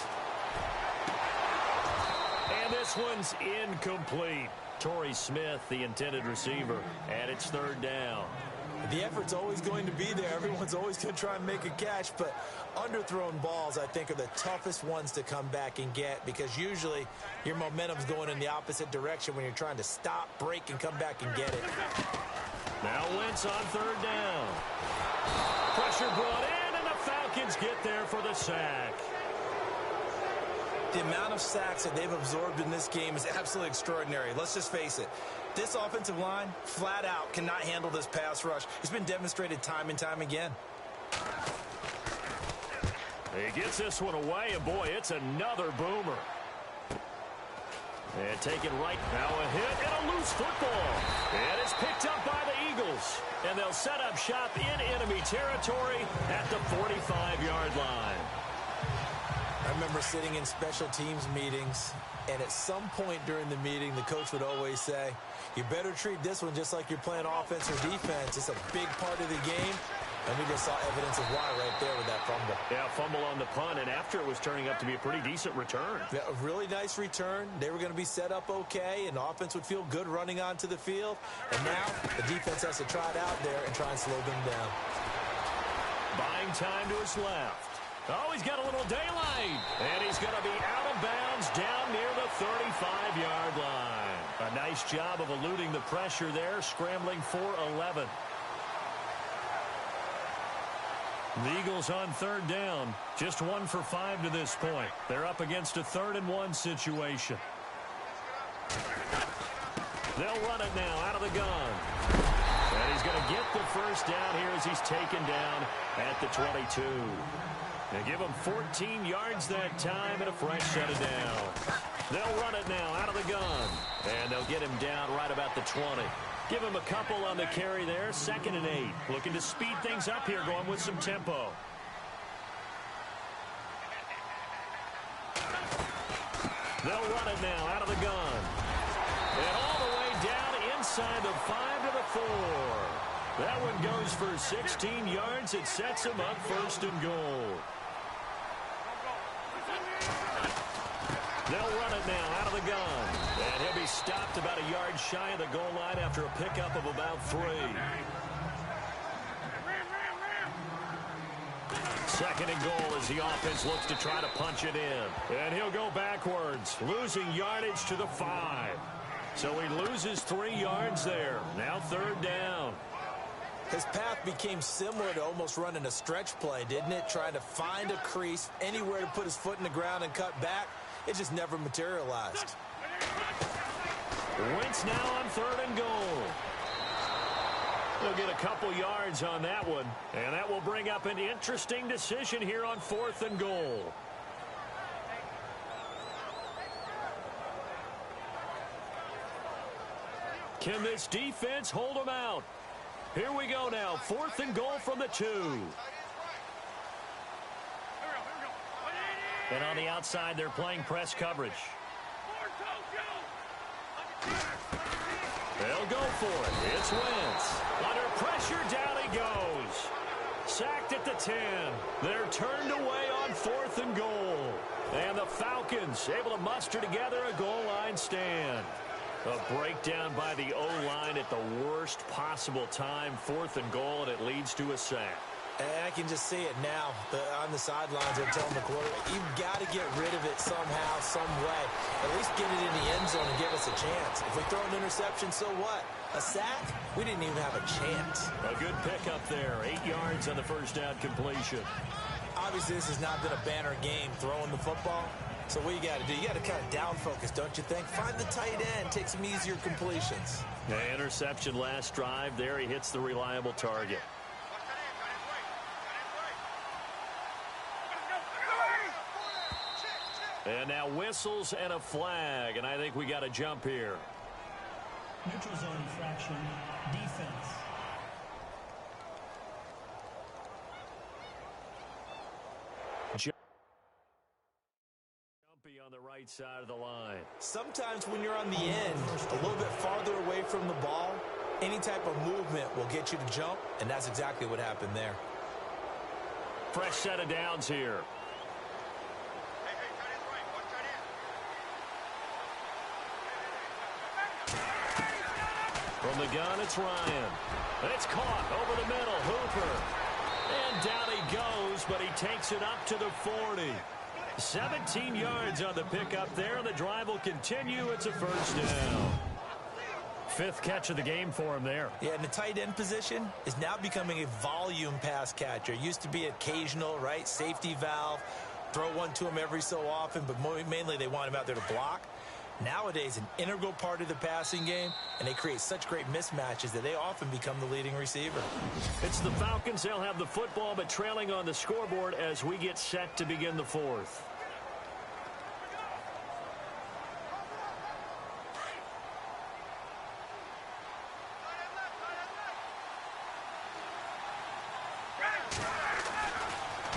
S2: And this one's incomplete. Torrey Smith, the intended receiver, and it's third down.
S1: The effort's always going to be there. Everyone's always going to try and make a catch, but underthrown balls, I think, are the toughest ones to come back and get because usually your momentum's going in the opposite direction when you're trying to stop, break, and come back and get it.
S2: Now Wentz on third down. Pressure brought in, and the Falcons get there for the sack.
S1: The amount of sacks that they've absorbed in this game is absolutely extraordinary. Let's just face it. This offensive line, flat out, cannot handle this pass rush. It's been demonstrated time and time again.
S2: He gets this one away, and boy, it's another boomer. And taken right now, a hit and a loose football. And it's picked up by the Eagles. And they'll set up shop in enemy territory at the 45-yard line.
S1: I remember sitting in special teams meetings, and at some point during the meeting, the coach would always say, you better treat this one just like you're playing offense or defense. It's a big part of the game, and we just saw evidence of why right there with that fumble.
S2: Yeah, fumble on the punt, and after it was turning up to be a pretty decent return.
S1: Yeah, a really nice return. They were going to be set up okay, and the offense would feel good running onto the field. And now the defense has to try it out there and try and slow them down.
S2: Buying time to his left. Oh, he's got a little daylight. And he's going to be out of bounds down near the 35-yard line. A nice job of eluding the pressure there, scrambling for 11. The Eagles on third down. Just 1 for 5 to this point. They're up against a 3rd-and-1 situation. They'll run it now out of the gun. And he's going to get the first down here as he's taken down at the 22. They give him 14 yards that time and a fresh set of downs. They'll run it now out of the gun. And they'll get him down right about the 20. Give him a couple on the carry there. 2nd and 8. Looking to speed things up here, going with some tempo. They'll run it now out of the gun. And all the way down inside the 5 to the 4. That one goes for 16 yards. It sets him up 1st and goal. They'll run it now out of the gun. And he'll be stopped about a yard shy of the goal line after a pickup of about 3. 2nd and goal as the offense looks to try to punch it in. And he'll go backwards, losing yardage to the 5. So he loses 3 yards there. Now 3rd down.
S1: His path became similar to almost running a stretch play, didn't it? Trying to find a crease, anywhere to put his foot in the ground and cut back. It just never materialized.
S2: Wentz now on 3rd and goal. They'll get a couple yards on that one. And that will bring up an interesting decision here on 4th and goal. Can this defense hold them out? Here we go now. 4th and goal from the 2. And on the outside, they're playing press coverage. They'll go for it. It's Wentz. Under pressure, down he goes. Sacked at the 10. They're turned away on 4th and goal. And the Falcons able to muster together a goal line stand. A breakdown by the O-line at the worst possible time. 4th and goal, and it leads to a sack.
S1: And I can just see it now. On the sidelines, they're telling the quarterback, you've got to get rid of it somehow, some way. At least get it in the end zone and give us a chance. If we throw an interception, so what? A sack? We didn't even have a chance.
S2: A good pickup there. 8 yards on the 1st down completion.
S1: Obviously, this has not been a banner game throwing the football. So what you got to do, you got to kind of down focus, don't you think? Find the tight end, take some easier completions.
S2: The interception last drive there. He hits the reliable target. And now whistles and a flag, and I think we got to jump here.
S3: Neutral zone infraction, defense.
S2: Jumpy on the right side of the line.
S1: Sometimes when you're on the end, a little bit farther away from the ball, any type of movement will get you to jump, and that's exactly what happened there.
S2: Fresh set of downs here. From the gun, it's Ryan. It's caught over the middle. Hooper. And down he goes, but he takes it up to the 40. 17 yards on the pickup there, and the drive will continue. It's a 1st down. 5th catch of the game for him there.
S1: Yeah, and the tight end position is now becoming a volume pass catcher. It used to be occasional, right? Safety valve. Throw one to him every so often, but mainly they want him out there to block. Nowadays, an integral part of the passing game, and they create such great mismatches that they often become the leading receiver.
S2: It's the Falcons. They'll have the football, but trailing on the scoreboard as we get set to begin the 4th.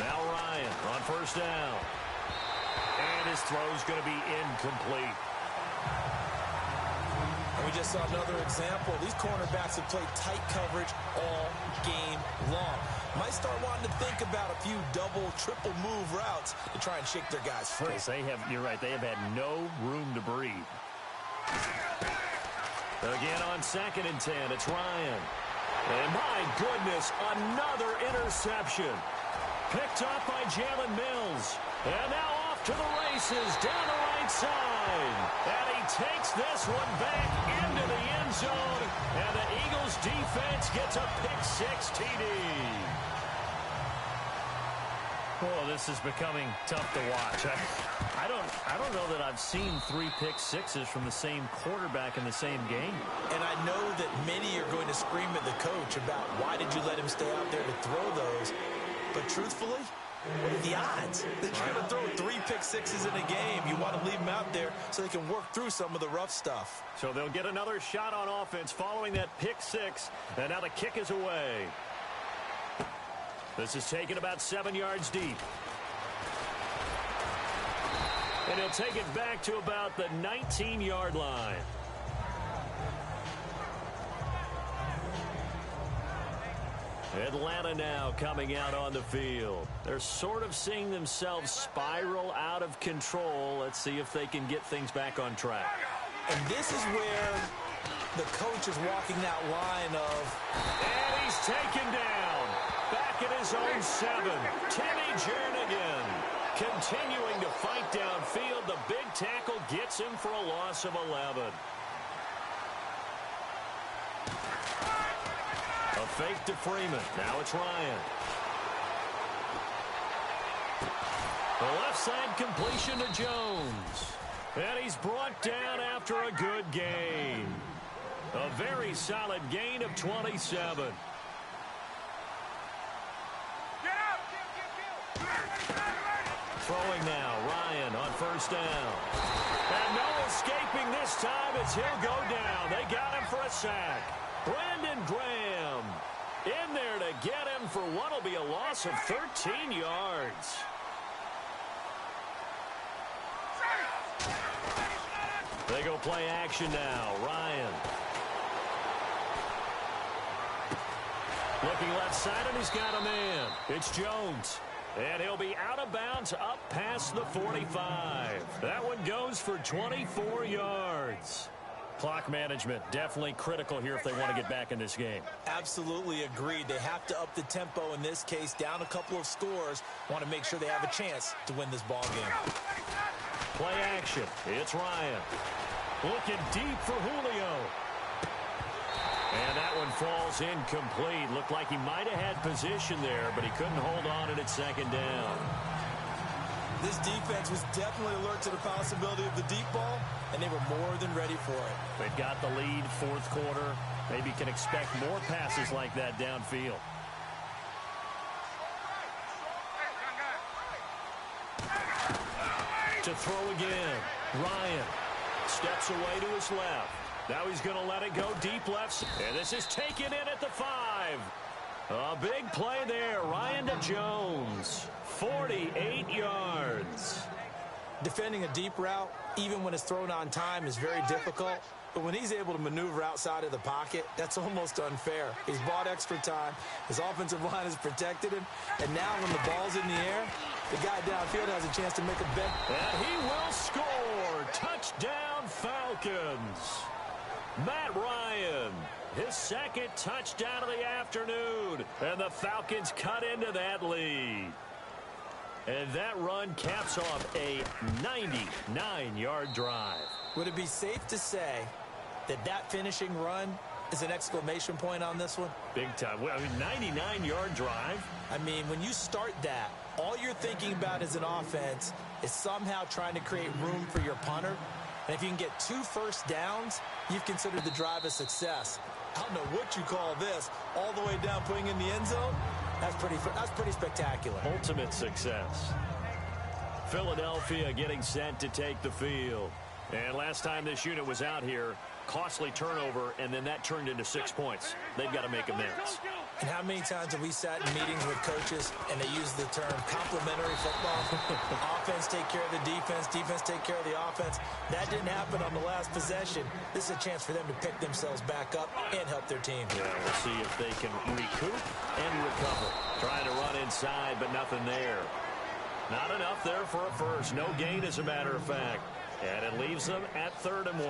S2: Now Ryan on 1st down. And his throw's going to be incomplete.
S1: And we just saw another example. These cornerbacks have played tight coverage all game long. Might start wanting to think about a few double, triple move routes to try and shake their guys free.
S2: You're right, they have had no room to breathe. Again on 2nd and 10, it's Ryan. And my goodness, another interception. Picked up by Jalen Mills. And now off to the races down the right side. And he takes this one back into the end zone. And the Eagles defense gets a pick-6 TD. Oh, this is becoming tough to watch. I don't know that I've seen 3 pick-6s from the same quarterback in the same game.
S1: And I know that many are going to scream at the coach about why did you let him stay out there to throw those. But truthfully, what are the odds that you're going to throw 3 pick-6s in a game? You want to leave them out there so they can work through some of the rough stuff.
S2: So they'll get another shot on offense following that pick-6. And now the kick is away. This is taken about 7 yards deep. And he'll take it back to about the 19-yard line. Atlanta now coming out on the field. They're sort of seeing themselves spiral out of control. Let's see if they can get things back on track.
S1: And this is where the coach is walking that line of...
S2: And he's taken down. Back at his own 7. Timmy Jernigan continuing to fight downfield. The big tackle gets him for a loss of 11. A fake to Freeman. Now it's Ryan. The left side completion to Jones. And he's brought down after a good gain. A very solid gain of 27. Throwing now, Ryan on first down. And no escaping this time as he'll go down. They got him for a sack. Brandon Graham in there to get him for what will be a loss of 13 yards. They go play action now. Ryan. Looking left side, and he's got a man. It's Jones. And he'll be out of bounds up past the 45. That one goes for 24 yards. Clock management definitely critical here if they want to get back in this game.
S1: Absolutely agreed. They have to up the tempo in this case, down a couple of scores. Want to make sure they have a chance to win this ball game.
S2: Play action. It's Ryan. Looking deep for Julio. And that one falls incomplete. Looked like he might have had position there, but he couldn't hold on at its second down.
S1: This defense was definitely alert to the possibility of the deep ball, and they were more than ready for it.
S2: They've got the lead, fourth quarter. Maybe can expect more passes like that downfield. To throw again. Ryan steps away to his left. Now he's going to let it go deep left. And this is taken in at the 5. A big play there. Ryan to Jones. 48 yards.
S1: Defending a deep route, even when it's thrown on time, is very difficult. But when he's able to maneuver outside of the pocket, that's almost unfair. He's bought extra time. His offensive line has protected him. And now when the ball's in the air, the guy downfield has a chance to make a bet.
S2: And he will score. Touchdown, Falcons. Matt Ryan, his second touchdown of the afternoon. And the Falcons cut into that lead. And that run caps off a 99-yard drive.
S1: Would it be safe to say that that finishing run is an exclamation point on this one?
S2: Big time. Well, I mean, 99-yard drive.
S1: I mean, when you start that, all you're thinking about as an offense is somehow trying to create room for your punter. And if you can get 2 first downs, you've considered the drive a success. I don't know what you call this. All the way down, putting in the end zone. That's pretty spectacular.
S2: Ultimate success. Philadelphia getting set to take the field. And last time this unit was out here, costly turnover, and then that turned into 6 points. They've got to make amends.
S1: And how many times have we sat in meetings with coaches and they use the term complementary football? Offense take care of the defense, defense take care of the offense. That didn't happen on the last possession. This is a chance for them to pick themselves back up and help their team.
S2: Yeah, we'll see if they can recoup and recover. Trying to run inside, but nothing there. Not enough there for a first. No gain, as a matter of fact. And it leaves them at 3rd and 1.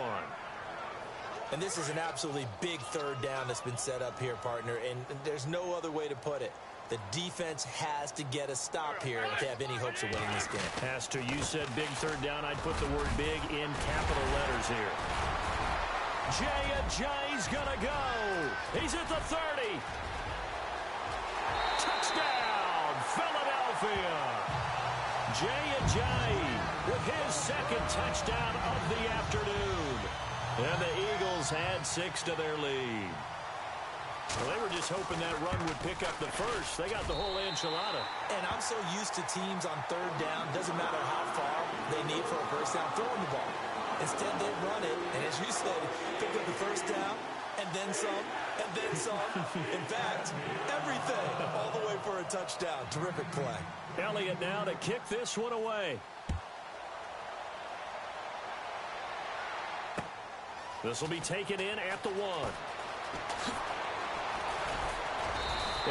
S1: And this is an absolutely big third down that's been set up here, partner, and there's no other way to put it. The defense has to get a stop here if they have any hopes of winning this game.
S2: Has to. You said big third down. I'd put the word big in capital letters here. Jay Ajayi's going to go. He's at the 30. Touchdown, Philadelphia. Jay Ajayi with his second touchdown of the afternoon. And the Eagles had 6 to their lead. Well, they were just hoping that run would pick up the first. They got the whole enchilada.
S1: And I'm so used to teams on third down, doesn't matter how far they need for a first down, throwing the ball. Instead, they run it, and as you said, pick up the first down, and then some, and then some. In fact, everything all the way for a touchdown. Terrific play.
S2: Elliott now to kick this one away. This will be taken in at the 1.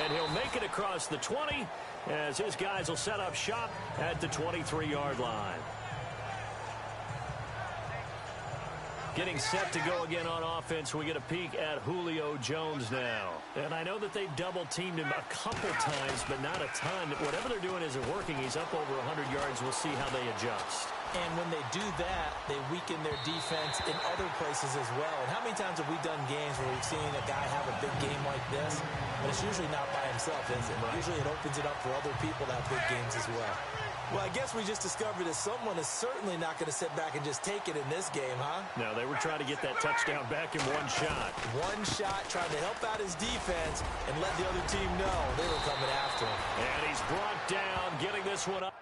S2: And he'll make it across the 20 as his guys will set up shop at the 23-yard line. Getting set to go again on offense. We get a peek at Julio Jones now. And I know that they've double-teamed him a couple times, but not a ton. Whatever they're doing isn't working. He's up over 100 yards. We'll see how they adjust.
S1: And when they do that, they weaken their defense in other places as well. And how many times have we done games where we've seen a guy have a big game like this? But it's usually not by himself, is it? Right. Usually it opens it up for other people to have big games as well. Well, I guess we just discovered that someone is certainly not going to sit back and just take it in this game, huh?
S2: No, they were trying to get that touchdown back in one shot.
S1: One shot, trying to help out his defense and let the other team know they were coming after him.
S2: And he's brought down, getting this one up.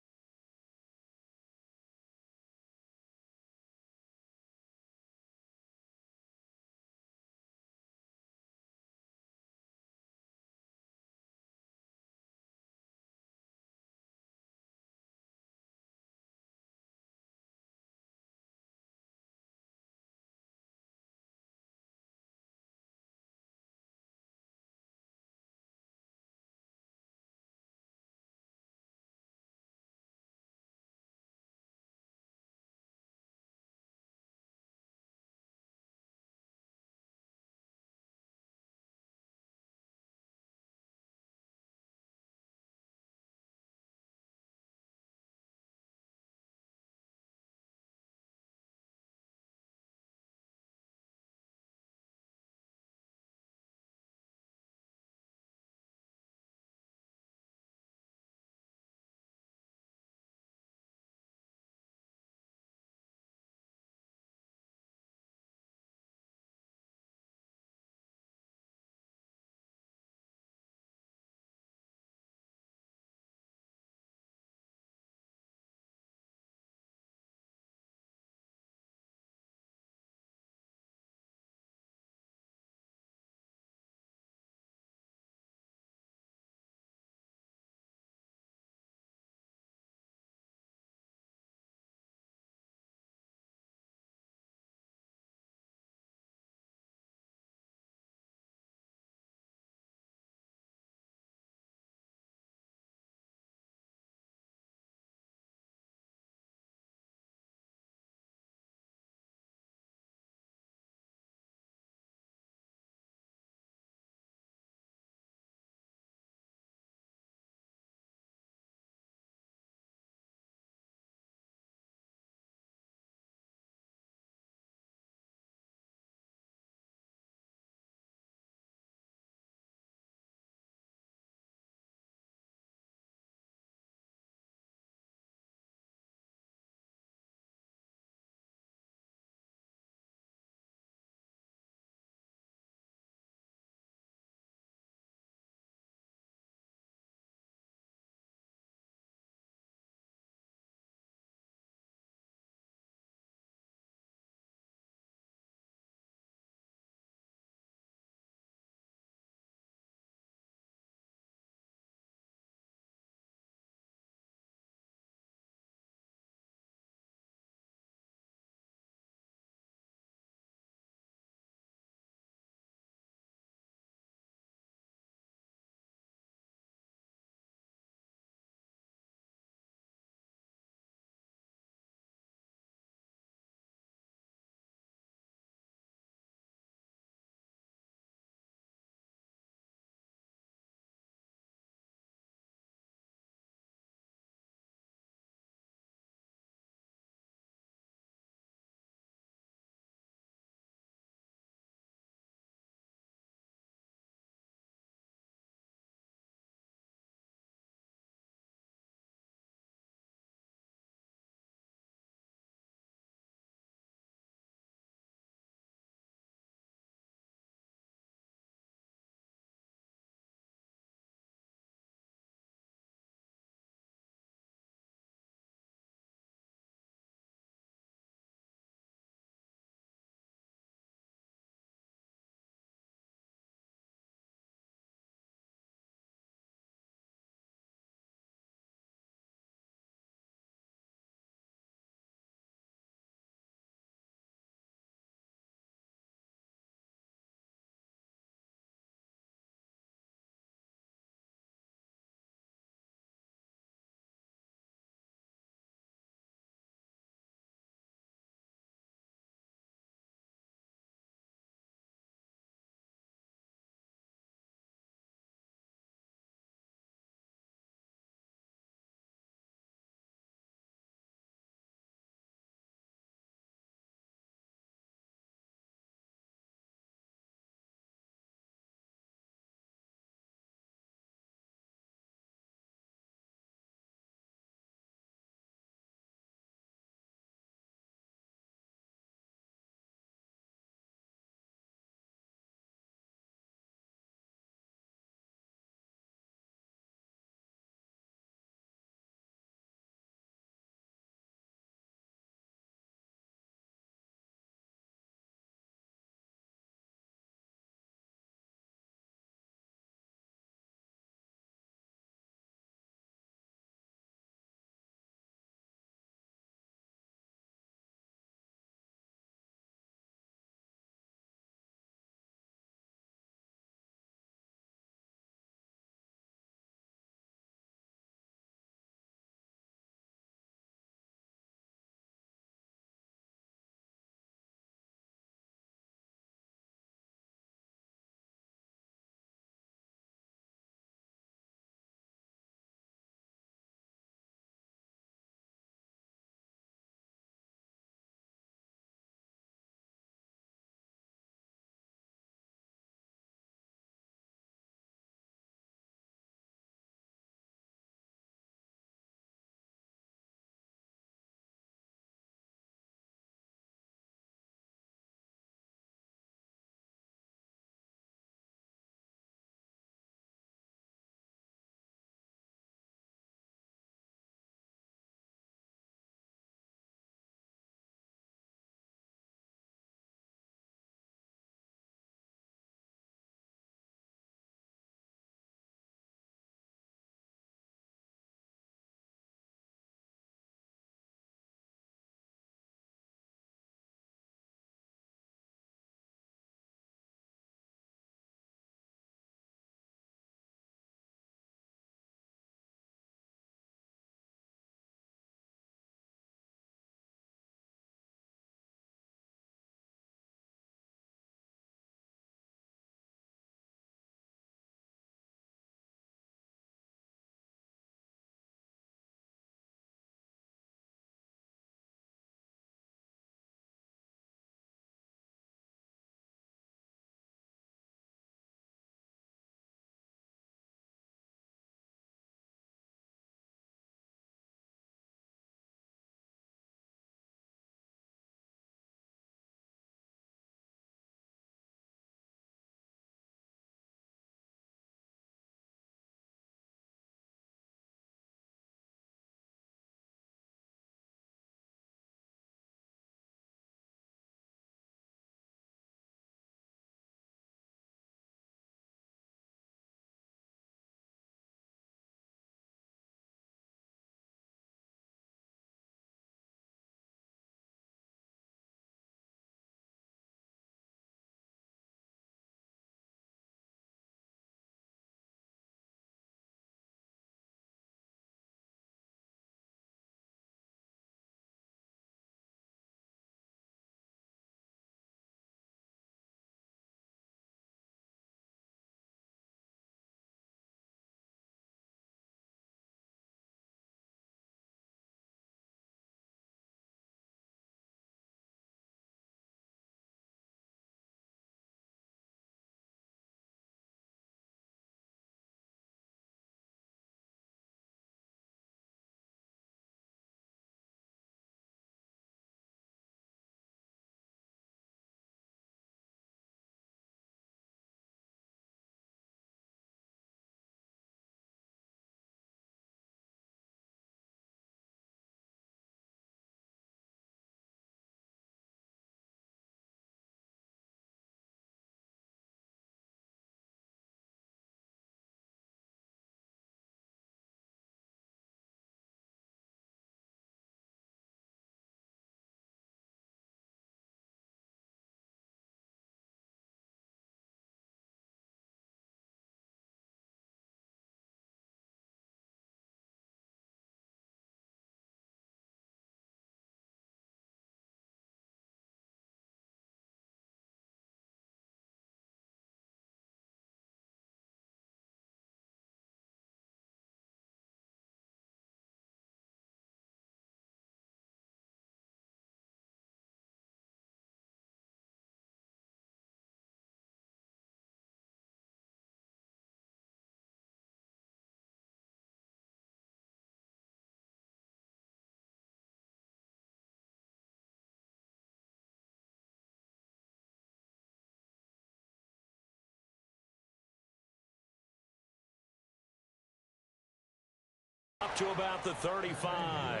S2: Up to about the 35.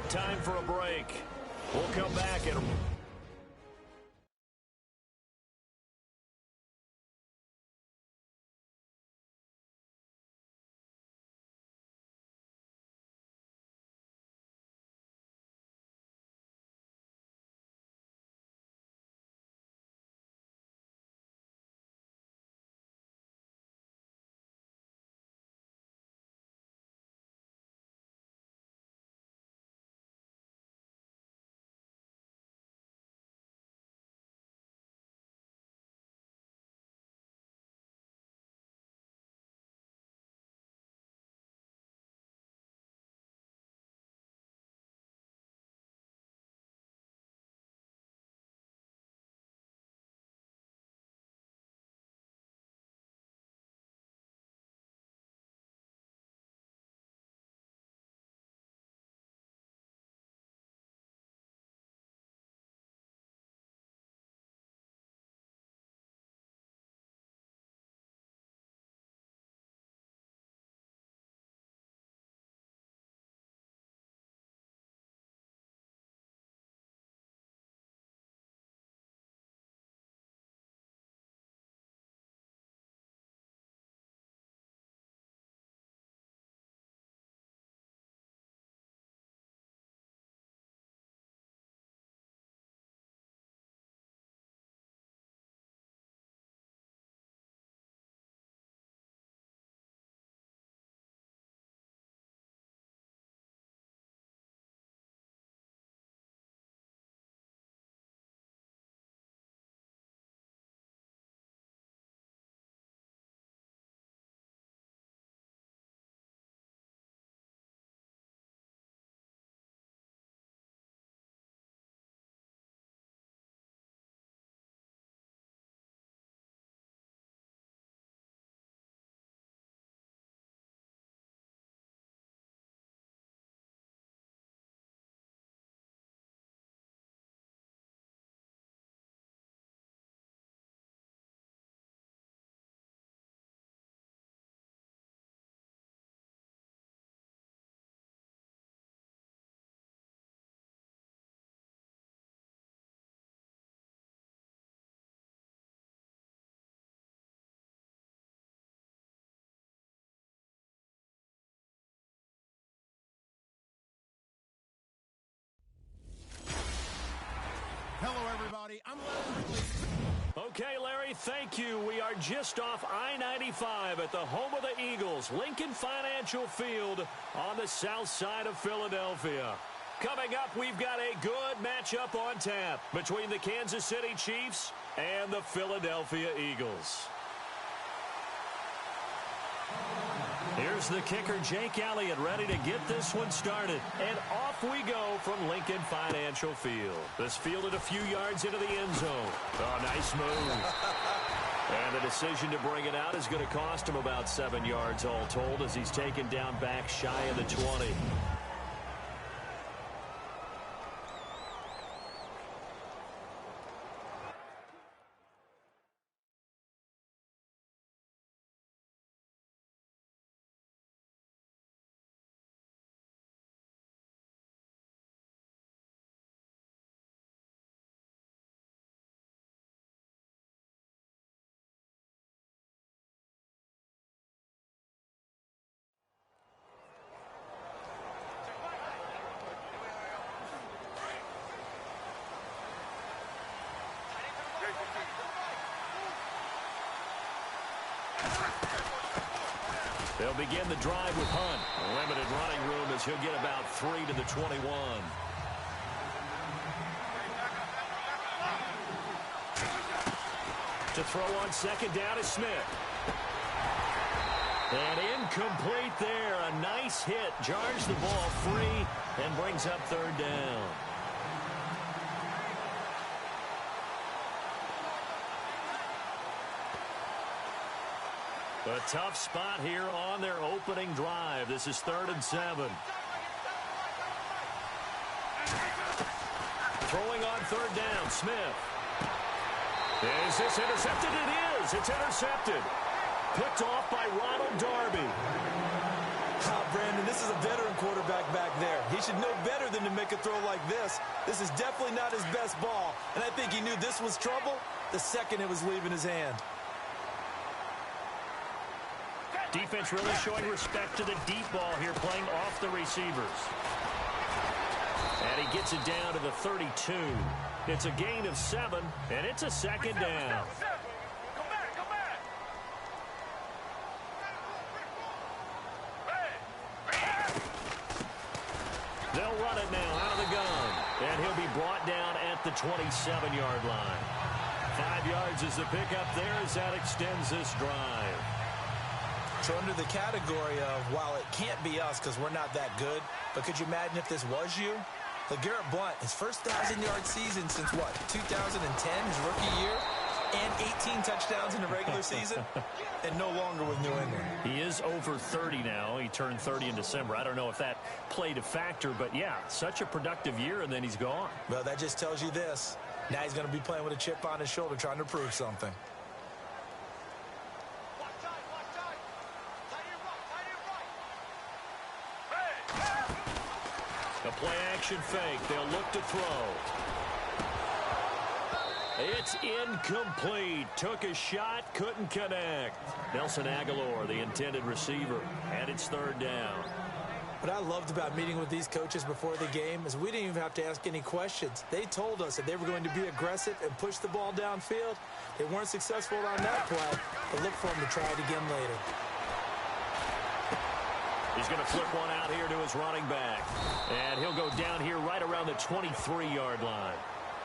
S2: Time for a break. We'll come back and...
S4: Hello, everybody. I'm Larry.
S2: Okay, Larry, thank you. We are just off I-95 at the home of the Eagles, Lincoln Financial Field on the south side of Philadelphia. Coming up, we've got a good matchup on tap between the Kansas City Chiefs and the Philadelphia Eagles. Here's the kicker, Jake Elliott, ready to get this one started. And off we go from Lincoln Financial Field. This fielded a few yards into the end zone. Oh, nice move. And the decision to bring it out is going to cost him about 7 yards all told as he's taken down back shy of the 20. They'll begin the drive with Hunt. Limited running room as he'll get about 3 to the 21. To throw on second down is Smith. And incomplete there. A nice hit. Jars the ball free and brings up third down. A tough spot here on their opening drive. This is 3rd and 7. Throwing on third down, Smith. Is this intercepted? It is. It's intercepted. Picked off by Ronald Darby.
S1: Brandon, this is a veteran quarterback back there. He should know better than to make a throw like this. This is definitely not his best ball, and I think he knew this was trouble the second it was leaving his hand.
S2: Defense really showing respect to the deep ball here, playing off the receivers. And he gets it down to the 32. It's a gain of 7, and it's a second down. They'll run it now out of the gun, and he'll be brought down at the 27-yard line. 5 yards is the pickup there as that extends this drive.
S1: So under the category of, while it can't be us because we're not that good, but could you imagine if this was you? LeGarrette Blount, his first 1,000-yard season since what, 2010, his rookie year, and 18 touchdowns in the regular season, and no longer with New England.
S2: He is over 30 now. He turned 30 in December. I don't know if that played a factor, but yeah, such a productive year, and then he's gone.
S1: Well, that just tells you this. Now he's going to be playing with a chip on his shoulder trying to prove something.
S2: A play-action fake. They'll look to throw. It's incomplete. Took a shot, couldn't connect. Nelson Aguilar, the intended receiver, and it's third down.
S1: What I loved about meeting with these coaches before the game is we didn't even have to ask any questions. They told us that they were going to be aggressive and push the ball downfield. They weren't successful on that play, but look for them to try it again later.
S2: He's going to flip one out here to his running back. And he'll go down here right around the 23-yard line.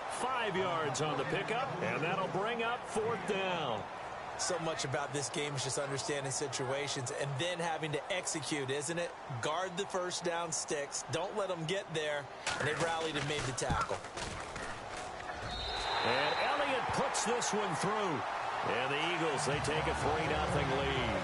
S2: 5 yards on the pickup, and that'll bring up fourth down.
S1: So much about this game is just understanding situations and then having to execute, isn't it? Guard the first down sticks. Don't let them get there. And they rallied and made the tackle.
S2: And Elliott puts this one through. And the Eagles, they take a 3-0 lead.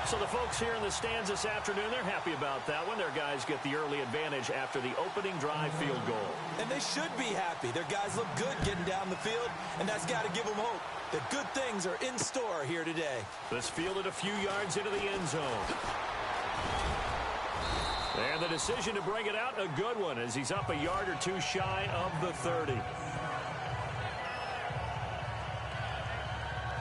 S2: So the folks here in the stands this afternoon, they're happy about that one. Their guys get the early advantage after the opening drive field goal.
S1: And they should be happy. Their guys look good getting down the field, and that's got to give them hope that good things are in store here today.
S2: This fielded a few yards into the end zone. And the decision to bring it out, a good one, as he's up a yard or two shy of the 30.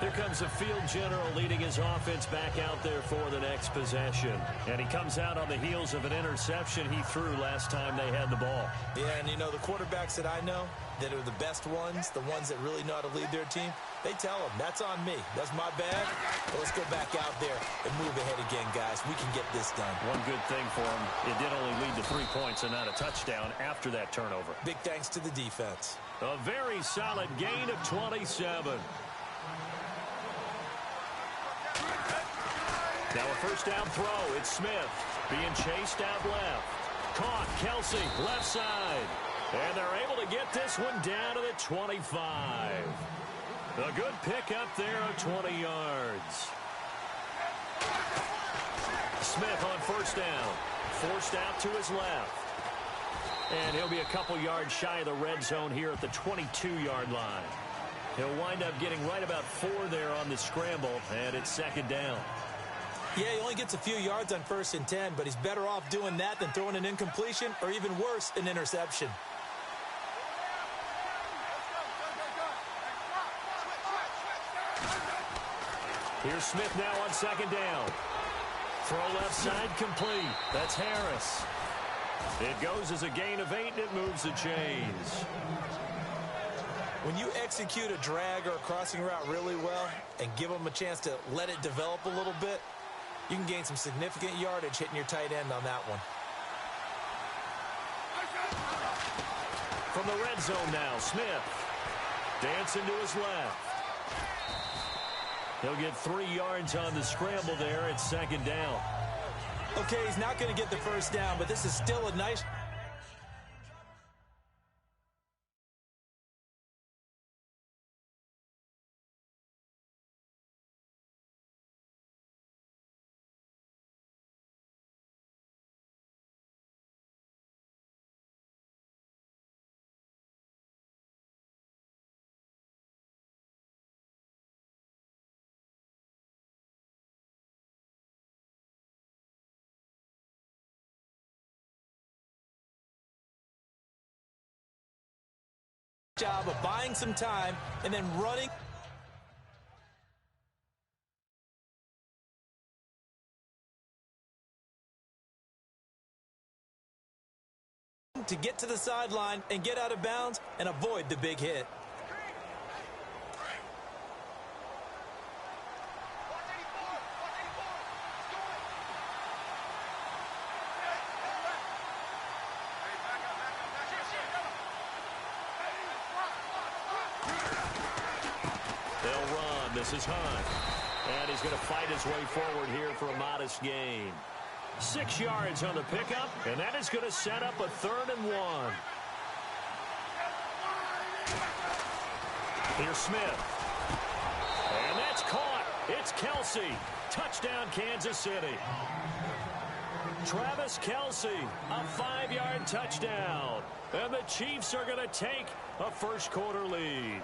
S2: Here comes the field general leading his offense back out there for the next possession. And he comes out on the heels of an interception he threw last time they had the ball.
S1: Yeah, and you know, the quarterbacks that I know that are the best ones, the ones that really know how to lead their team, they tell them, that's on me. That's my bad. But let's go back out there and move ahead again, guys. We can get this done.
S2: One good thing for him, it did only lead to 3 points and not a touchdown after that turnover.
S1: Big thanks to the defense.
S2: A very solid gain of 27. Now a first down throw. It's Smith being chased out left. Caught. Kelsey, left side. And they're able to get this one down to the 25. A good pickup there of 20 yards. Smith on first down. Forced out to his left. And he'll be a couple yards shy of the red zone here at the 22-yard line. He'll wind up getting right about 4 there on the scramble, and it's second down.
S1: Yeah, he only gets a few yards on 1st and 10, but he's better off doing that than throwing an incompletion or even worse, an interception.
S2: Here's Smith now on second down. Throw left side complete. That's Harris. It goes as a gain of 8, and it moves the chains.
S1: When you execute a drag or a crossing route really well and give them a chance to let it develop a little bit, you can gain some significant yardage hitting your tight end on that one.
S2: From the red zone now, Smith dancing to his left. He'll get 3 yards on the scramble there. It's second down.
S1: Okay, he's not going to get the first down, but this is still a nice Job of buying some time and then running to get to the sideline and get out of bounds and avoid the big hit.
S2: They'll run. This is Hunt. And he's going to fight his way forward here for a modest gain. 6 yards on the pickup, and that is going to set up a 3rd and 1. Here's Smith. And that's caught. It's Kelsey. Touchdown, Kansas City. Travis Kelsey, a 5-yard touchdown. And the Chiefs are going to take a first-quarter lead.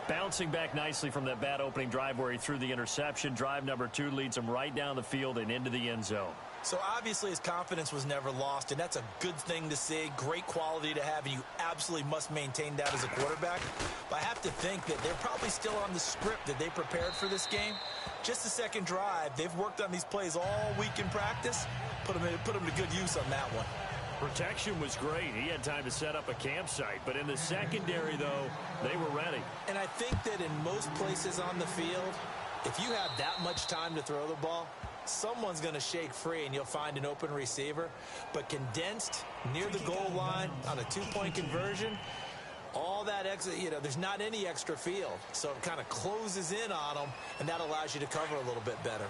S2: Bouncing back nicely from that bad opening drive where he threw the interception. Drive number 2 leads him right down the field and into the end zone.
S1: So obviously his confidence was never lost, and that's a good thing to see. Great quality to have, and you absolutely must maintain that as a quarterback. But I have to think that they're probably still on the script that they prepared for this game. Just the second drive, they've worked on these plays all week in practice. Put them to good use on that one.
S2: Protection was great. He had time to set up a campsite. But in the secondary, though, they were ready.
S1: And I think that in most places on the field, if you have that much time to throw the ball, someone's going to shake free and you'll find an open receiver. But condensed near the goal line on a 2-point conversion, all that extra, there's not any extra field. So it kind of closes in on them, and that allows you to cover a little bit better.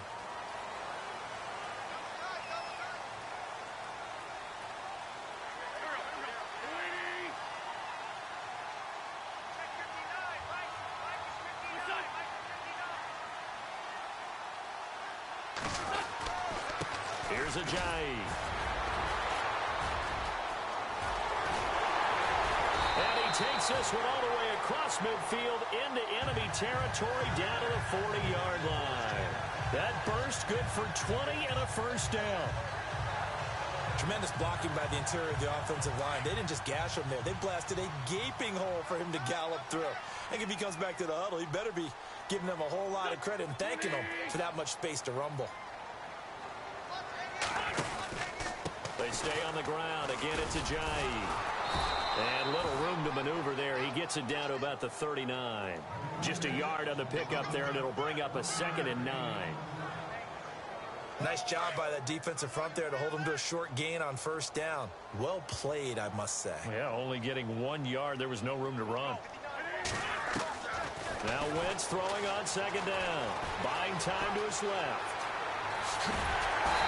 S2: Here's Ajayi. And he takes this one all the way across midfield into enemy territory down to the 40-yard line. That burst good for 20 and a first down.
S1: Tremendous blocking by the interior of the offensive line. They didn't just gash him there. They blasted a gaping hole for him to gallop through. I think if he comes back to the huddle, he better be giving them a whole lot of credit and thanking them for that much space to rumble.
S2: They stay on the ground. Again, it's Ajayi. And little room to maneuver there. He gets it down to about the 39. Just a yard on the pickup there, and it'll bring up a 2nd and 9.
S1: Nice job by that defensive front there to hold him to a short gain on first down. Well played, I must say.
S2: Yeah, only getting 1 yard. There was no room to run. Now Wentz throwing on 2nd down. Buying time to his left.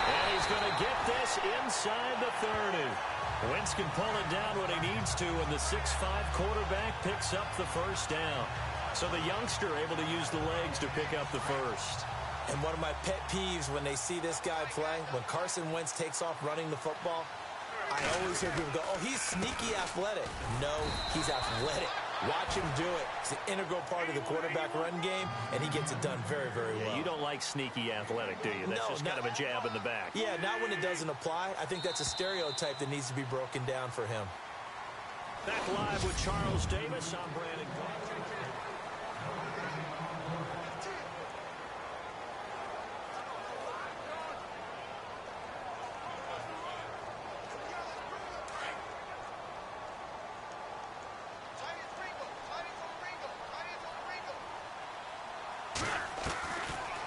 S2: And he's going to get this inside the 30. Wentz can pull it down when he needs to, and the 6'5" quarterback picks up the first down. So the youngster able to use the legs to pick up the first.
S1: And one of my pet peeves when they see this guy play, when Carson Wentz takes off running the football, I always hear people go, oh, he's sneaky athletic. No, he's athletic. Watch him do it. It's an integral part of the quarterback run game, and he gets it done very, very well.
S2: Yeah, you don't like sneaky athletic, do you? That's just kind of a jab in the back.
S1: Yeah, not when it doesn't apply. I think that's a stereotype that needs to be broken down for him.
S2: Back live with Charles Davis. I'm Brandon Clark.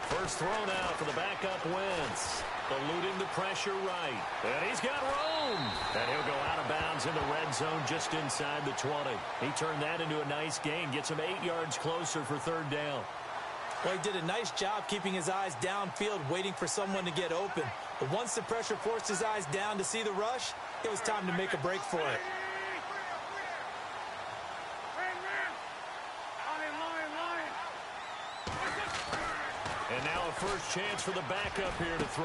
S2: First throw now for the backup Wentz. Eluding the pressure right. And he's got room. And he'll go out of bounds in the red zone just inside the 20. He turned that into a nice gain. Gets him 8 yards closer for 3rd down.
S1: Well, he did a nice job keeping his eyes downfield, waiting for someone to get open. But once the pressure forced his eyes down to see the rush, it was time to make a break for it.
S2: And now a first chance for the backup here to throw.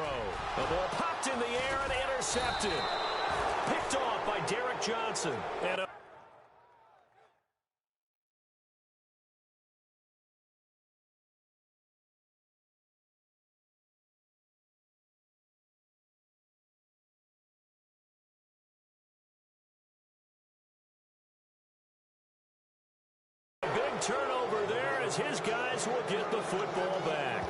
S2: The ball popped in the air and intercepted. Picked off by Derek Johnson. And turnover there as his guys will get the football back.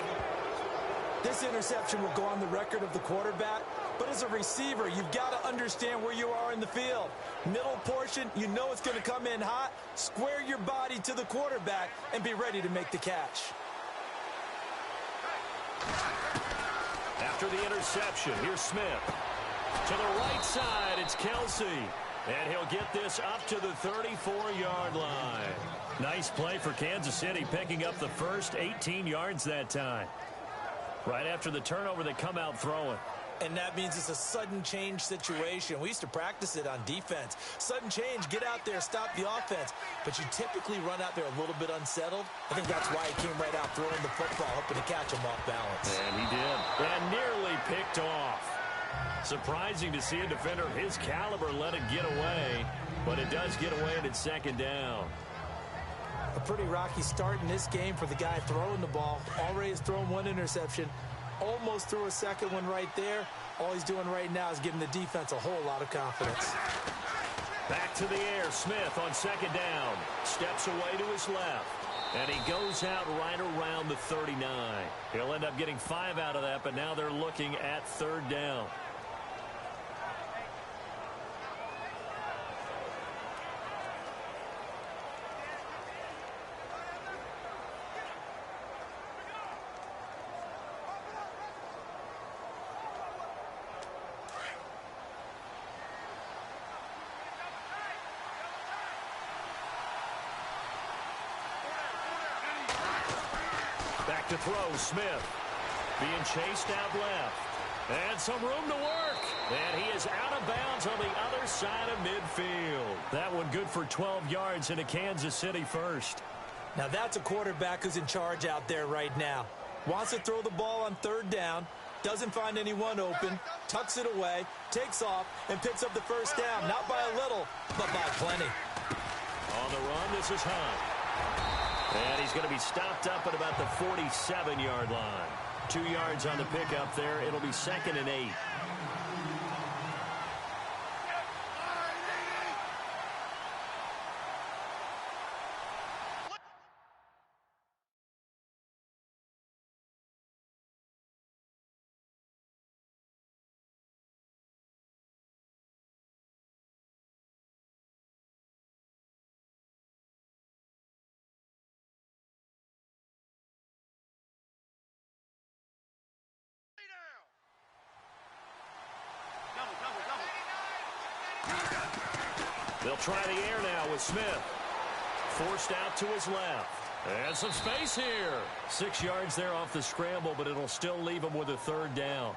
S1: This interception will go on the record of the quarterback, but as a receiver, you've got to understand where you are in the field. Middle portion, you know it's going to come in hot. Square your body to the quarterback and be ready to make the catch.
S2: After the interception, here's Smith. To the right side, it's Kelsey. And he'll get this up to the 34-yard line. Nice play for Kansas City, picking up the first 18 yards that time. Right after the turnover, they come out throwing.
S1: And that means it's a sudden change situation. We used to practice it on defense. Sudden change, get out there, stop the offense. But you typically run out there a little bit unsettled. I think that's why he came right out throwing the football, hoping to catch him off balance.
S2: And he did. And nearly picked off. Surprising to see a defender of his caliber let it get away. But it does get away and it's second down.
S1: A pretty rocky start in this game for the guy throwing the ball. Already has thrown one interception. Almost threw a second one right there. All he's doing right now is giving the defense a whole lot of confidence.
S2: Back to the air. Smith on second down. Steps away to his left. And he goes out right around the 39. He'll end up getting 5 out of that, but now they're looking at third down. Back to throw, Smith. Being chased out left. And some room to work. And he is out of bounds on the other side of midfield. That one good for 12 yards into Kansas City first.
S1: Now that's a quarterback who's in charge out there right now. Wants to throw the ball on third down. Doesn't find anyone open. Tucks it away. Takes off and picks up the first down. Not by a little, but by plenty.
S2: On the run, this is Hunt. And he's going to be stopped up at about the 47-yard line. 2 yards on the pickup there. It'll be second and 8. They'll try the air now with Smith. Forced out to his left. And some space here. 6 yards there off the scramble, but it'll still leave him with a third down.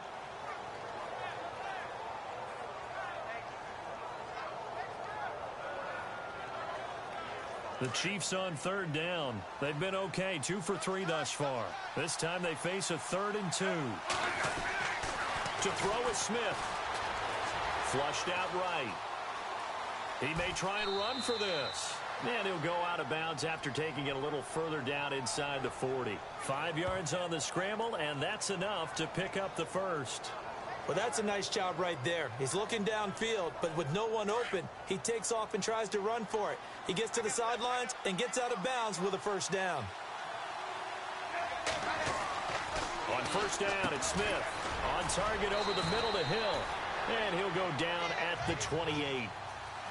S2: The Chiefs on third down. They've been okay, 2 for 3 thus far. This time they face a 3rd and 2. To throw is Smith. Flushed out right. He may try and run for this. And he'll go out of bounds after taking it a little further down inside the 40. 5 yards on the scramble, and that's enough to pick up the first.
S1: Well, that's a nice job right there. He's looking downfield, but with no one open, he takes off and tries to run for it. He gets to the sidelines and gets out of bounds with a first down.
S2: On first down, it's Smith. On target over the middle to Hill. And he'll go down at the 28.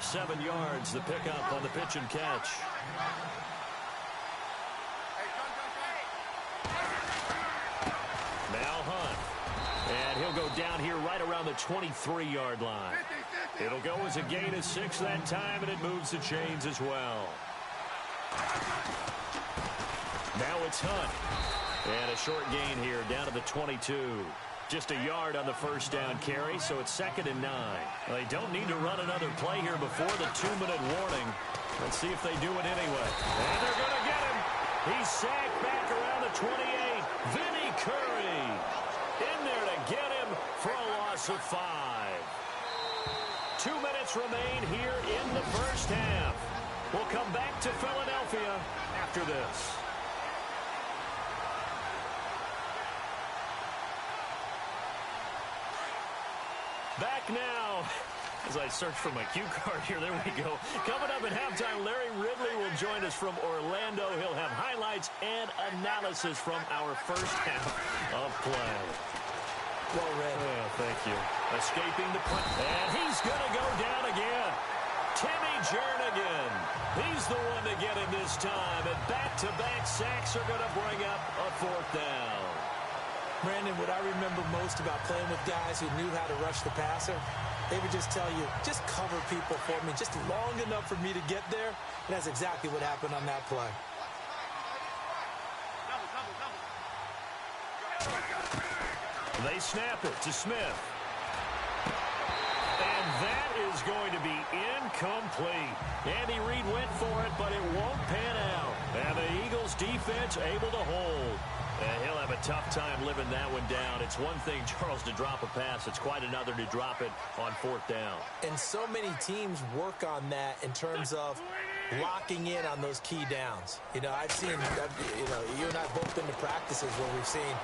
S2: 7 yards, the pickup on the pitch and catch. Now Hunt. And he'll go down here right around the 23-yard line. It'll go as a gain of 6 that time, and it moves the chains as well. Now it's Hunt. And a short gain here down to the 22. Just a yard on the first down carry, so it's 2nd and 9. They don't need to run another play here before the 2-minute warning. Let's see if they do it anyway. And they're going to get him. He's sacked back around the 28. Vinny Curry in there to get him for a loss of 5. 2 minutes remain here in the first half. We'll come back to Philadelphia after this. Back now As I search for my cue card here, there we go. Coming up at halftime, Larry Ridley will join us from Orlando. He'll have highlights and analysis from our first half of play.
S1: Well read.
S2: Oh, thank you. Escaping the punt. And he's going to go down again. Timmy Jernigan. He's the one to get him this time. And back-to-back sacks are going to bring up a fourth down.
S1: Brandon, what I remember most about playing with guys who knew how to rush the passer, they would just tell you, just cover people for me, just long enough for me to get there. And that's exactly what happened on that play.
S2: They snap it to Smith. And that is going to be incomplete. Andy Reid went for it, but it won't pan out. And the Eagles defense able to hold. And he'll have a tough time living that one down. It's one thing, Charles, to drop a pass. It's quite another to drop it on fourth down.
S1: And so many teams work on that in terms of locking in on those key downs. You know, I've seen, you and I have both been to practices where we've seen,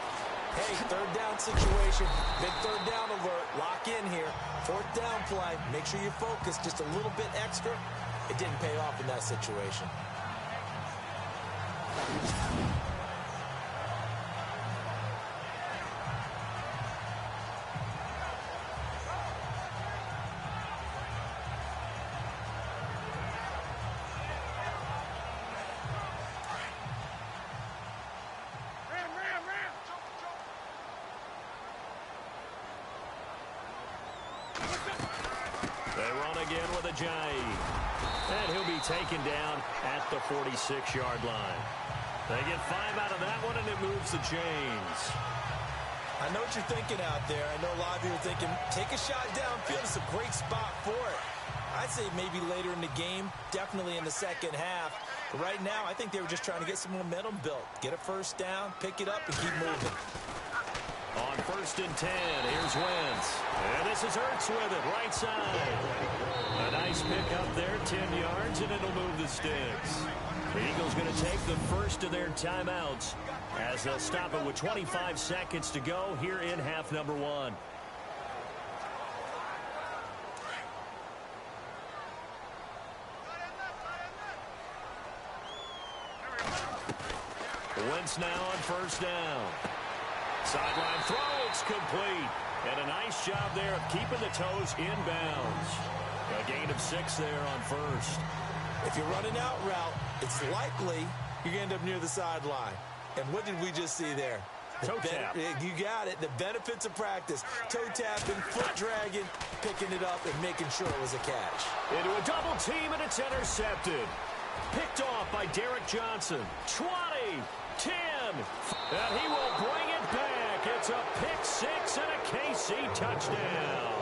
S1: hey, third down situation, big third down alert, lock in here, fourth down play, make sure you focus just a little bit extra. It didn't pay off in that situation.
S2: They run again with Ajayi. And he'll be taken down at the 46-yard line. They get 5 out of that one, and it moves the chains.
S1: I know what you're thinking out there. I know a lot of you are thinking, take a shot downfield. It's a great spot for it. I'd say maybe later in the game, definitely in the second half. But right now, I think they were just trying to get some momentum built. Get a first down, pick it up, and keep moving.
S2: On 1st and 10, here's Wentz. And this is Hurts with it, right side. A nice pick up there, 10 yards, and it'll move the sticks. The Eagles going to take the first of their timeouts as they'll stop it with 25 seconds to go here in half number 1. Wentz now on 1st down. Sideline throw, it's complete. And a nice job there of keeping the toes inbounds. A gain of 6 there on 1st.
S1: If you're running out route, it's likely you're going to end up near the sideline. And what did we just see there?
S2: Toe tap.
S1: You got it. The benefits of practice. Toe tapping, foot dragging, picking it up, and making sure it was a catch.
S2: Into a double team, and it's intercepted. Picked off by Derek Johnson. 20, 10, and he will bring it back. It's a pick 6 and a KC touchdown.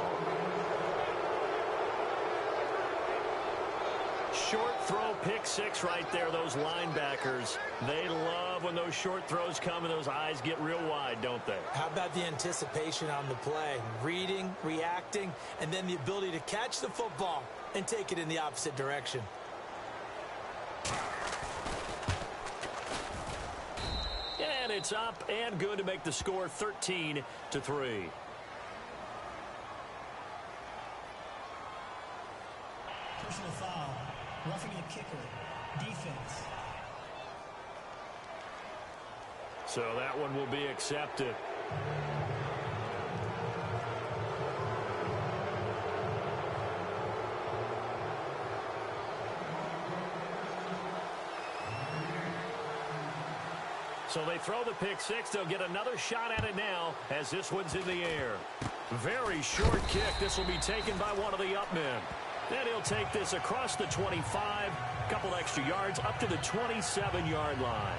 S2: Short throw, pick 6 right there. Those linebackers, they love when those short throws come and those eyes get real wide, don't they?
S1: How about the anticipation on the play? Reading, reacting, and then the ability to catch the football and take it in the opposite direction.
S2: And it's up and good to make the score 13-3.
S3: Personal foul. Roughing the kicker. Defense.
S2: So that one will be accepted. So they throw the pick 6. They'll get another shot at it now as this one's in the air. Very short kick. This will be taken by one of the up men. And he'll take this across the 25, a couple extra yards, up to the 27-yard line.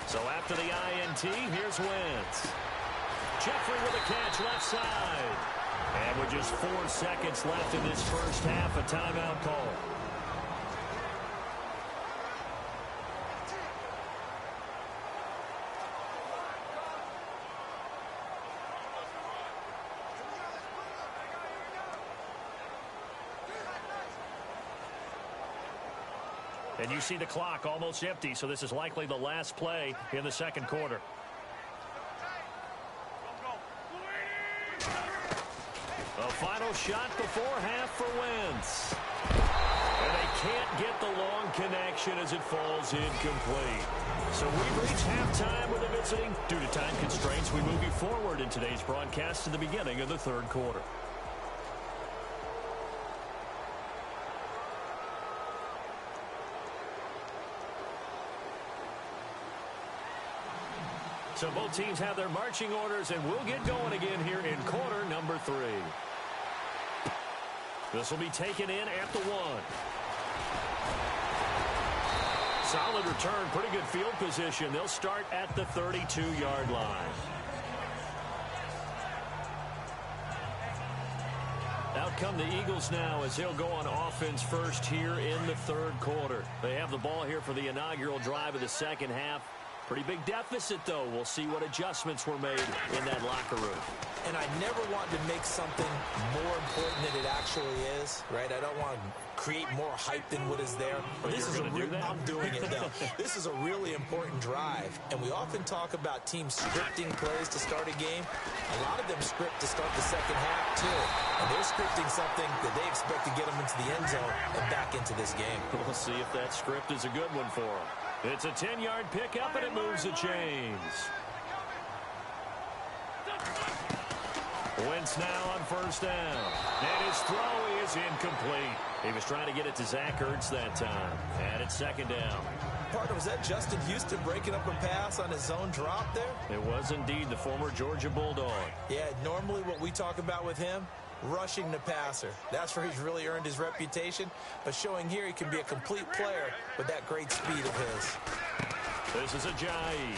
S2: So after the INT, here's Wentz. Jeffrey with a catch left side. And with just 4 seconds left in this first half, a timeout call. And you see the clock almost empty, so this is likely the last play in the second quarter. A final shot before half for Wentz. And they can't get the long connection as it falls incomplete. So we've reached halftime with the visiting. Due to time constraints, we move you forward in today's broadcast to the beginning of the third quarter. So both teams have their marching orders, and we'll get going again here in quarter number 3. This will be taken in at the 1. Solid return, pretty good field position. They'll start at the 32-yard line. Out come the Eagles now as they'll go on offense first here in the third quarter. They have the ball here for the inaugural drive of the second half. Pretty big deficit, though. We'll see what adjustments were made in that locker room.
S1: And I never want to make something more important than it actually is, right? I don't want to create more hype than what is there.
S2: But this is
S1: I'm doing it, though. This is a really important drive, and we often talk about teams scripting plays to start a game. A lot of them script to start the second half, too. And they're scripting something that they expect to get them into the end zone and back into this game.
S2: We'll see if that script is a good one for them. It's a 10-yard pickup, and it moves the chains. Wentz now on first down. And his throw is incomplete. He was trying to get it to Zach Ertz that time. And it's second down.
S1: Partner, was that Justin Houston breaking up a pass on his own drop there?
S2: It was indeed the former Georgia Bulldog.
S1: Yeah, normally what we talk about with him, rushing the passer. That's where he's really earned his reputation. But showing here he can be a complete player with that great speed of his.
S2: This is Ajayi.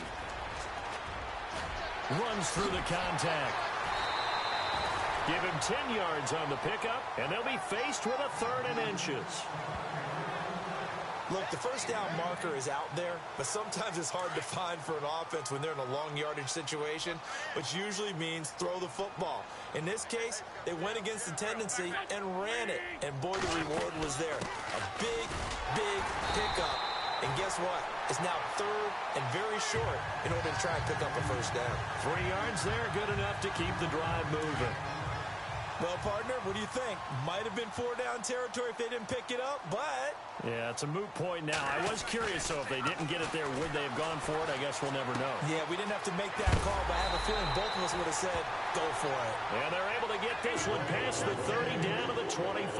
S2: Runs through the contact. Give him 10 yards on the pickup, and they'll be faced with a 3rd and inches.
S1: Look, the first down marker is out there, but sometimes it's hard to find for an offense when they're in a long yardage situation, which usually means throw the football. In this case, they went against the tendency and ran it, and boy, the reward was there. A big, big pickup, and guess what? It's now 3rd and very short in order to try and pick up a first down.
S2: 3 yards there, good enough to keep the drive moving.
S1: Well, partner, what do you think? Might have been 4-down territory if they didn't pick it up, but...
S2: Yeah, it's a moot point now. I was curious, so if they didn't get it there, would they have gone for it? I guess we'll never know.
S1: Yeah, we didn't have to make that call, but I have a feeling both of us would have said, go for it.
S2: And they're able to get this one past the 30 down to the 25.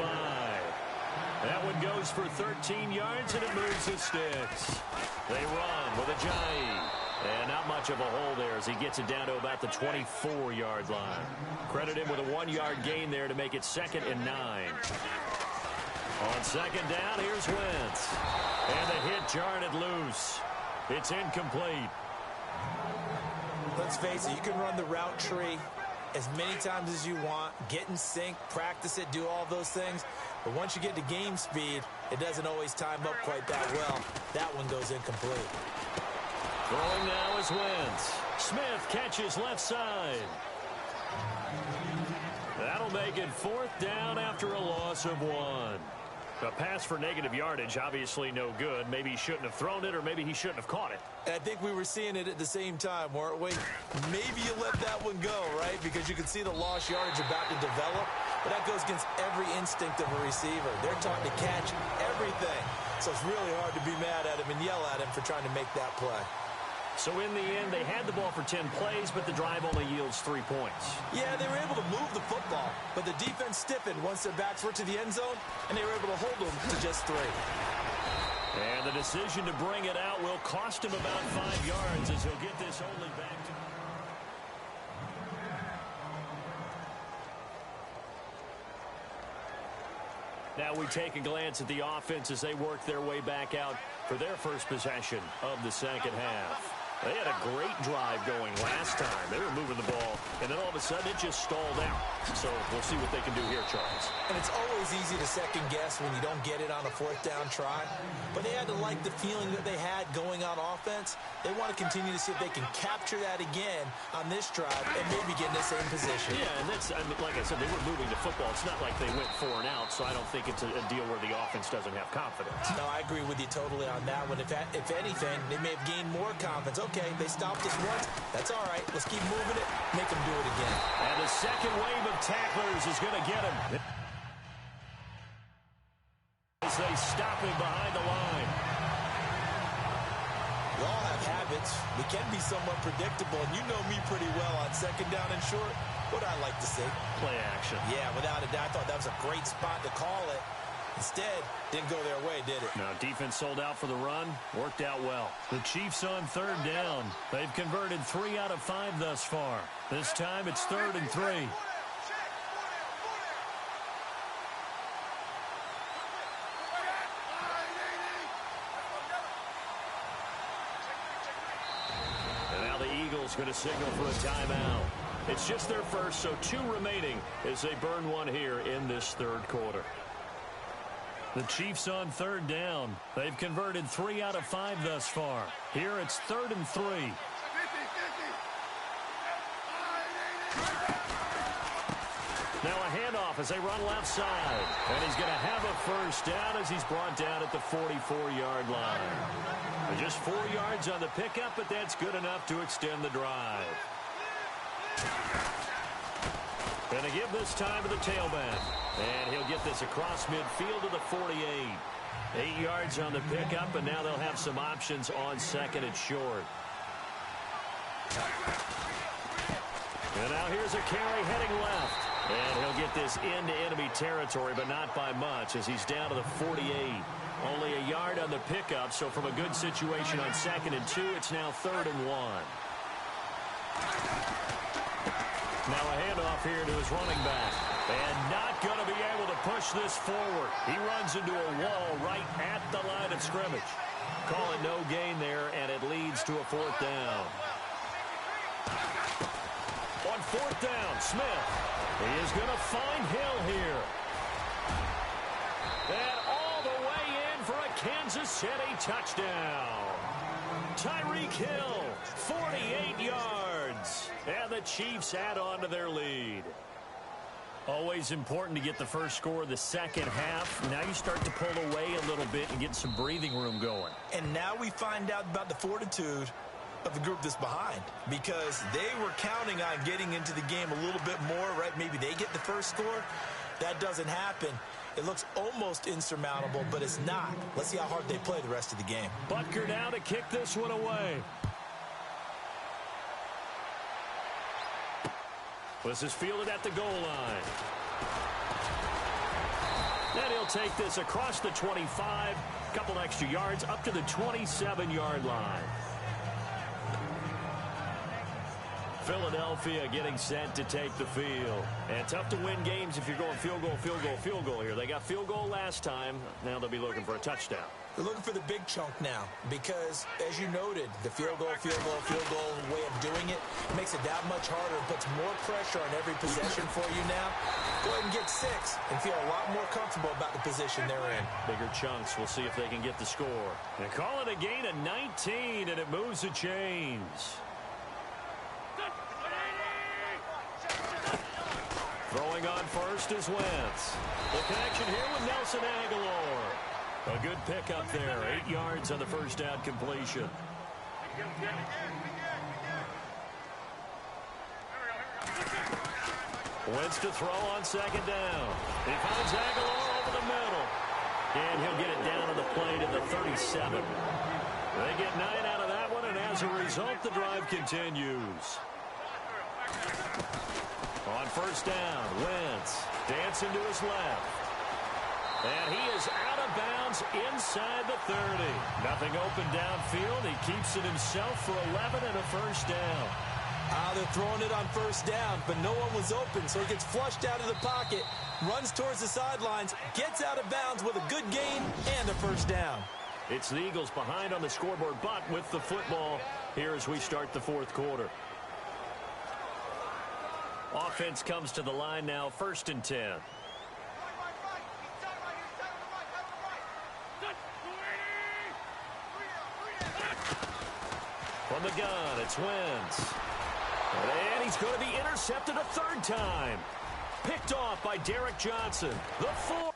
S2: That one goes for 13 yards, and it moves the sticks. They run with Ajayi. And not much of a hole there as he gets it down to about the 24-yard line. Credit him with a 1-yard gain there to make it 2nd and 9. On second down, here's Wentz. And the hit jarred it loose. It's incomplete.
S1: Let's face it, you can run the route tree as many times as you want, get in sync, practice it, do all those things. But once you get to game speed, it doesn't always time up quite that well. That one goes incomplete.
S2: Throwing now is Wentz. Smith catches left side. That'll make it 4th down after a loss of 1. A pass for negative yardage, obviously no good. Maybe he shouldn't have thrown it, or maybe he shouldn't have caught it.
S1: And I think we were seeing it at the same time, weren't we? Maybe you let that one go, right? Because you can see the lost yardage about to develop. But that goes against every instinct of a receiver. They're taught to catch everything. So it's really hard to be mad at him and yell at him for trying to make that play.
S2: So in the end, they had the ball for 10 plays, but the drive only yields 3 points.
S1: Yeah, they were able to move the football, but the defense stiffened once their backs were to the end zone, and they were able to hold them to just 3.
S2: And the decision to bring it out will cost him about 5 yards as he'll get this only back to... Now we take a glance at the offense as they work their way back out for their first possession of the second half. They had a great drive going last time. They were moving the ball, and then all of a sudden it just stalled out. So we'll see what they can do here, Charles.
S1: And it's always easy to second guess when you don't get it on a fourth down try. But they had to like the feeling that they had going on offense. They want to continue to see if they can capture that again on this drive and maybe get in the same position.
S2: Yeah, and that's, I mean, like I said, they were moving the football. It's not like they went 4 and out, so I don't think it's a deal where the offense doesn't have confidence.
S1: No, I agree with you totally on that one. If anything, they may have gained more confidence. Okay, they stopped us once. That's all right. Let's keep moving it. Make them do it again.
S2: And the second wave of tacklers is going to get him. As they stop him behind the line.
S1: We all have habits. We can be somewhat predictable, and you know me pretty well on second down and short. What I like to say?
S2: Play action.
S1: Yeah, without a doubt. I thought that was a great spot to call it. Instead, didn't go their way, did it?
S2: No, defense sold out for the run. Worked out well. The Chiefs on third down. They've converted 3 out of 5 thus far. This time it's 3rd and 3. And now the Eagles going to signal for a timeout. It's just their first, so 2 remaining as they burn one here in this third quarter. The Chiefs on third down. They've converted 3 out of 5 thus far. Here it's 3rd and 3. Now a handoff as they run left side. And he's going to have a first down as he's brought down at the 44-yard line. Just 4 yards on the pickup, but that's good enough to extend the drive. Going to give this time to the tailback. And he'll get this across midfield to the 48. 8 yards on the pickup, and now they'll have some options on second and short. And now here's a carry heading left. And he'll get this into enemy territory, but not by much as he's down to the 48. Only a yard on the pickup, so from a good situation on 2nd and 2, it's now 3rd and 1. Now a handoff here to his running back. And not going to be able to push this forward. He runs into a wall right at the line of scrimmage. Call it no gain there, and it leads to a 4th down. On 4th down, Smith. He is going to find Hill here. And all the way in for a Kansas City touchdown. Tyreek Hill, 48 yards. And the Chiefs add on to their lead. Always important to get the first score of the second half. Now you start to pull away a little bit and get some breathing room going.
S1: And now we find out about the fortitude of the group that's behind, because they were counting on getting into the game a little bit more, right? Maybe they get the first score. That doesn't happen. It looks almost insurmountable, but it's not. Let's see how hard they play the rest of the game.
S2: Butker now to kick this one away. This is fielded at the goal line. Then he'll take this across the 25, couple extra yards up to the 27-yard line. Philadelphia getting set to take the field. And tough to win games if you're going field goal, field goal, field goal here. They got field goal last time. Now they'll be looking for a touchdown.
S1: They're looking for the big chunk now because, as you noted, the field goal way of doing it makes it that much harder and puts more pressure on every possession for you now. Go ahead and get 6 and feel a lot more comfortable about the position they're in.
S2: Bigger chunks. We'll see if they can get the score. And call it a gain of 19, and it moves the chains. Throwing on first is Wentz. The connection here with Nelson Aguilar. A good pickup there. 8 yards on the first down completion. Wentz to throw on second down. He finds Aguilar over the middle. And he'll get it down to the play to the 37. They get 9 out of that one, and as a result, the drive continues. On first down, Wentz dancing to his left. And he is out of bounds inside the 30. Nothing open downfield. He keeps it himself for 11 and a first down.
S1: They're throwing it on first down, but no one was open, so he gets flushed out of the pocket, runs towards the sidelines, gets out of bounds with a good gain and a first down.
S2: It's the Eagles behind on the scoreboard, but with the football here as we start the fourth quarter. Offense comes to the line now, 1st and 10. From the gun, it's Wentz. And he's going to be intercepted a 3rd time. Picked off by Derek Johnson. The 4th.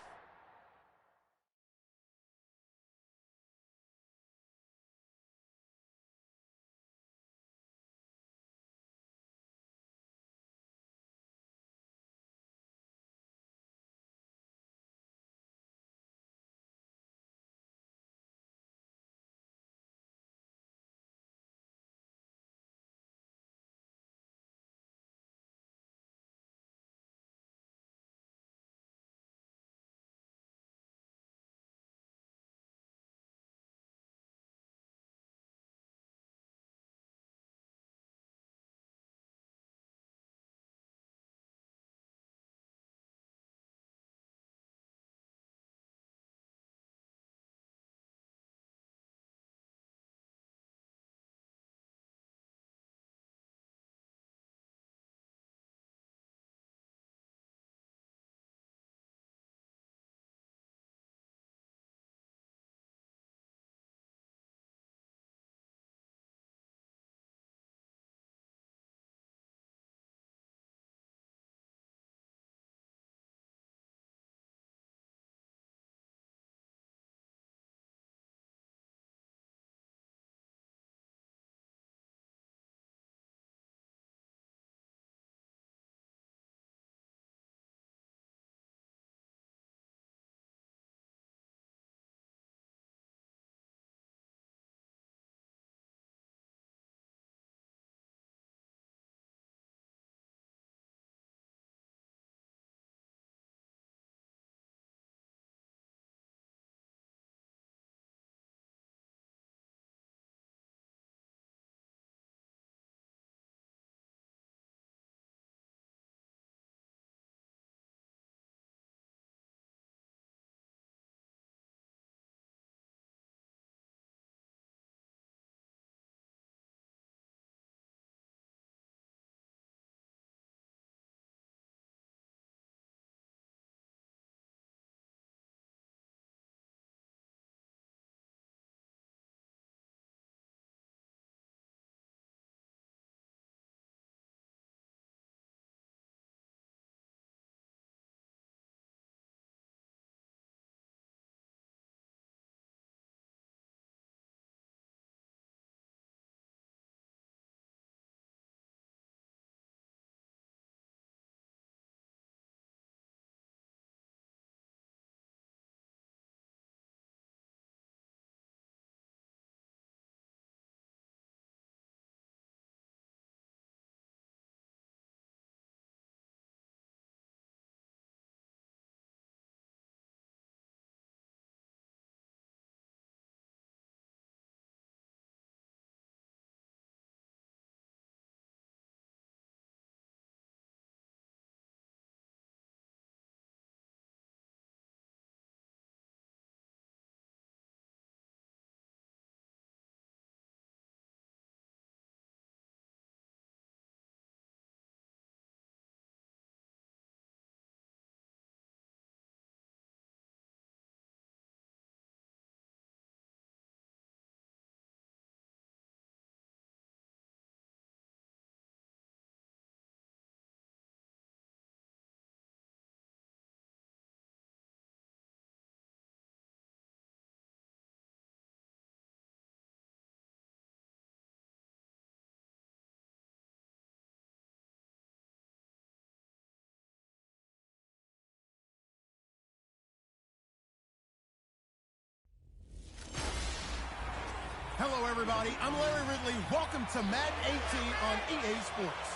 S4: Hello, everybody. I'm Larry Ridley. Welcome to Madden 18 on EA Sports.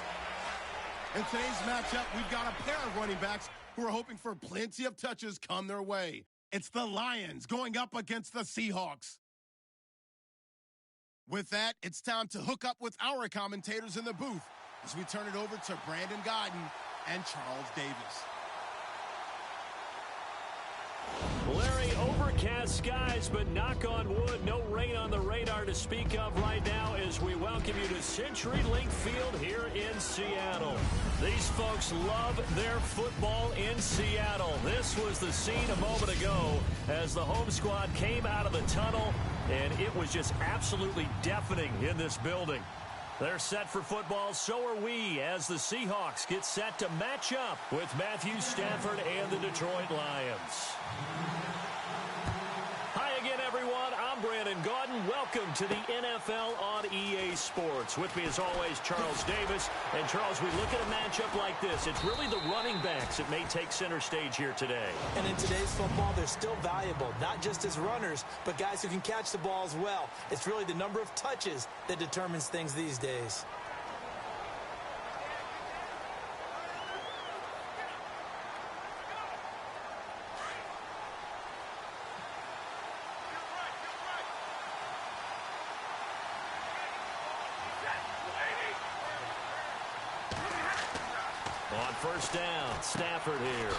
S4: In today's matchup, we've got a pair of running backs who are hoping for plenty of touches come their way. It's the Lions going up against the Seahawks. With that, it's time to hook up with our commentators in the booth as we turn it over to Brandon Godden and Charles Davis.
S2: Larry, over overcast skies, but knock on wood, no rain on the radar to speak of right now as we welcome you to CenturyLink Field here in Seattle. These folks love their football in Seattle. This was the scene a moment ago as the home squad came out of the tunnel, and it was just absolutely deafening in this building. They're set for football, so are we, as the Seahawks get set to match up with Matthew Stafford and the Detroit Lions. Hi again, everyone. I'm Brandon Gaudin. Welcome to the NFL on EA Sports. With me, as always, Charles Davis. And, Charles, we look at a matchup like this. It's really the running backs that may take center stage here today.
S1: And in today's football, they're still valuable, not just as runners, but guys who can catch the ball as well. It's really the number of touches that determines things these days.
S2: On first down, Stafford here.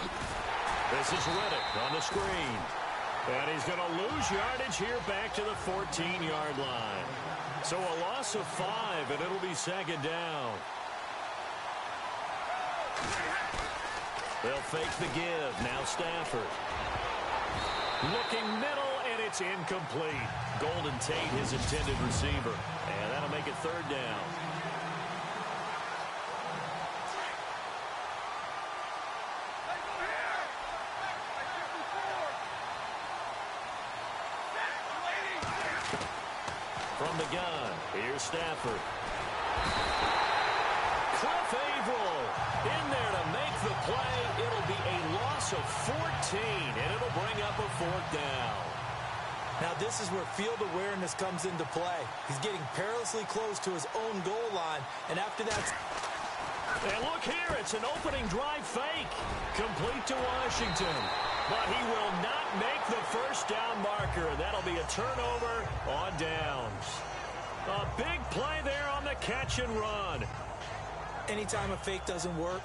S2: This is Riddick on the screen. And he's going to lose yardage here back to the 14-yard line. So a loss of 5, and it'll be second down. They'll fake the give. Now Stafford. Looking middle, and it's incomplete. Golden Tate, his intended receiver. And that'll make it third down. From the gun, here's Stafford. Cliff Averill in there to make the play. It'll be a loss of 14, and it'll bring up a fourth down.
S1: Now, this is where field awareness comes into play. He's getting perilously close to his own goal line, and after that...
S2: And look here, it's an opening drive fake. Complete to Washington. But he will not make the first down marker. That'll be a turnover on downs. A big play there on the catch and run.
S1: Anytime a fake doesn't work,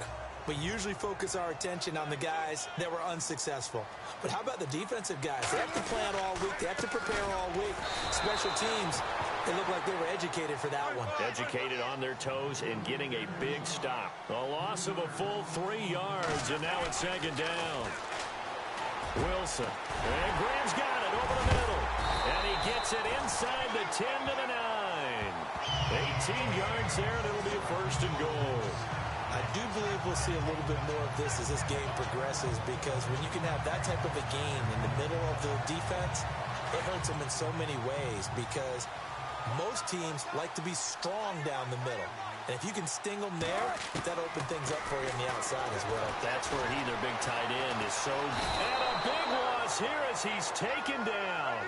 S1: we usually focus our attention on the guys that were unsuccessful. But how about the defensive guys? They have to plan all week. They have to prepare all week. Special teams, they look like they were educated for that one.
S2: Educated on their toes and getting a big stop. A loss of a full 3 yards, and now it's second down. Wilson. And Graham's got it over the middle. And he gets it inside the 10 to the 9. 18 yards there, and it'll be a first and goal.
S1: I do believe we'll see a little bit more of this as this game progresses, because when you can have that type of a game in the middle of the defense, it hurts them in so many ways, because most teams like to be strong down the middle. And if you can sting them there, that'll open things up for you on the outside as well.
S2: That's where he, their big tight end, is so... And a big loss here as he's taken down.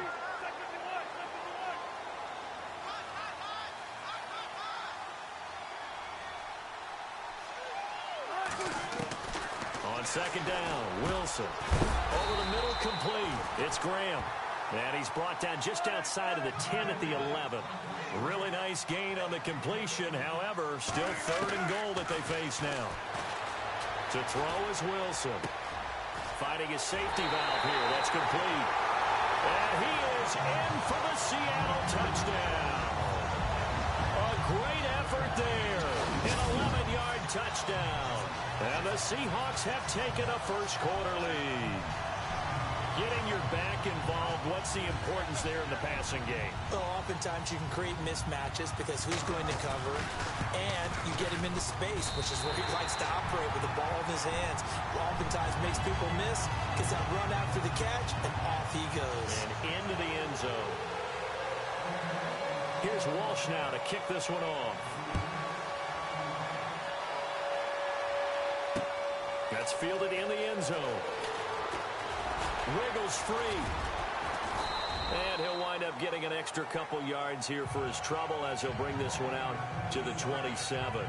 S2: On second down, Wilson. Over the middle, complete. It's Graham. And he's brought down just outside of the 10 at the 11. Really nice gain on the completion. However, still third and goal that they face now. To throw is Wilson. Fighting his safety valve here. That's complete. And he is in for the Seattle touchdown. A great effort there. An 11-yard touchdown. And the Seahawks have taken a first quarter lead. Getting your back involved, what's the importance there in the passing game?
S1: Well, oftentimes you can create mismatches because who's going to cover, and you get him into space, which is where he likes to operate with the ball in his hands. Oftentimes makes people miss, gets that run after the catch, and off he goes.
S2: And into the end zone. Here's Walsh now to kick this one off. That's fielded in the end zone. Wiggles free. And he'll wind up getting an extra couple yards here for his trouble as he'll bring this one out to the 27.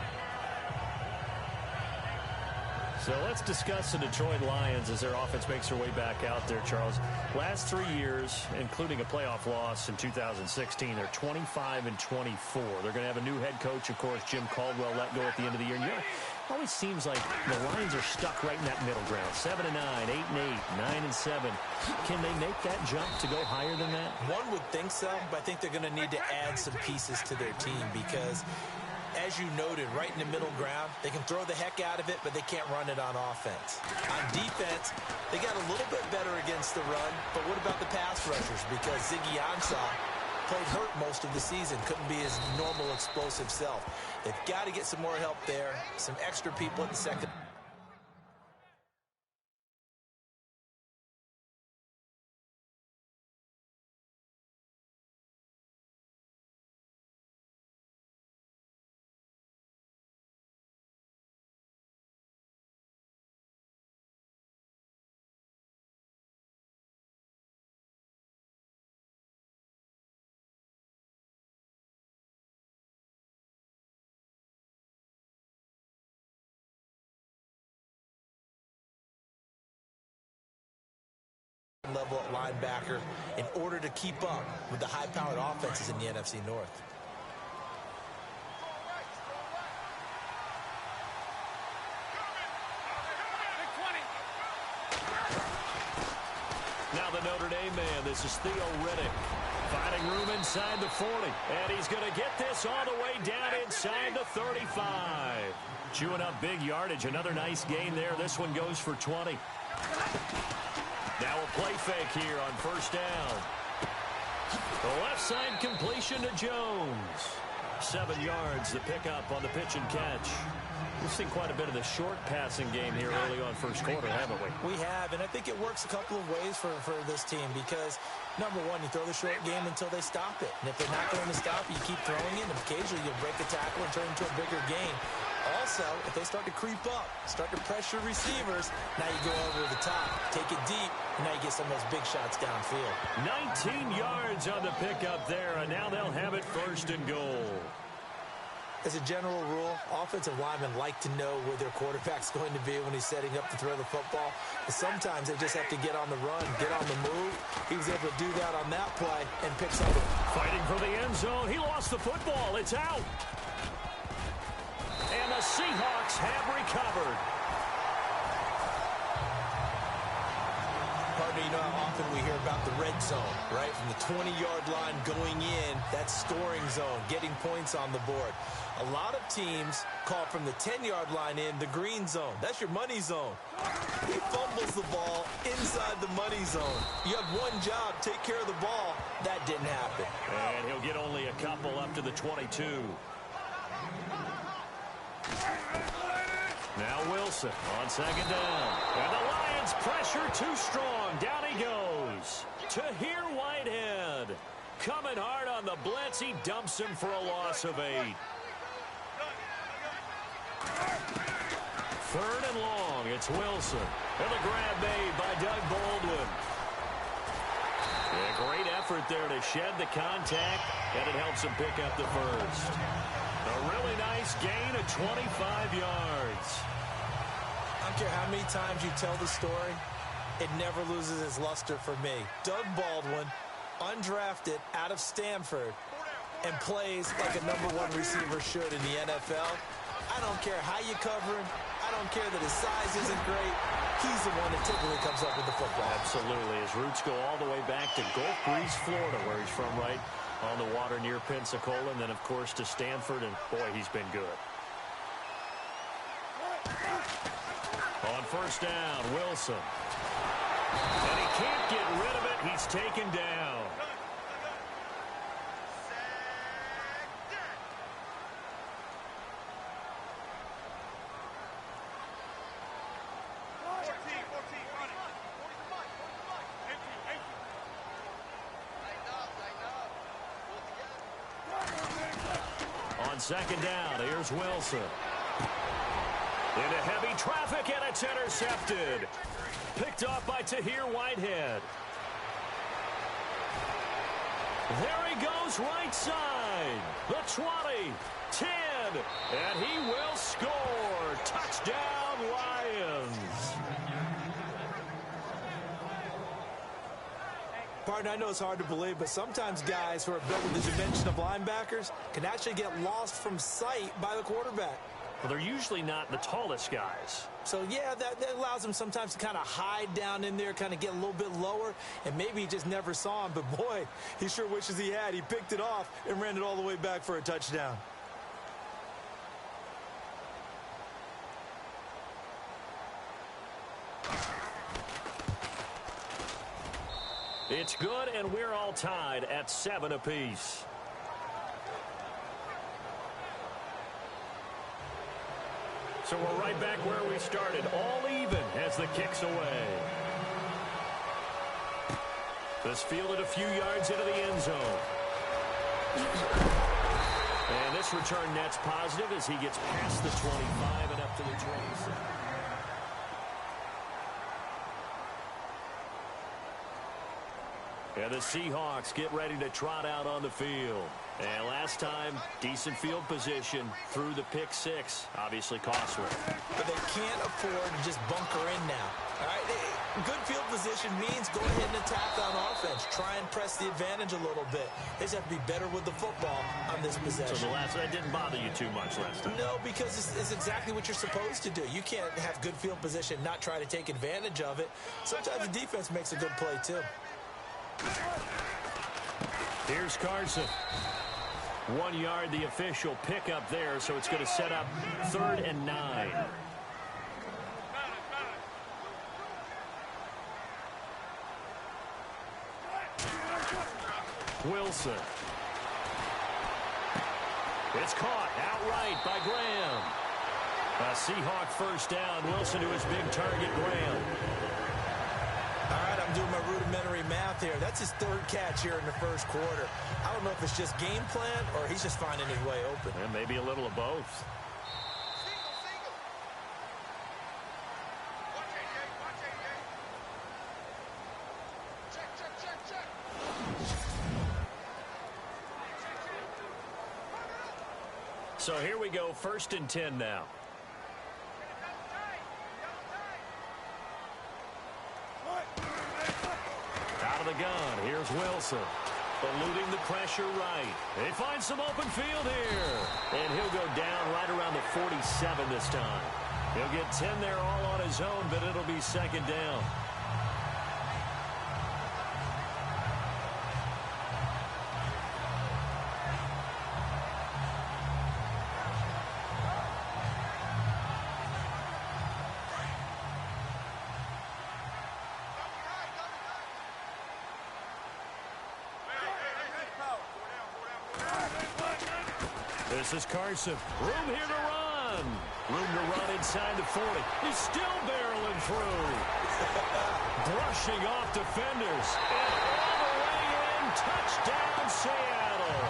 S2: So let's discuss the Detroit Lions as their offense makes their way back out there, Charles. Last 3 years, including a playoff loss in 2016, they're 25-24. They're going to have a new head coach, of course, Jim Caldwell, let go at the end of the year. And Always seems like the Lions are stuck right in that middle ground. 7-9, 8-8, 9-7. Can they make that jump to go higher than that?
S1: One would think so, but I think they're going to need to add some pieces to their team because, as you noted, right in the middle ground, they can throw the heck out of it, but they can't run it on offense. On defense, they got a little bit better against the run, but what about the pass rushers? Because Ziggy Ansah played hurt most of the season, couldn't be his normal explosive self. They've got to get some more help there, some extra people at the second. Level at linebacker in order to keep up with the high-powered offenses in the NFC North.
S2: Now the Notre Dame man, this is Theo Riddick. Finding room inside the 40. And he's going to get this all the way down inside the 35. Chewing up big yardage. Another nice gain there. This one goes for 20. Now a play fake here on first down. The left side completion to Jones. 7 yards, the pickup on the pitch and catch. We've seen quite a bit of the short passing game here early on first quarter, haven't we?
S1: We have, and I think it works a couple of ways for this team because, number one, you throw the short game until they stop it. And if they're not going to stop it, you keep throwing it, and occasionally you'll break a tackle and turn it into a bigger game. Also, if they start to creep up, start to pressure receivers, now you go over the top, take it deep, and now you get some of those big shots downfield.
S2: 19 yards on the pickup there, and now they'll have it first and goal.
S1: As a general rule, offensive linemen like to know where their quarterback's going to be when he's setting up to throw the football. But sometimes they just have to get on the run, get on the move. He was able to do that on that play and pick something.
S2: Fighting for the end zone. He lost the football. It's out. And the Seahawks have recovered.
S1: Partner, you know how often we hear about the red zone, right? From the 20-yard line going in, that scoring zone, getting points on the board. A lot of teams call from the 10-yard line in the green zone. That's your money zone. He fumbles the ball inside the money zone. You have one job, take care of the ball. That didn't happen.
S2: And he'll get only a couple up to the 22. Now Wilson on second down. And the Lions pressure too strong. Down he goes. Tahir Whitehead. Coming hard on the blitz. He dumps him for a loss of 8. Third and long. It's Wilson. And the grab made by Doug Baldwin. Yeah, great effort there to shed the contact. And it helps him pick up the first. A really nice gain of 25 yards.
S1: I don't care how many times you tell the story, it never loses its luster for me. Doug Baldwin, undrafted out of Stanford, and plays like a #1 receiver should in the NFL. I don't care how you cover him. I don't care that his size isn't great. He's the one that typically comes up with the football.
S2: Absolutely. His roots go all the way back to Gulf Breeze, Florida, where he's from, right on the water near Pensacola, and then, of course, to Stanford, and, boy, he's been good. On first down, Wilson. And he can't get rid of it. He's taken down. On second down, here's Wilson. Into heavy traffic, and it's intercepted. Picked off by Tahir Whitehead. There he goes, right side. The 20, 10, and he will score. Touchdown, Lions.
S1: Partner, I know it's hard to believe, but sometimes guys who are built with the dimension of linebackers can actually get lost from sight by the quarterback.
S2: Well, they're usually not the tallest guys.
S1: So, yeah, that allows him sometimes to kind of hide down in there, kind of get a little bit lower, and maybe he just never saw him. But, boy, he sure wishes he had. He picked it off and ran it all the way back for a touchdown.
S2: It's good, and we're all tied at 7 apiece. So we're right back where we started, all even as the kick's away. This fielded a few yards into the end zone. And this return net's positive as he gets past the 25 and up to the 26. And the Seahawks get ready to trot out on the field. And last time, decent field position through the pick six. Obviously costly.
S1: But they can't afford to just bunker in now. All right? Good field position means go ahead and attack on offense. Try and press the advantage a little bit. They just have to be better with the football on this possession.
S2: So that didn't bother you too much last time?
S1: No, because it's exactly what you're supposed to do. You can't have good field position, not try to take advantage of it. Sometimes the defense makes a good play, too.
S2: Here's Carson. 1 yard, the official pickup there, so it's going to set up 3rd and 9. Wilson. It's caught outright by Graham. A Seahawk first down. Wilson to his big target, Graham.
S1: All right, I'm doing my rudimentary math here. That's his 3rd catch here in the first quarter. I don't know if it's just game plan or he's just finding his way open.
S2: And maybe a little of both. So here we go, 1st and 10 now. Out of the gun, here's Wilson. Eluding the pressure right. They find some open field here. And he'll go down right around the 47 this time. He'll get 10 there all on his own, but it'll be 2nd down. This is Carson. Room here to run. Room to run inside the 40. He's still barreling through. Brushing off defenders. And all the way in. Touchdown, Seattle.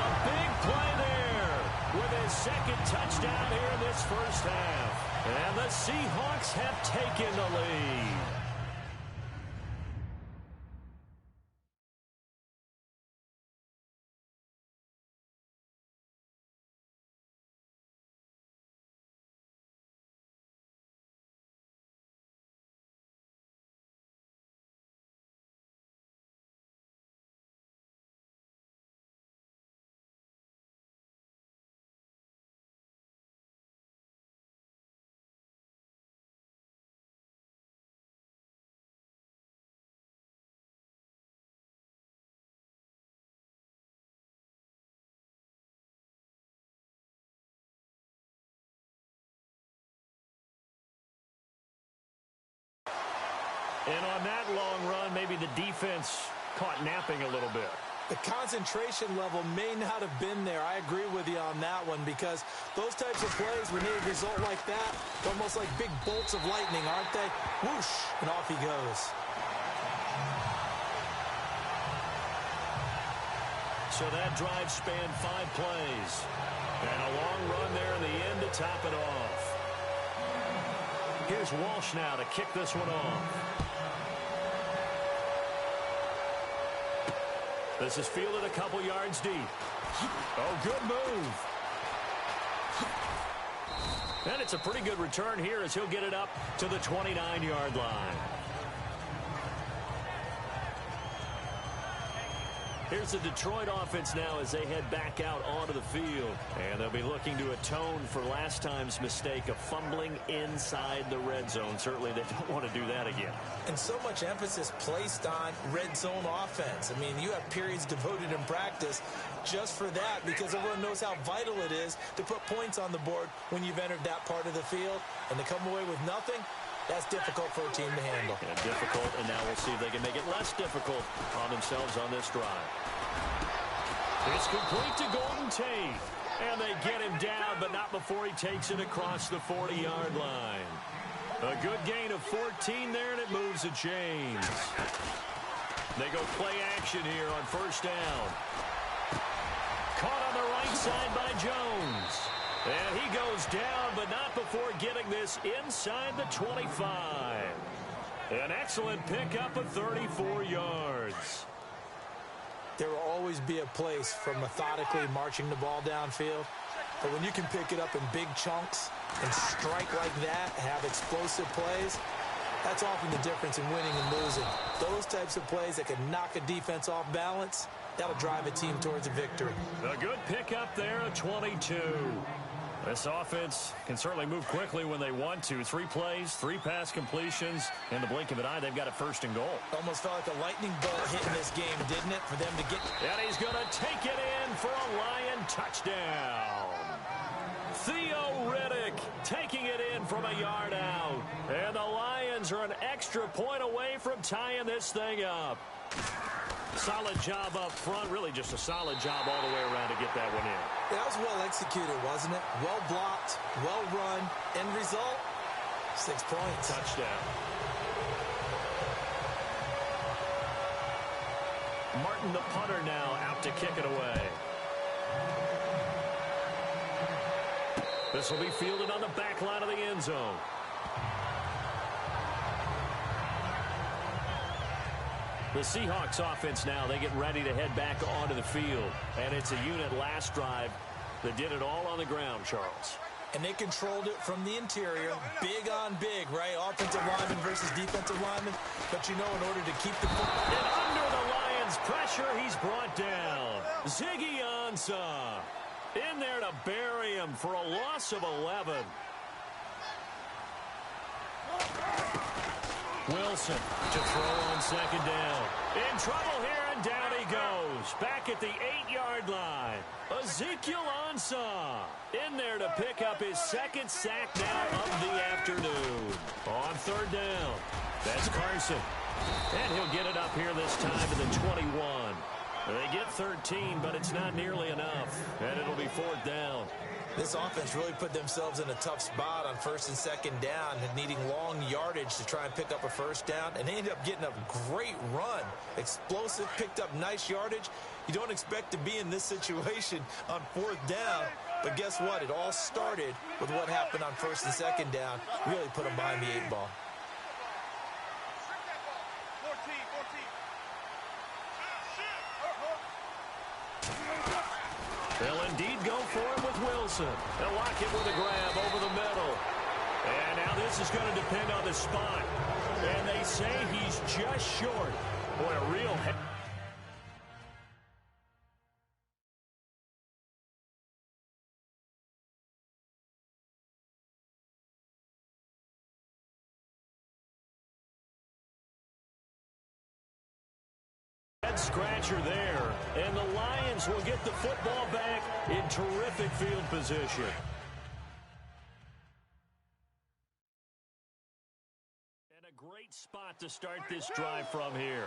S2: A big play there with his 2nd touchdown here in this first half. And the Seahawks have taken the lead. And on that long run, maybe the defense caught napping a little bit.
S1: The concentration level may not have been there. I agree with you on that one because those types of plays, when you need a result like that, they're almost like big bolts of lightning, aren't they? Whoosh, and off he goes.
S2: So that drive spanned 5 plays. And a long run there in the end to top it off. Here's Walsh now to kick this one off. This is fielded a couple yards deep. Oh, good move. And it's a pretty good return here as he'll get it up to the 29-yard line. Here's the Detroit offense now as they head back out onto the field. And they'll be looking to atone for last time's mistake of fumbling inside the red zone. Certainly they don't want to do that again.
S1: And so much emphasis placed on red zone offense. I mean, you have periods devoted in practice just for that because everyone knows how vital it is to put points on the board when you've entered that part of the field. And to come away with nothing, that's difficult for a team to handle.
S2: Yeah, difficult, and now we'll see if they can make it less difficult on themselves on this drive. It's complete to Golden Tate. And they get him down, but not before he takes it across the 40-yard line. A good gain of 14 there, and it moves the chains. They go play action here on first down. Caught on the right side by Jones. And he goes down, but not before getting this inside the 25. An excellent pickup of 34 yards.
S1: There will always be a place for methodically marching the ball downfield. But when you can pick it up in big chunks and strike like that, have explosive plays, that's often the difference in winning and losing. Those types of plays that can knock a defense off balance, that'll drive a team towards a victory.
S2: A good pickup there at 22. This offense can certainly move quickly when they want to. 3 plays, 3 pass completions. In the blink of an eye, they've got it first and goal.
S1: Almost felt like a lightning bolt hitting this game, didn't it, for them to get...
S2: And he's going to take it in for a Lion touchdown. Theo Riddick taking it in from a yard out. And the Lions are an extra point away from tying this thing up. Solid job up front. Really just a solid job all the way around to get that one in.
S1: That was well executed, wasn't it? Well blocked, well run. End result, 6 points.
S2: Touchdown. Martin, the punter, now out to kick it away. This will be fielded on the back line of the end zone. The Seahawks offense now, they get ready to head back onto the field. And it's a unit last drive that did it all on the ground, Charles.
S1: And they controlled it from the interior. Big on big, right? Offensive lineman versus defensive lineman. But you know, in order to keep the football...
S2: And under the Lions' pressure, he's brought down. Ziggy Ansah in there to bury him for a loss of 11. Wilson to throw on second down. In trouble here, and down he goes. Back at the 8-yard line. Ezekiel Ansah in there to pick up his second sack now of the afternoon. On third down, that's Carson. And he'll get it up here this time to the 21. They get 13, but it's not nearly enough. And it'll be fourth down.
S1: This offense really put themselves in a tough spot on first and second down, needing long yardage to try and pick up a first down, and they ended up getting a great run. Explosive, picked up nice yardage. You don't expect to be in this situation on fourth down, but guess what? It all started with what happened on first and second down. Really put them behind the 8 ball.
S2: They'll indeed go for it with Wilson. They'll lock it with a grab over the middle. And now this is going to depend on the spot. And they say he's just short. Boy, a real... Scratcher there, and the Lions will get the football back in terrific field position. And a great spot to start this drive from here.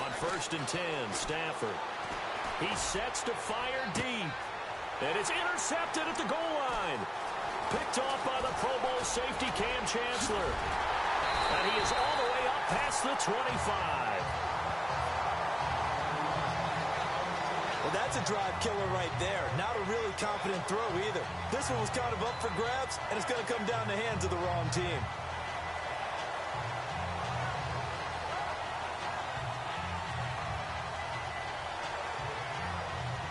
S2: On first and 10, Stafford. He sets to fire deep, and it's intercepted at the goal line. Picked off by the Pro Bowl safety Cam Chancellor. And he is all the way up past the 25.
S1: Well, that's a drive killer right there. Not a really confident throw either. This one was kind of up for grabs, and it's going to come down the hands of the wrong team.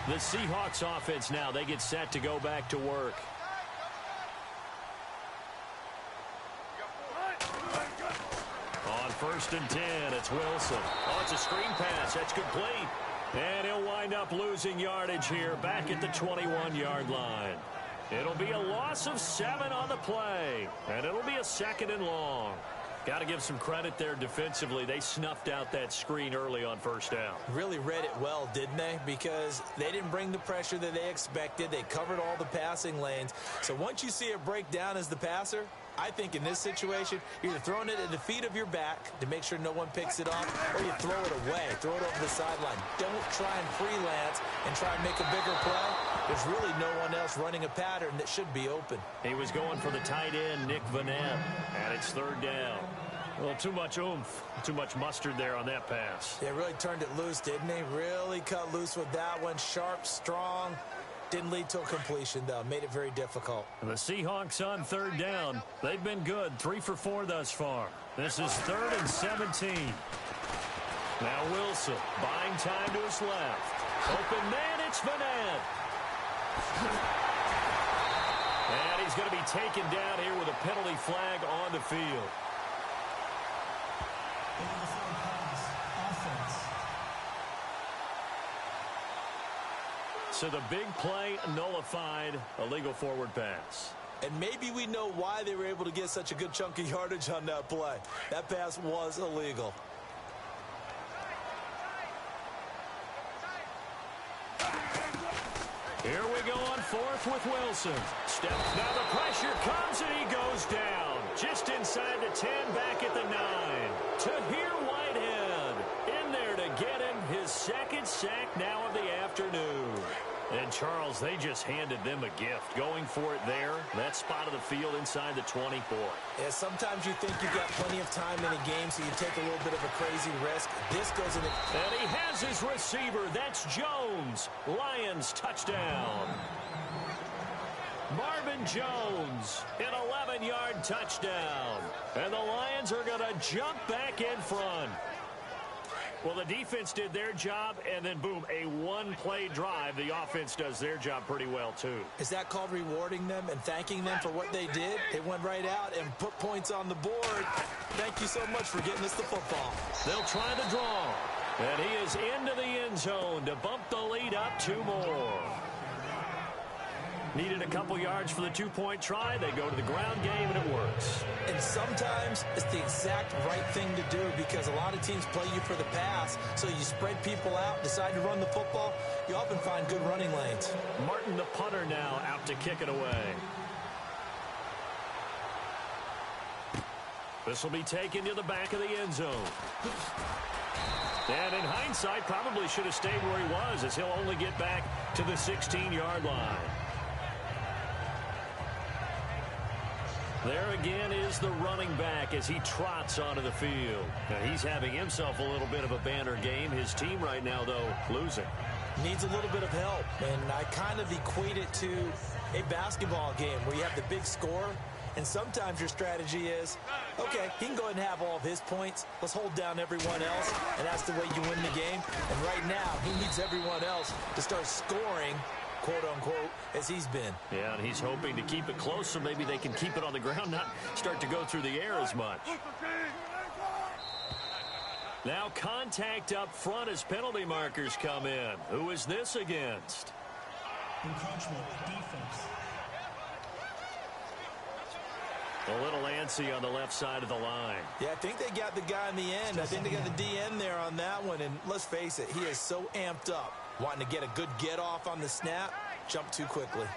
S2: The Seahawks offense now, they get set to go back to work. first and 10. It's Wilson. Oh, it's a screen pass. That's complete. And he'll wind up losing yardage here back at the 21-yard line. It'll be a loss of 7 on the play, and it'll be a 2nd and long. Got to give some credit there defensively. They snuffed out that screen early on first down.
S1: Really read it well, didn't they? Because they didn't bring the pressure that they expected. They covered all the passing lanes. So once you see it break down as the passer, I think in this situation, you're either throwing it at the feet of your back to make sure no one picks it off, or you throw it away, throw it over the sideline. Don't try and freelance and try and make a bigger play. There's really no one else running a pattern that should be open.
S2: He was going for the tight end, Nick Vanette, and it's 3rd down. A little too much oomph, too much mustard there on that pass.
S1: They really turned it loose, didn't they? Really cut loose with that one. Sharp, strong. Didn't lead to a completion, though. Made it very difficult.
S2: The Seahawks on 3rd down. They've been good, 3 for 4 thus far. This is 3rd and 17. Now Wilson buying time to his left. Open man, it's Vanette. And he's going to be taken down here with a penalty flag on the field. So the big play nullified, a legal forward pass.
S1: And maybe we know why they were able to get such a good chunk of yardage on that play. That pass was illegal.
S2: Here we go on 4th with Wilson. Now the pressure comes and he goes down. Just inside the 10, back at the 9. Tahir Whitehead in there to get him his 2nd sack now of the afternoon. And, Charles, they just handed them a gift. Going for it there, that spot of the field inside the 24.
S1: Yeah, sometimes you think you've got plenty of time in a game, so you take a little bit of a crazy risk. This goes in.
S2: And he has his receiver. That's Jones. Lions touchdown. Marvin Jones, an 11-yard touchdown. And the Lions are going to jump back in front. Well, the defense did their job, and then, boom, a one-play drive. The offense does their job pretty well, too.
S1: Is that called rewarding them and thanking them for what they did? They went right out and put points on the board. Thank you so much for getting us the football.
S2: They'll try the draw. And he is into the end zone to bump the lead up 2 more. Needed a couple yards for the 2-point try. They go to the ground game, and it works.
S1: And sometimes it's the exact right thing to do because a lot of teams play you for the pass. So you spread people out, decide to run the football. You often find good running lanes.
S2: Martin, the punter, now out to kick it away. This will be taken to the back of the end zone. And in hindsight, probably should have stayed where he was as he'll only get back to the 16-yard line. There again is the running back as he trots onto the field. Now he's having himself a little bit of a banner game. His team right now, though, losing.
S1: Needs a little bit of help, and I kind of equate it to a basketball game where you have the big score, and sometimes your strategy is, okay, he can go ahead and have all of his points. Let's hold down everyone else, and that's the way you win the game. And right now, he needs everyone else to start scoring, quote-unquote, as he's been.
S2: Yeah, and he's hoping to keep it close so maybe they can keep it on the ground, not start to go through the air as much. Now contact up front as penalty markers come in. Who is this against?
S3: Encroachment, defense.
S2: A little antsy on the left side of the line.
S1: Yeah, I think they got the guy in the end. I think they got the DN there on that one, and let's face it, he is so amped up. Wanting to get a good get-off on the snap, jump too quickly.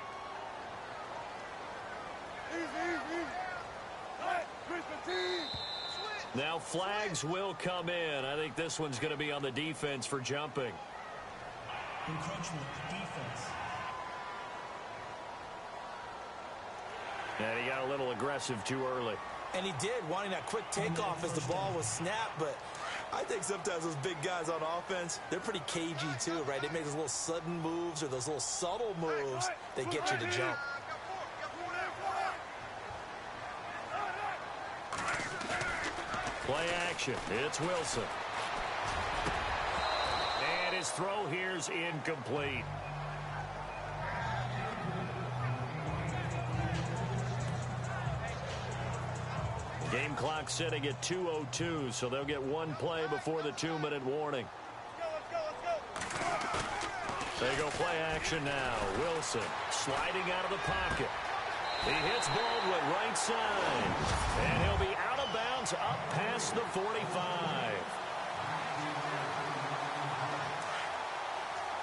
S2: Now flags will come in. I think this one's going to be on the defense for jumping.
S3: Encroachment, defense.
S2: And he got a little aggressive too early.
S1: And he did, wanting that quick takeoff as the ball was snapped, but I think sometimes those big guys on offense, they're pretty cagey too, right? They make those little sudden moves or those little subtle moves that get you to jump.
S2: Play action. It's Wilson. And his throw here's incomplete. Game clock sitting at 2:02, so they'll get one play before the 2-minute warning. They go play action now. Wilson sliding out of the pocket. He hits Baldwin right side. And he'll be out of bounds up past the 45.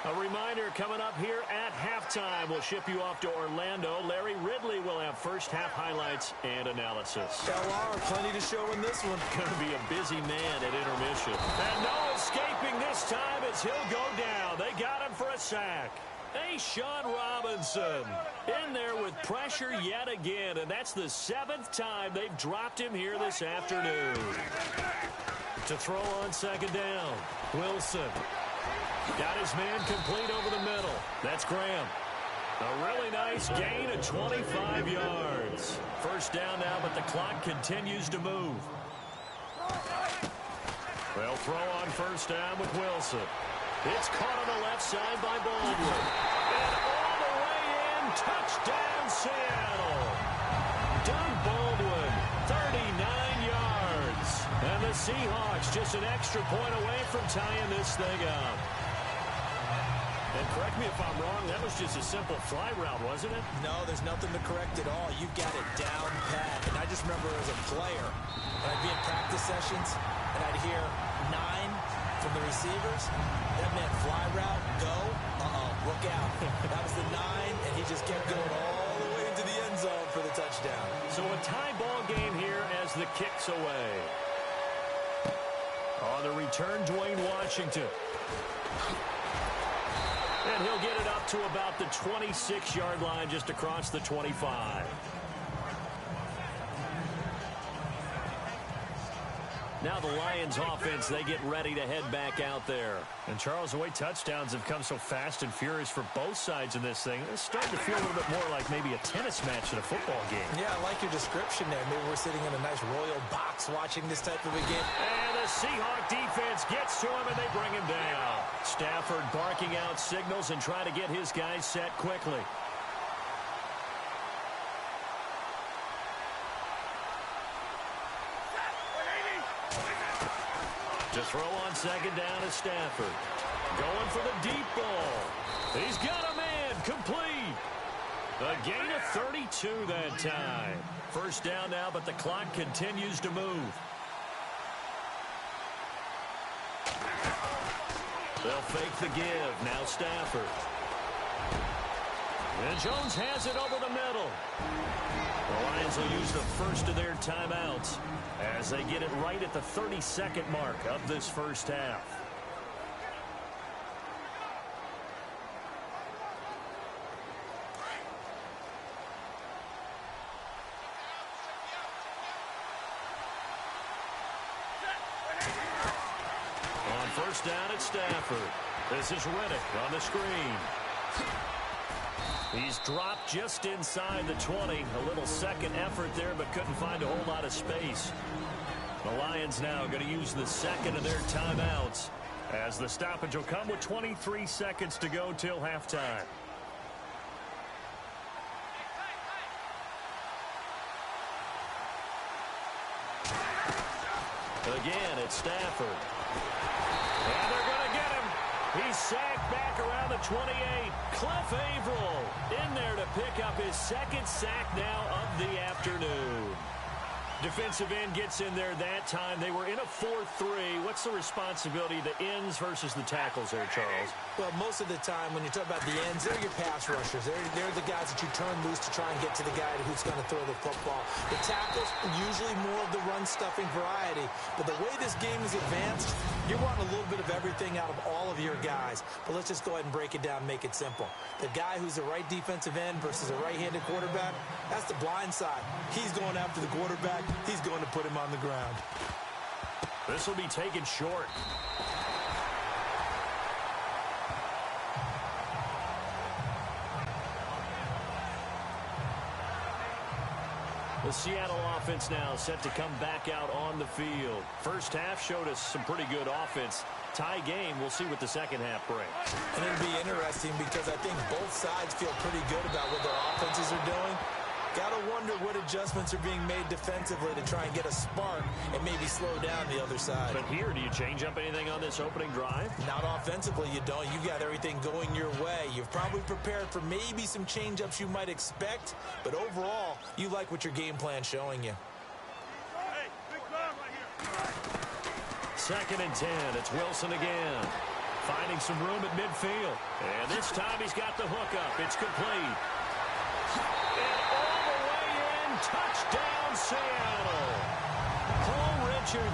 S2: A reminder coming up here at halftime. We'll ship you off to Orlando. Larry Ridley will have first half highlights and analysis.
S1: LR, plenty to show in this one.
S2: Going to be a busy man at intermission. And no escaping this time as he'll go down. They got him for a sack. Hey, Sean Robinson in there with pressure yet again, and that's the 7th time they've dropped him here this afternoon. To throw on second down, Wilson. Got his man complete over the middle. That's Graham. A really nice gain of 25 yards. First down now, but the clock continues to move. They'll throw on first down with Wilson. It's caught on the left side by Baldwin. And all the way in, touchdown Seattle. Doug Baldwin, 39 yards. And the Seahawks just an extra point away from tying this thing up. And correct me if I'm wrong, that was just a simple fly route, wasn't it?
S1: No, there's nothing to correct at all. You've got it down pat. And I just remember as a player, when I'd be in practice sessions, and I'd hear 9 from the receivers. That meant fly route, go, look out. That was the 9, and he just kept going all the way into the end zone for the touchdown.
S2: So a tie ball game here as the kick's away. On the return, Dwayne Washington. And he'll get it up to about the 26-yard line just across the 25. Now the Lions offense, they get ready to head back out there. And Charles, the way touchdowns have come so fast and furious for both sides in this thing, it's starting to feel a little bit more like maybe a tennis match than a football game.
S1: Yeah, I like your description there. Maybe we're sitting in a nice royal box watching this type of a game.
S2: And the Seahawk defense gets to him and they bring him down. Stafford barking out signals and trying to get his guys set quickly. To throw on second down is Stafford. Going for the deep ball. He's got a man complete. A gain of 32 that time. First down now, but the clock continues to move. They'll fake the give. Now Stafford. And Jones has it over the middle. The Lions will use the first of their timeouts as they get it right at the 32nd mark of this first half. On first down, it's Stafford. This is Riddick on the screen. He's dropped just inside the 20. A little second effort there, but couldn't find a whole lot of space. The Lions now going to use the second of their timeouts as the stoppage will come with 23 seconds to go till halftime. Again, it's Stafford. And they're going to get him. He's sacked back around the 28. Cliff Averill in there to pick up his second sack now of the afternoon. Defensive end gets in there that time. They were in a 4-3. What's the responsibility, the ends versus the tackles there, Charles?
S1: Well, most of the time when you talk about the ends, they're your pass rushers. They're the guys that you turn loose to try and get to the guy who's going to throw the football. The tackles, usually more of the run-stuffing variety. But the way this game is advanced, you want a little bit of everything out of all of your guys. But let's just go ahead and break it down and make it simple. The guy who's the right defensive end versus a right-handed quarterback, that's the blind side. He's going after the quarterback. He's going to put him on the ground.
S2: This will be taken short. The Seattle offense now set to come back out on the field. First half showed us some pretty good offense. Tie game, we'll see what the second half brings.
S1: And it'll be interesting because I think both sides feel pretty good about what their offenses are doing. Gotta wonder what adjustments are being made defensively to try and get a spark and maybe slow down the other side.
S2: But here, do you change up anything on this opening drive?
S1: Not offensively, you don't. You got everything going your way. You've probably prepared for maybe some change-ups you might expect, but overall, you like what your game plan's showing you.
S6: Hey, big guard right here.
S2: 2nd and 10. It's Wilson again. Finding some room at midfield. And this time he's got the hookup. It's complete. And all the way in. Touchdown, Seattle. Cole Richards.